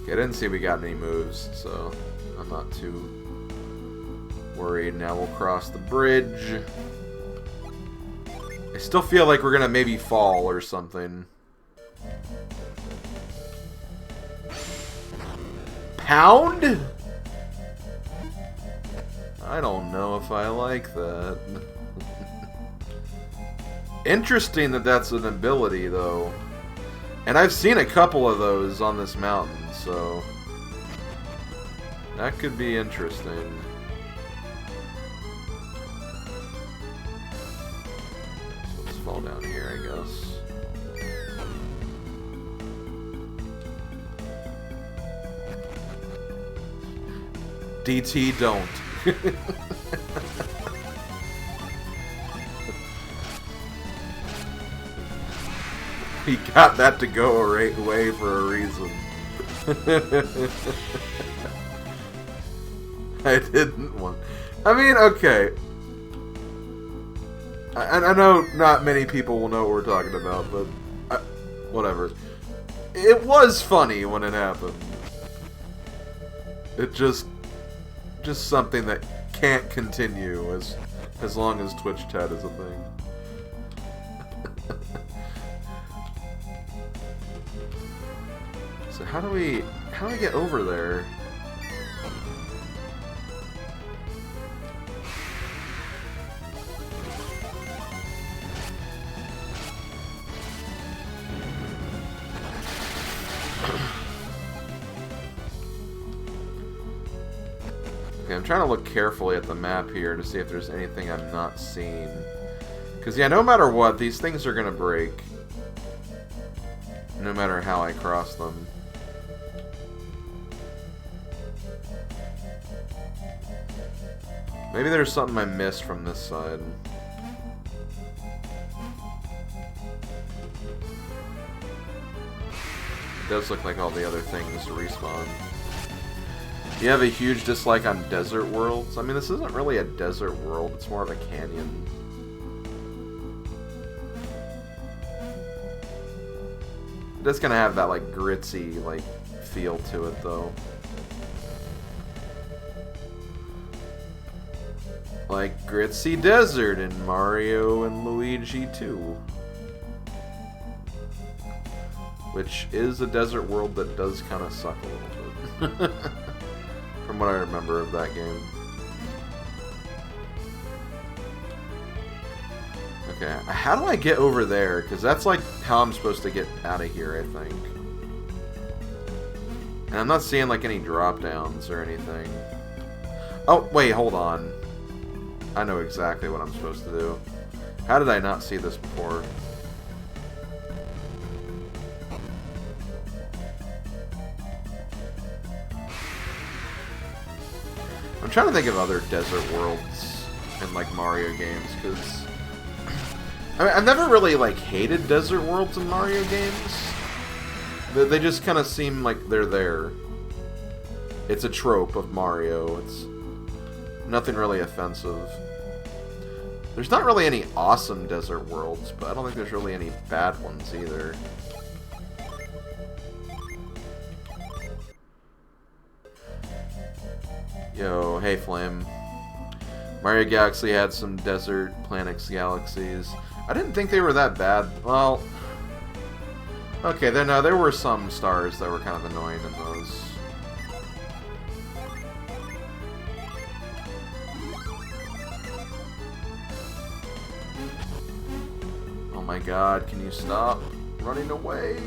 Okay, I didn't see we got any moves, so I'm not too worried. Now we'll cross the bridge. I still feel like we're gonna maybe fall or something. Pound? I don't know if I like that. Interesting that that's an ability, though. And I've seen a couple of those on this mountain, so... that could be interesting. So let's fall down here, I guess. DT, don't. He got that to go away for a reason. I didn't want... I mean, okay. I know not many people will know what we're talking about, but... whatever. It was funny when it happened. It just something that can't continue as long as Twitch chat is a thing. So how do we get over there? Okay, I'm trying to look carefully at the map here to see if there's anything I'm not seeing. Because, yeah, no matter what, these things are going to break. No matter how I cross them. Maybe there's something I missed from this side. It does look like all the other things respawn. You have a huge dislike on desert worlds? I mean, this isn't really a desert world, it's more of a canyon. It does kind of have that, like, gritty, like, feel to it, though. Like Gritzy Desert in Mario and Luigi 2. Which is a desert world that does kind of suck a little bit. From what I remember of that game. Okay, how do I get over there? Because that's like how I'm supposed to get out of here, I think. And I'm not seeing like any drop downs or anything. Oh, wait, hold on. I know exactly what I'm supposed to do. How did I not see this before? I'm trying to think of other desert worlds in like Mario games, because I mean, I've never really like hated desert worlds in Mario games. They just kind of seem like they're there. It's a trope of Mario. It's nothing really offensive. There's not really any awesome desert worlds, but I don't think there's really any bad ones either. Yo, hey Flame. Mario Galaxy had some desert Planets Galaxies. I didn't think they were that bad. Well, okay, there were some stars that were kind of annoying in those. Oh my god, can you stop running away?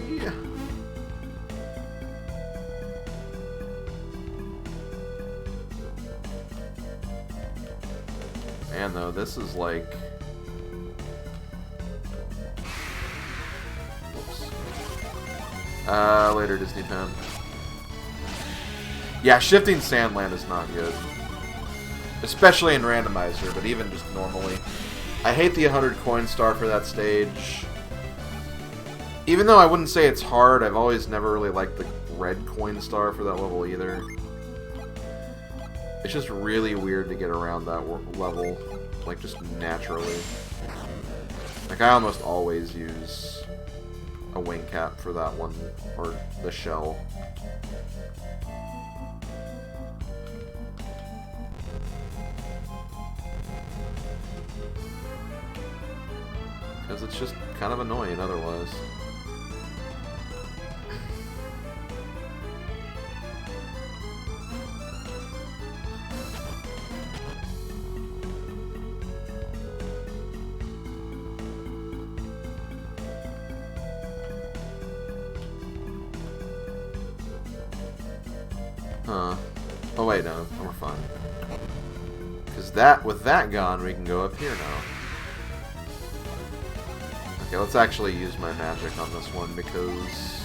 Man, though, this is like... Whoops. Later, Disney fan. Yeah, shifting Sandland is not good. Especially in randomizer, but even just normally. I hate the 100 coin star for that stage. Even though I wouldn't say it's hard, I've always never really liked the red coin star for that level either. It's just really weird to get around that level, like, just naturally. Like, I almost always use a wing cap for that one, or the shell. Because it's just kind of annoying otherwise. Huh. Oh wait, no, we're fine. Because with that gone, we can go up here now. Okay, let's actually use my magic on this one because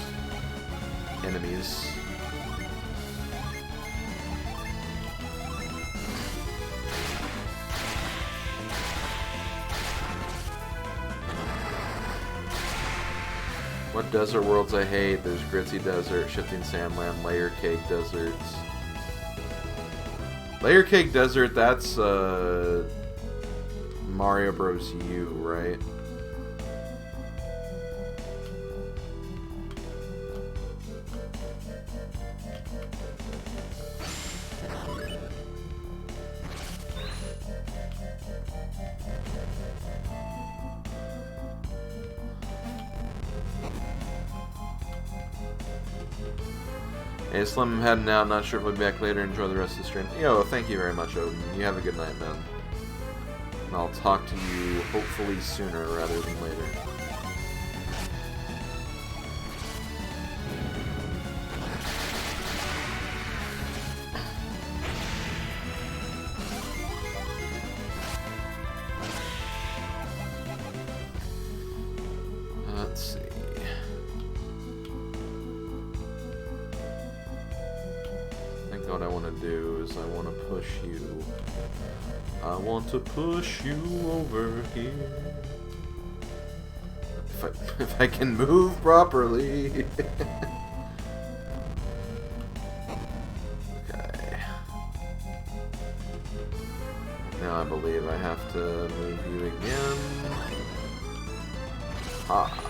enemies. What desert worlds I hate? There's Gritzy Desert, Shifting Sandland, Layer Cake Deserts. Layer Cake Desert, that's Mario Bros. U, right? Hey, Slim, I'm heading out. Not sure if we'll be back later. Enjoy the rest of the stream. Yo, thank you very much, Odin. You have a good night, man. And I'll talk to you hopefully sooner rather than later. what I want to do is I want to push you. I want to push you over here. If I can move properly. Okay. Now I believe I have to move you again. Ah.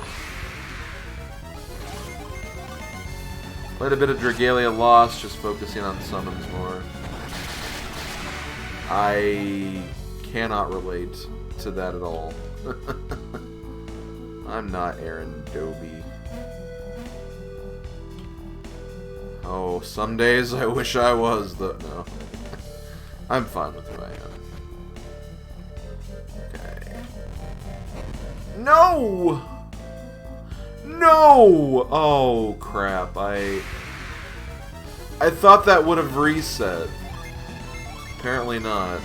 Played a bit of Dragalia Lost, just focusing on summons more. I cannot relate to that at all. I'm not Aaron Dobie. Oh, some days I wish I was, though. No. I'm fine with who I am. Okay. No! No! Oh, crap. I thought that would have reset. Apparently not.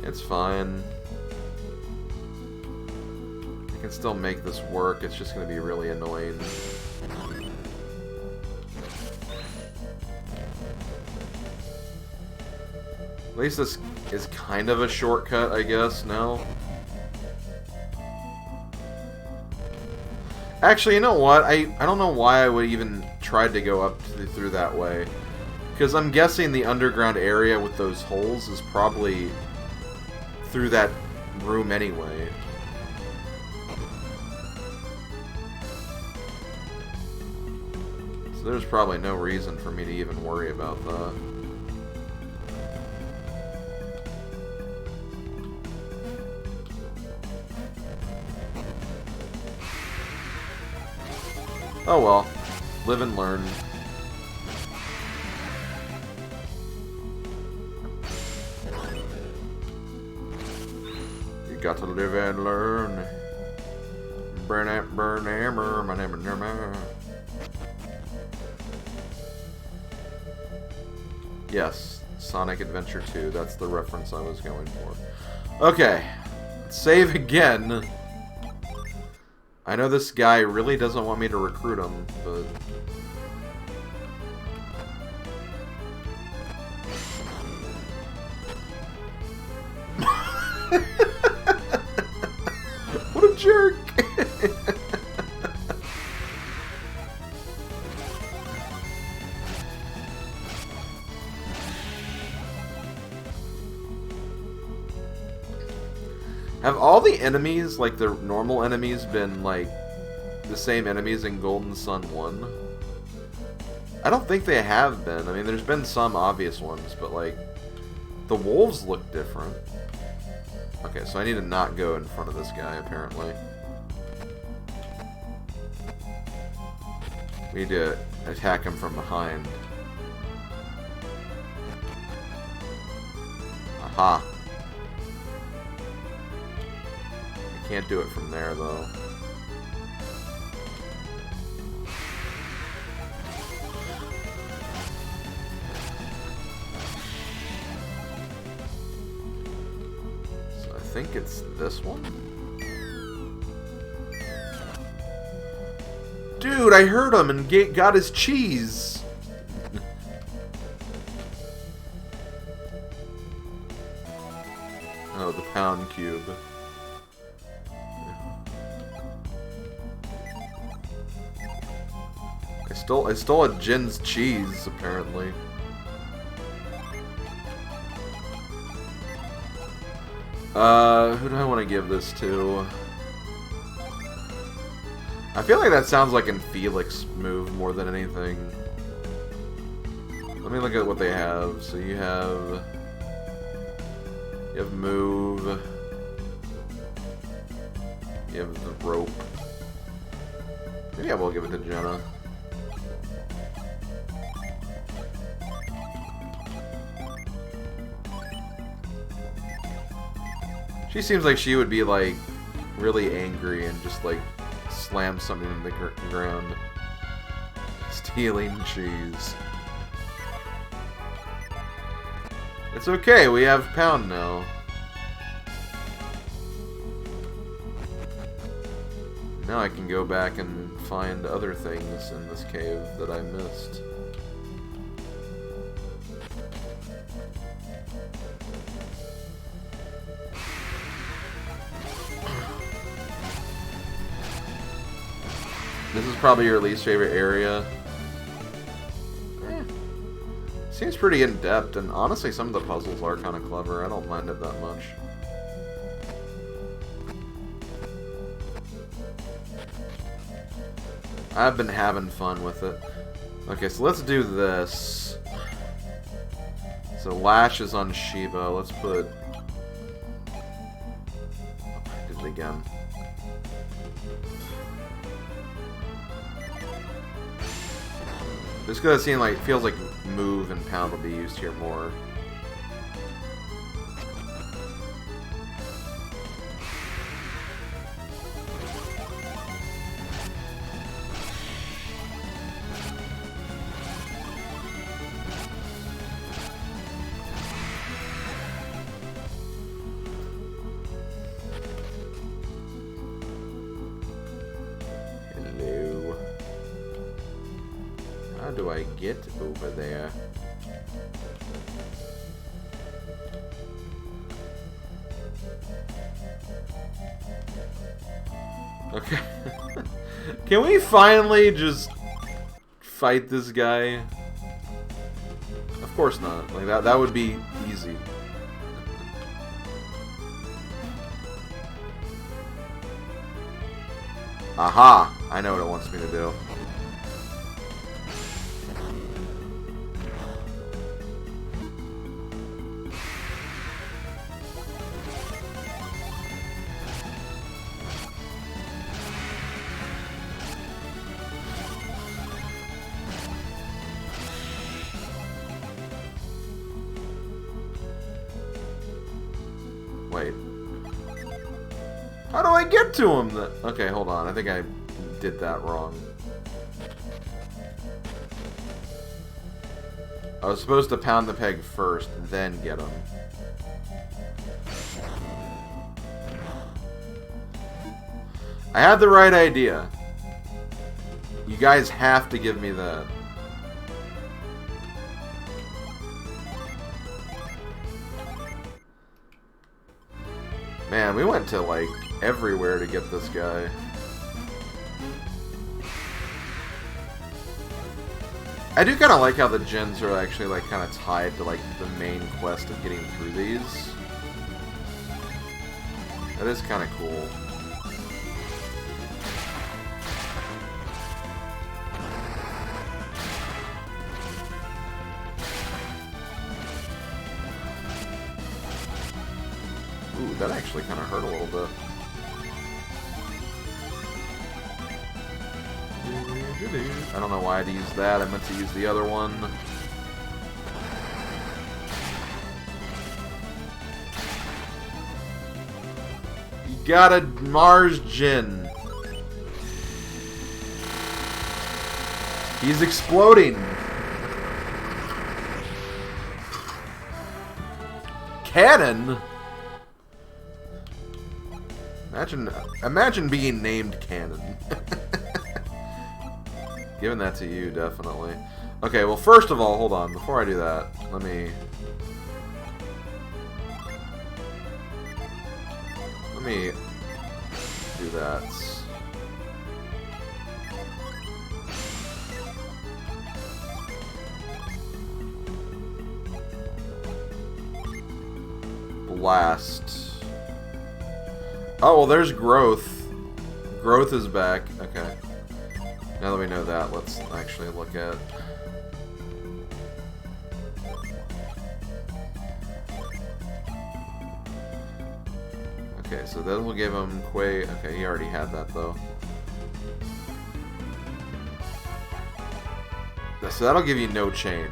It's fine. I can still make this work, it's just going to be really annoying. At least this is kind of a shortcut, I guess, no? Actually, you know what? I don't know why I would even try to go up through that way. Because I'm guessing the underground area with those holes is probably through that room anyway. So there's probably no reason for me to even worry about that. Oh well. Live and learn. You got to live and learn. Burn it, burn hammer, my name is Nerma. Yes, Sonic Adventure 2. That's the reference I was going for. Okay. Save again. I know this guy really doesn't want me to recruit him, but... What a jerk! Have all the enemies, like the normal enemies, been like the same enemies in Golden Sun 1? I don't think they have been. I mean, there's been some obvious ones, but like the wolves look different. Okay, so I need to not go in front of this guy, apparently. We need to attack him from behind. Aha. Can't do it from there, though. So I think it's this one? Dude, I heard him and got his cheese! Oh, the pound cube. I stole a Jin's cheese, apparently. Who do I want to give this to? I feel like that sounds like an Felix move more than anything. Let me look at what they have. So you have move. You have the rope. Maybe I will give it to Jenna. She seems like she would be, like, really angry and just, like, slam something in the ground. Stealing cheese. It's okay, we have Pound now. Now I can go back and find other things in this cave that I missed. This is probably your least favorite area. Seems pretty in-depth, and honestly some of the puzzles are kind of clever. I don't mind it that much. I've been having fun with it. Okay, so let's do this. So Lash is on Shiba. Let's put... Oh, I did it again. Just because it feels like Move and Pound will be used here more. Hello. How do I get over there? Okay. Can we finally just fight this guy? Of course not. Like that would be easy. Aha! I know what it wants me to do. Wait. How do I get to him? Okay, hold on. I think I did that wrong. I was supposed to pound the peg first, then get him. I had the right idea. You guys have to give me that. Man, we went to, like, everywhere to get this guy. I do kind of like how the gens are actually, like, kind of tied to, like, the main quest of getting through these. That is kind of cool. Ooh, that actually kind of hurt a little bit. I don't know why I had to use that. I meant to use the other one. You got a Mars Djinn. He's exploding. Cannon? Imagine being named Cannon. Giving that to you, definitely. Okay, well, first of all, hold on. Before I do that, let me do that. Blast. Oh, well, there's Growth. Growth is back. Okay. Now that we know that, let's actually look at... Okay, so then we'll give him Quay. Okay, he already had that, though. So that'll give you no change.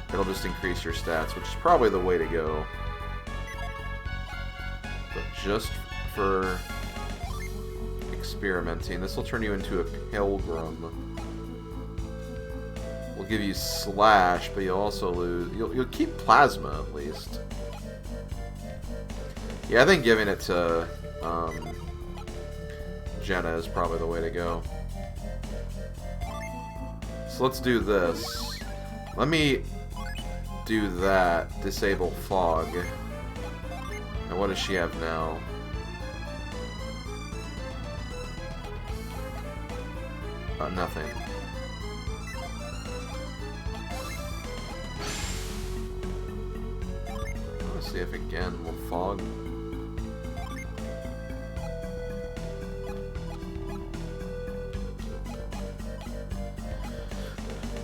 It'll just increase your stats, which is probably the way to go. But just for experimenting, this will turn you into a pilgrim. We'll will give you Slash, but you'll also lose... You'll keep Plasma, at least. Yeah, I think giving it to Jenna is probably the way to go. So let's do this. Let me do that. Disable Fog. And what does she have now? Nothing. Let's see if again will Fog.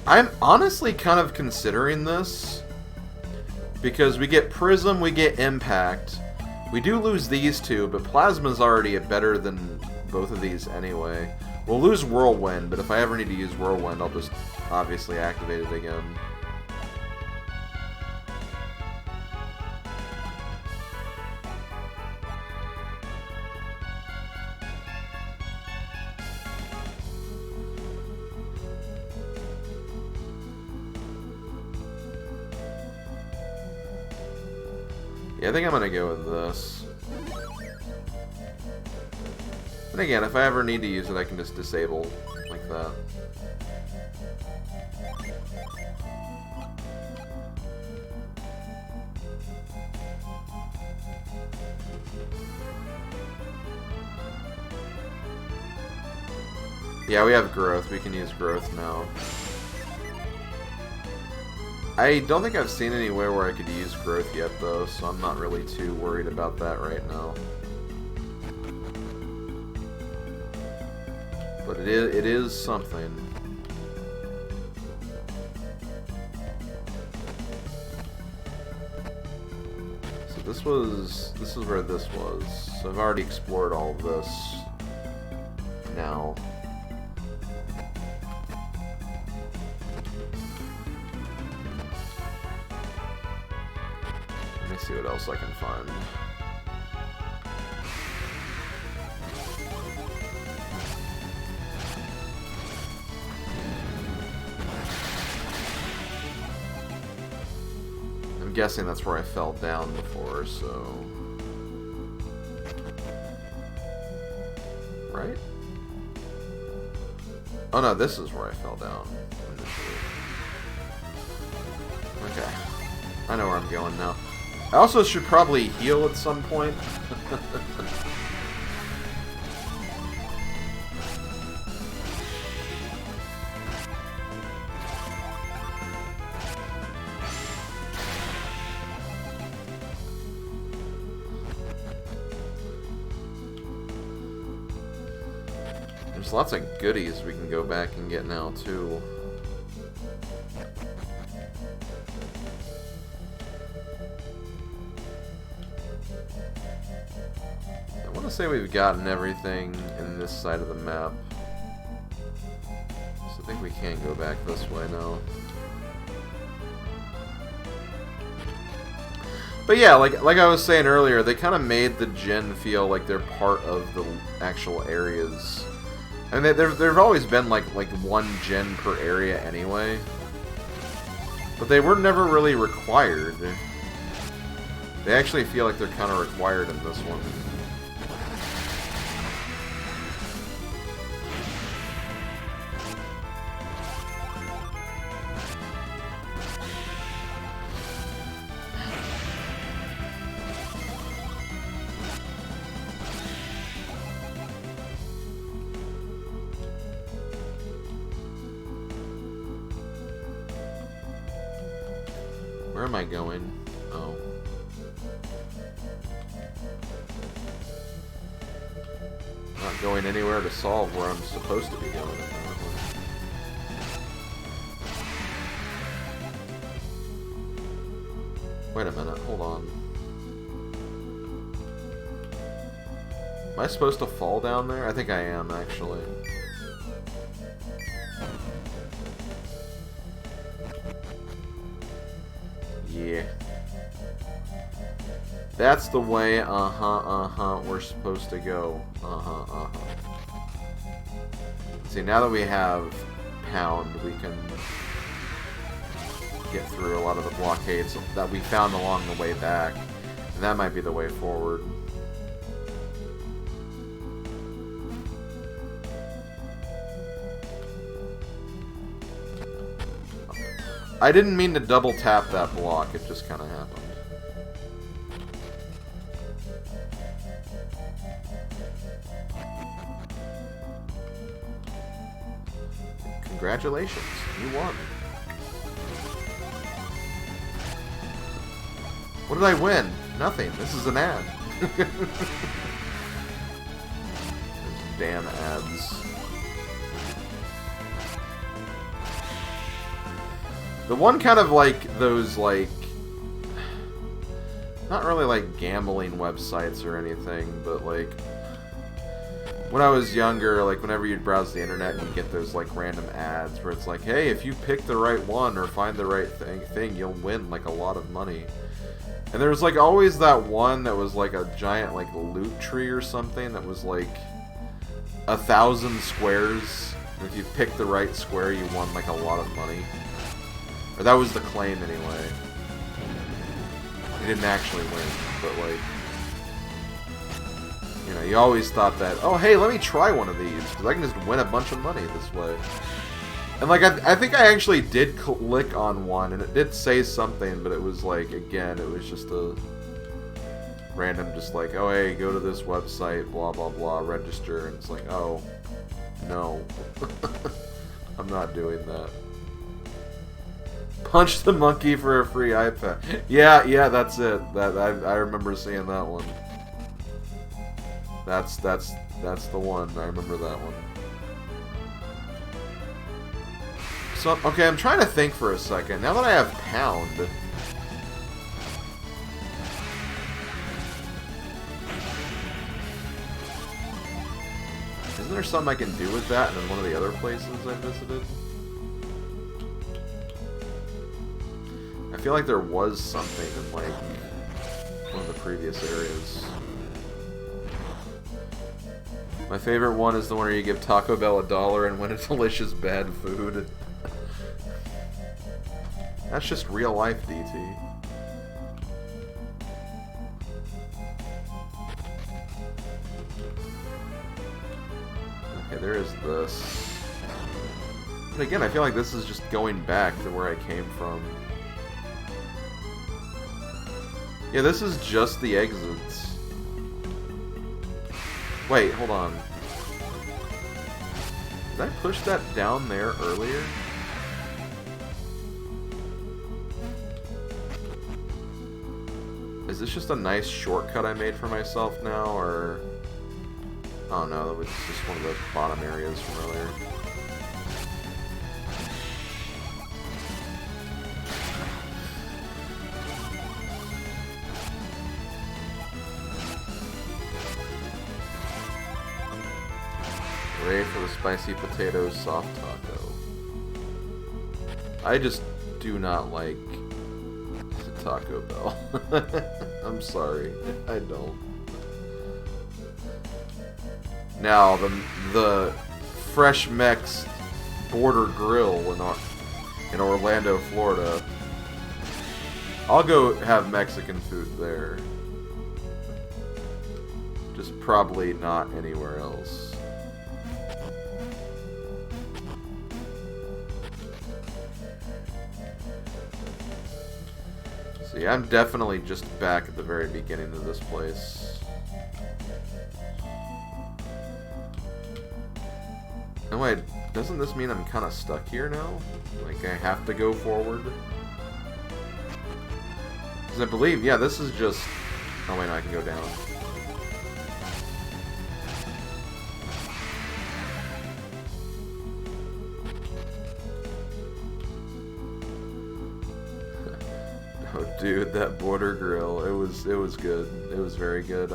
I'm honestly kind of considering this because we get Prism, we get Impact. We do lose these two, but Plasma's already better than both of these anyway. We'll lose Whirlwind, but if I ever need to use Whirlwind, I'll just obviously activate it again. Yeah, I think I'm gonna go with this. And again, if I ever need to use it, I can just disable like that. Yeah, we have Growth. We can use Growth now. I don't think I've seen anywhere where I could use Growth yet, though, so I'm not really too worried about that right now. But it is something. So this is where this was. So I've already explored all of this now. Let me see what else I can find. I'm guessing that's where I fell down before, so... Right? Oh no, this is where I fell down initially. Okay. I know where I'm going now. I also should probably heal at some point. There's lots of goodies we can go back and get now, too. I want to say we've gotten everything in this side of the map. So I think we can go back this way now. But yeah, like I was saying earlier, they kind of made the gen feel like they're part of the actual areas. I mean, there've always been like one gen per area anyway, but they were never really required. They actually feel like they're kind of required in this one. Where am I going? Oh. Not going anywhere to solve where I'm supposed to be going, apparently. Wait a minute, hold on. Am I supposed to fall down there? I think I am, actually. Yeah. That's the way, we're supposed to go. See, now that we have Pound, we can get through a lot of the blockades that we found along the way back. And that might be the way forward. I didn't mean to double tap that block, it just kind of happened. Congratulations, you won. What did I win? Nothing. This is an ad. Those damn ads. The one kind of like those like not really like gambling websites or anything, but like when I was younger, like whenever you'd browse the internet and you get those like random ads where it's like, hey, if you pick the right one or find the right thing, you'll win like a lot of money. And there was like always that one that was like a giant like loot tree or something that was like 1,000 squares. And if you picked the right square, you won like a lot of money. Or that was the claim anyway. You didn't actually win, but like, you know, you always thought that, oh hey, let me try one of these, because I can just win a bunch of money this way. And like, I think I actually did click on one, and it did say something, but it was like, again, it was just a random, just like, oh hey, go to this website, blah blah blah, register, and it's like, oh, no. I'm not doing that. Punch the monkey for a free iPad. Yeah, that's it. That I remember seeing that one. That's the one. I remember that one. So okay, I'm trying to think for a second. Now that I have pound, isn't there something I can do with that in one of the other places I visited? I feel like there was something in, like, one of the previous areas. My favorite one is the one where you give Taco Bell $1 and win a delicious bad food. That's just real life, DT. Okay, there is this. But again, I feel like this is just going back to where I came from. Yeah, this is just the exits. Wait, hold on. Did I push that down there earlier? Is this just a nice shortcut I made for myself now, or... Oh no, that was just one of those bottom areas from earlier. Hooray for the spicy potato soft taco. I just do not like Taco Bell. I'm sorry, I don't. Now the Fresh Mex Border Grill in Orlando, Florida. I'll go have Mexican food there. Just probably not anywhere else. See, I'm definitely just back at the very beginning of this place. No, wait, doesn't this mean I'm kind of stuck here now? Like, I have to go forward? Because I believe, yeah, this is just... Oh, wait, no, I can go down. Oh, dude, that Border Grill, it was good. It was very good.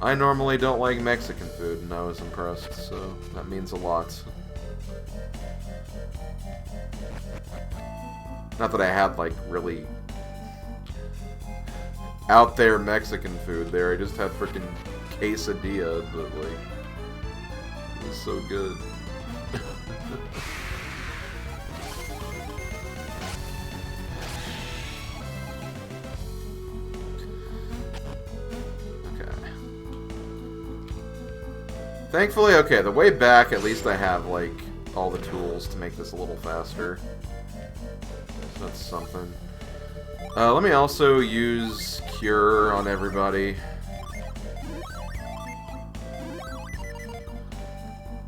I normally don't like Mexican food, and I was impressed, so that means a lot. Not that I had, like, really out there Mexican food there. I just had freaking quesadilla, but, like, it was so good. Thankfully, okay, the way back, at least I have, like, all the tools to make this a little faster. So that's something. Let me also use Cure on everybody.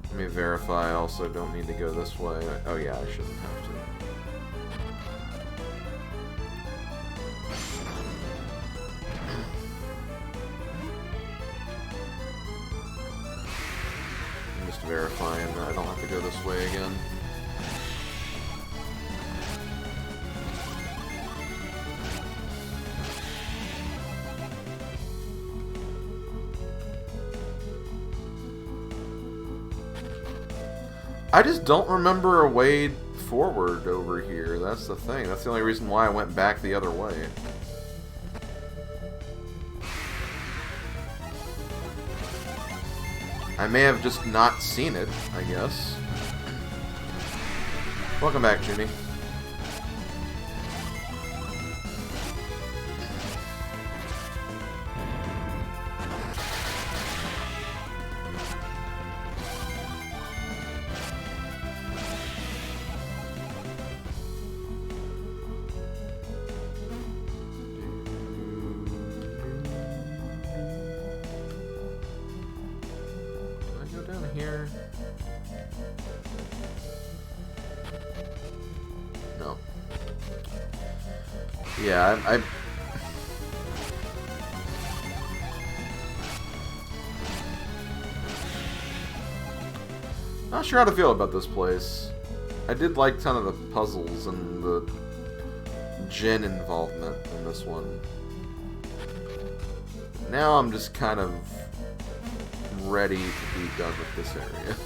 Let me verify I also don't need to go this way. Oh yeah, I shouldn't have to. I'm just verifying that I don't have to go this way again. I just don't remember a way forward over here. That's the thing. That's the only reason why I went back the other way. I may have just not seen it, I guess. Welcome back, Junie. Here. No. Yeah, I not sure how to feel about this place. I did like kind of the puzzles and the Jin involvement in this one. Now I'm just kind of ready to be done with this area.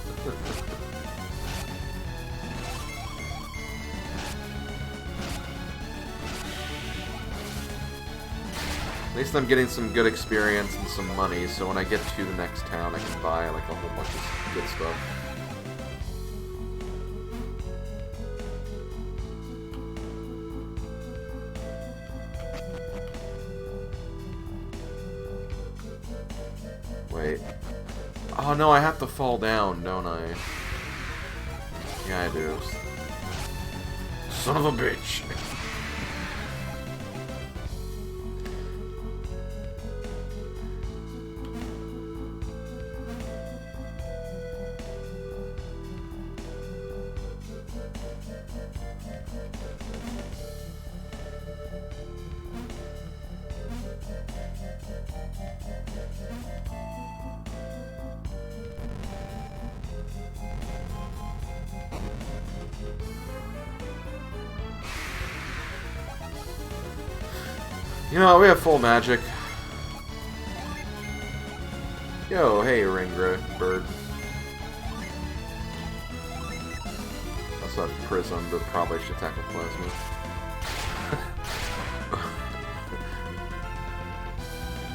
At least I'm getting some good experience and some money, so when I get to the next town I can buy like a whole bunch of good stuff. Wait. Oh no, I have to fall down, don't I? Yeah, I do. Son of a bitch! You know, we have full magic. Yo, hey, ring bird. That's not prism, but probably should attack with plasma.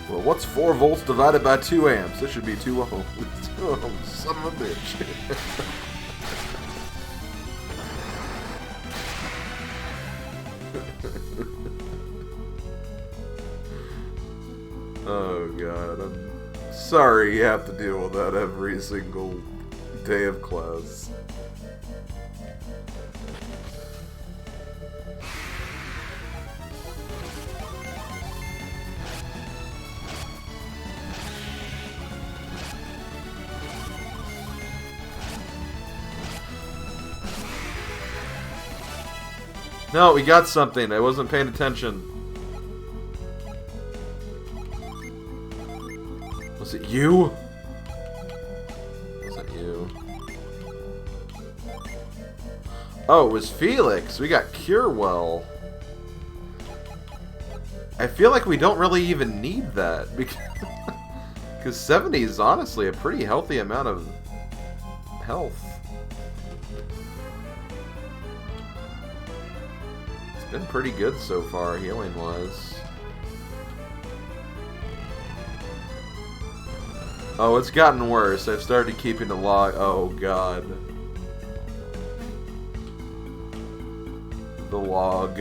Well, what's 4 volts divided by 2 amps? This should be 2 ohms. 2 ohms, son of a bitch. Oh god, I'm sorry you have to deal with that every single day of class. No, we got something. I wasn't paying attention. Was it you? Was it you? Oh, it was Felix. We got Curewell. I feel like we don't really even need that because 70 is honestly a pretty healthy amount of health. It's been pretty good so far, healing-wise. Oh, it's gotten worse. I've started keeping a log. Oh, God. The log.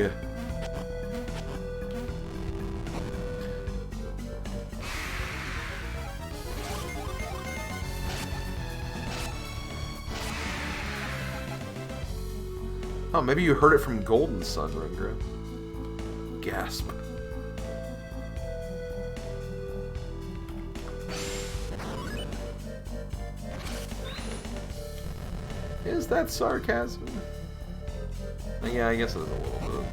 Oh, maybe you heard it from Golden Sun, Rengra. Gasp. Is that sarcasm? Yeah, I guess it is a little bit.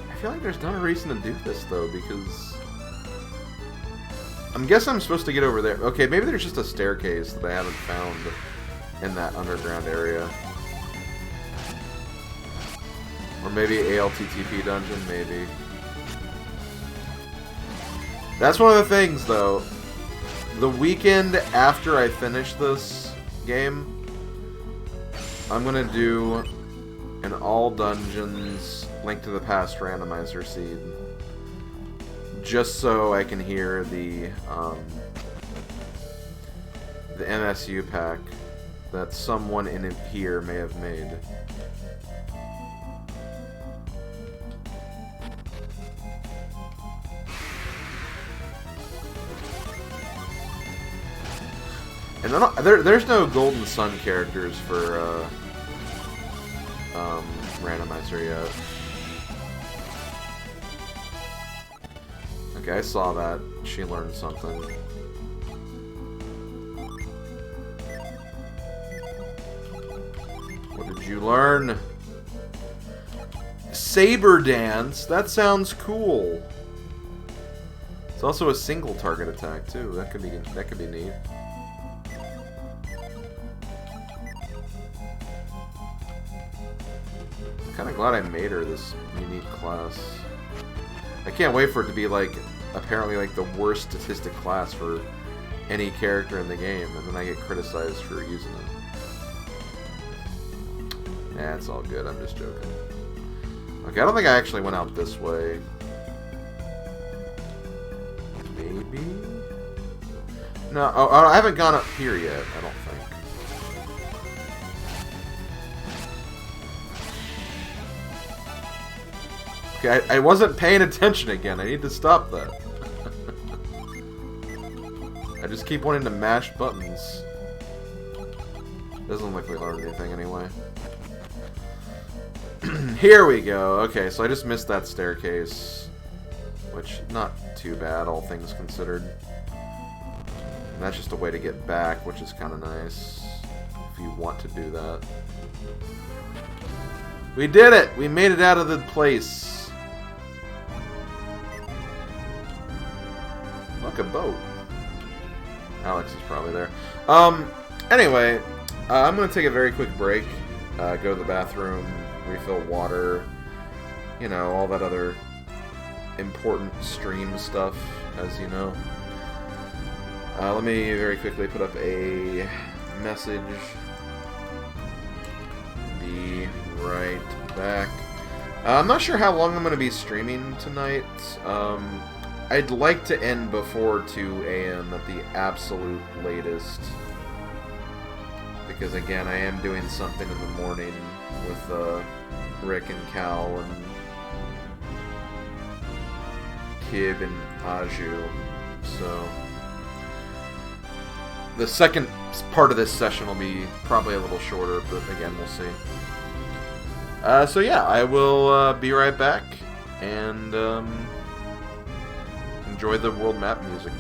I feel like there's not a reason to do this, though, because I'm guessing I'm supposed to get over there. Okay, maybe there's just a staircase that I haven't found in that underground area. Or maybe ALTTP dungeon, maybe. That's one of the things, though. The weekend after I finish this game, I'm gonna do an all dungeons Link to the Past randomizer seed. Just so I can hear the MSU pack that someone in here may have made. And there's no Golden Sun characters for randomizer yet. Okay, I saw that. She learned something. What did you learn? Saber Dance. That sounds cool. It's also a single target attack too. That could be neat. I'm kind of glad I made her this unique class. I can't wait for it to be like, apparently like the worst statistic class for any character in the game, and then I get criticized for using it. Nah, it's all good, I'm just joking. Okay, I don't think I actually went out this way. Maybe? No, oh, I haven't gone up here yet, I don't think. Okay, I wasn't paying attention again. I need to stop that. I just keep wanting to mash buttons. Doesn't look like we learned anything anyway. Here we go. Okay, so I just missed that staircase. Which, not too bad, all things considered. And that's just a way to get back, which is kind of nice. If you want to do that. We did it! We made it out of the place. Look, a boat. Alex is probably there. Anyway, I'm going to take a very quick break. Go to the bathroom, refill water, you know, all that other important stream stuff, as you know. Let me very quickly put up a message. Be right back. I'm not sure how long I'm going to be streaming tonight. I'd like to end before 2 a.m. at the absolute latest. Because again, I am doing something in the morning with Rick and Cal and Kib and Aju. So the second part of this session will be probably a little shorter, but again, we'll see. So yeah, I will be right back and enjoy the world map music.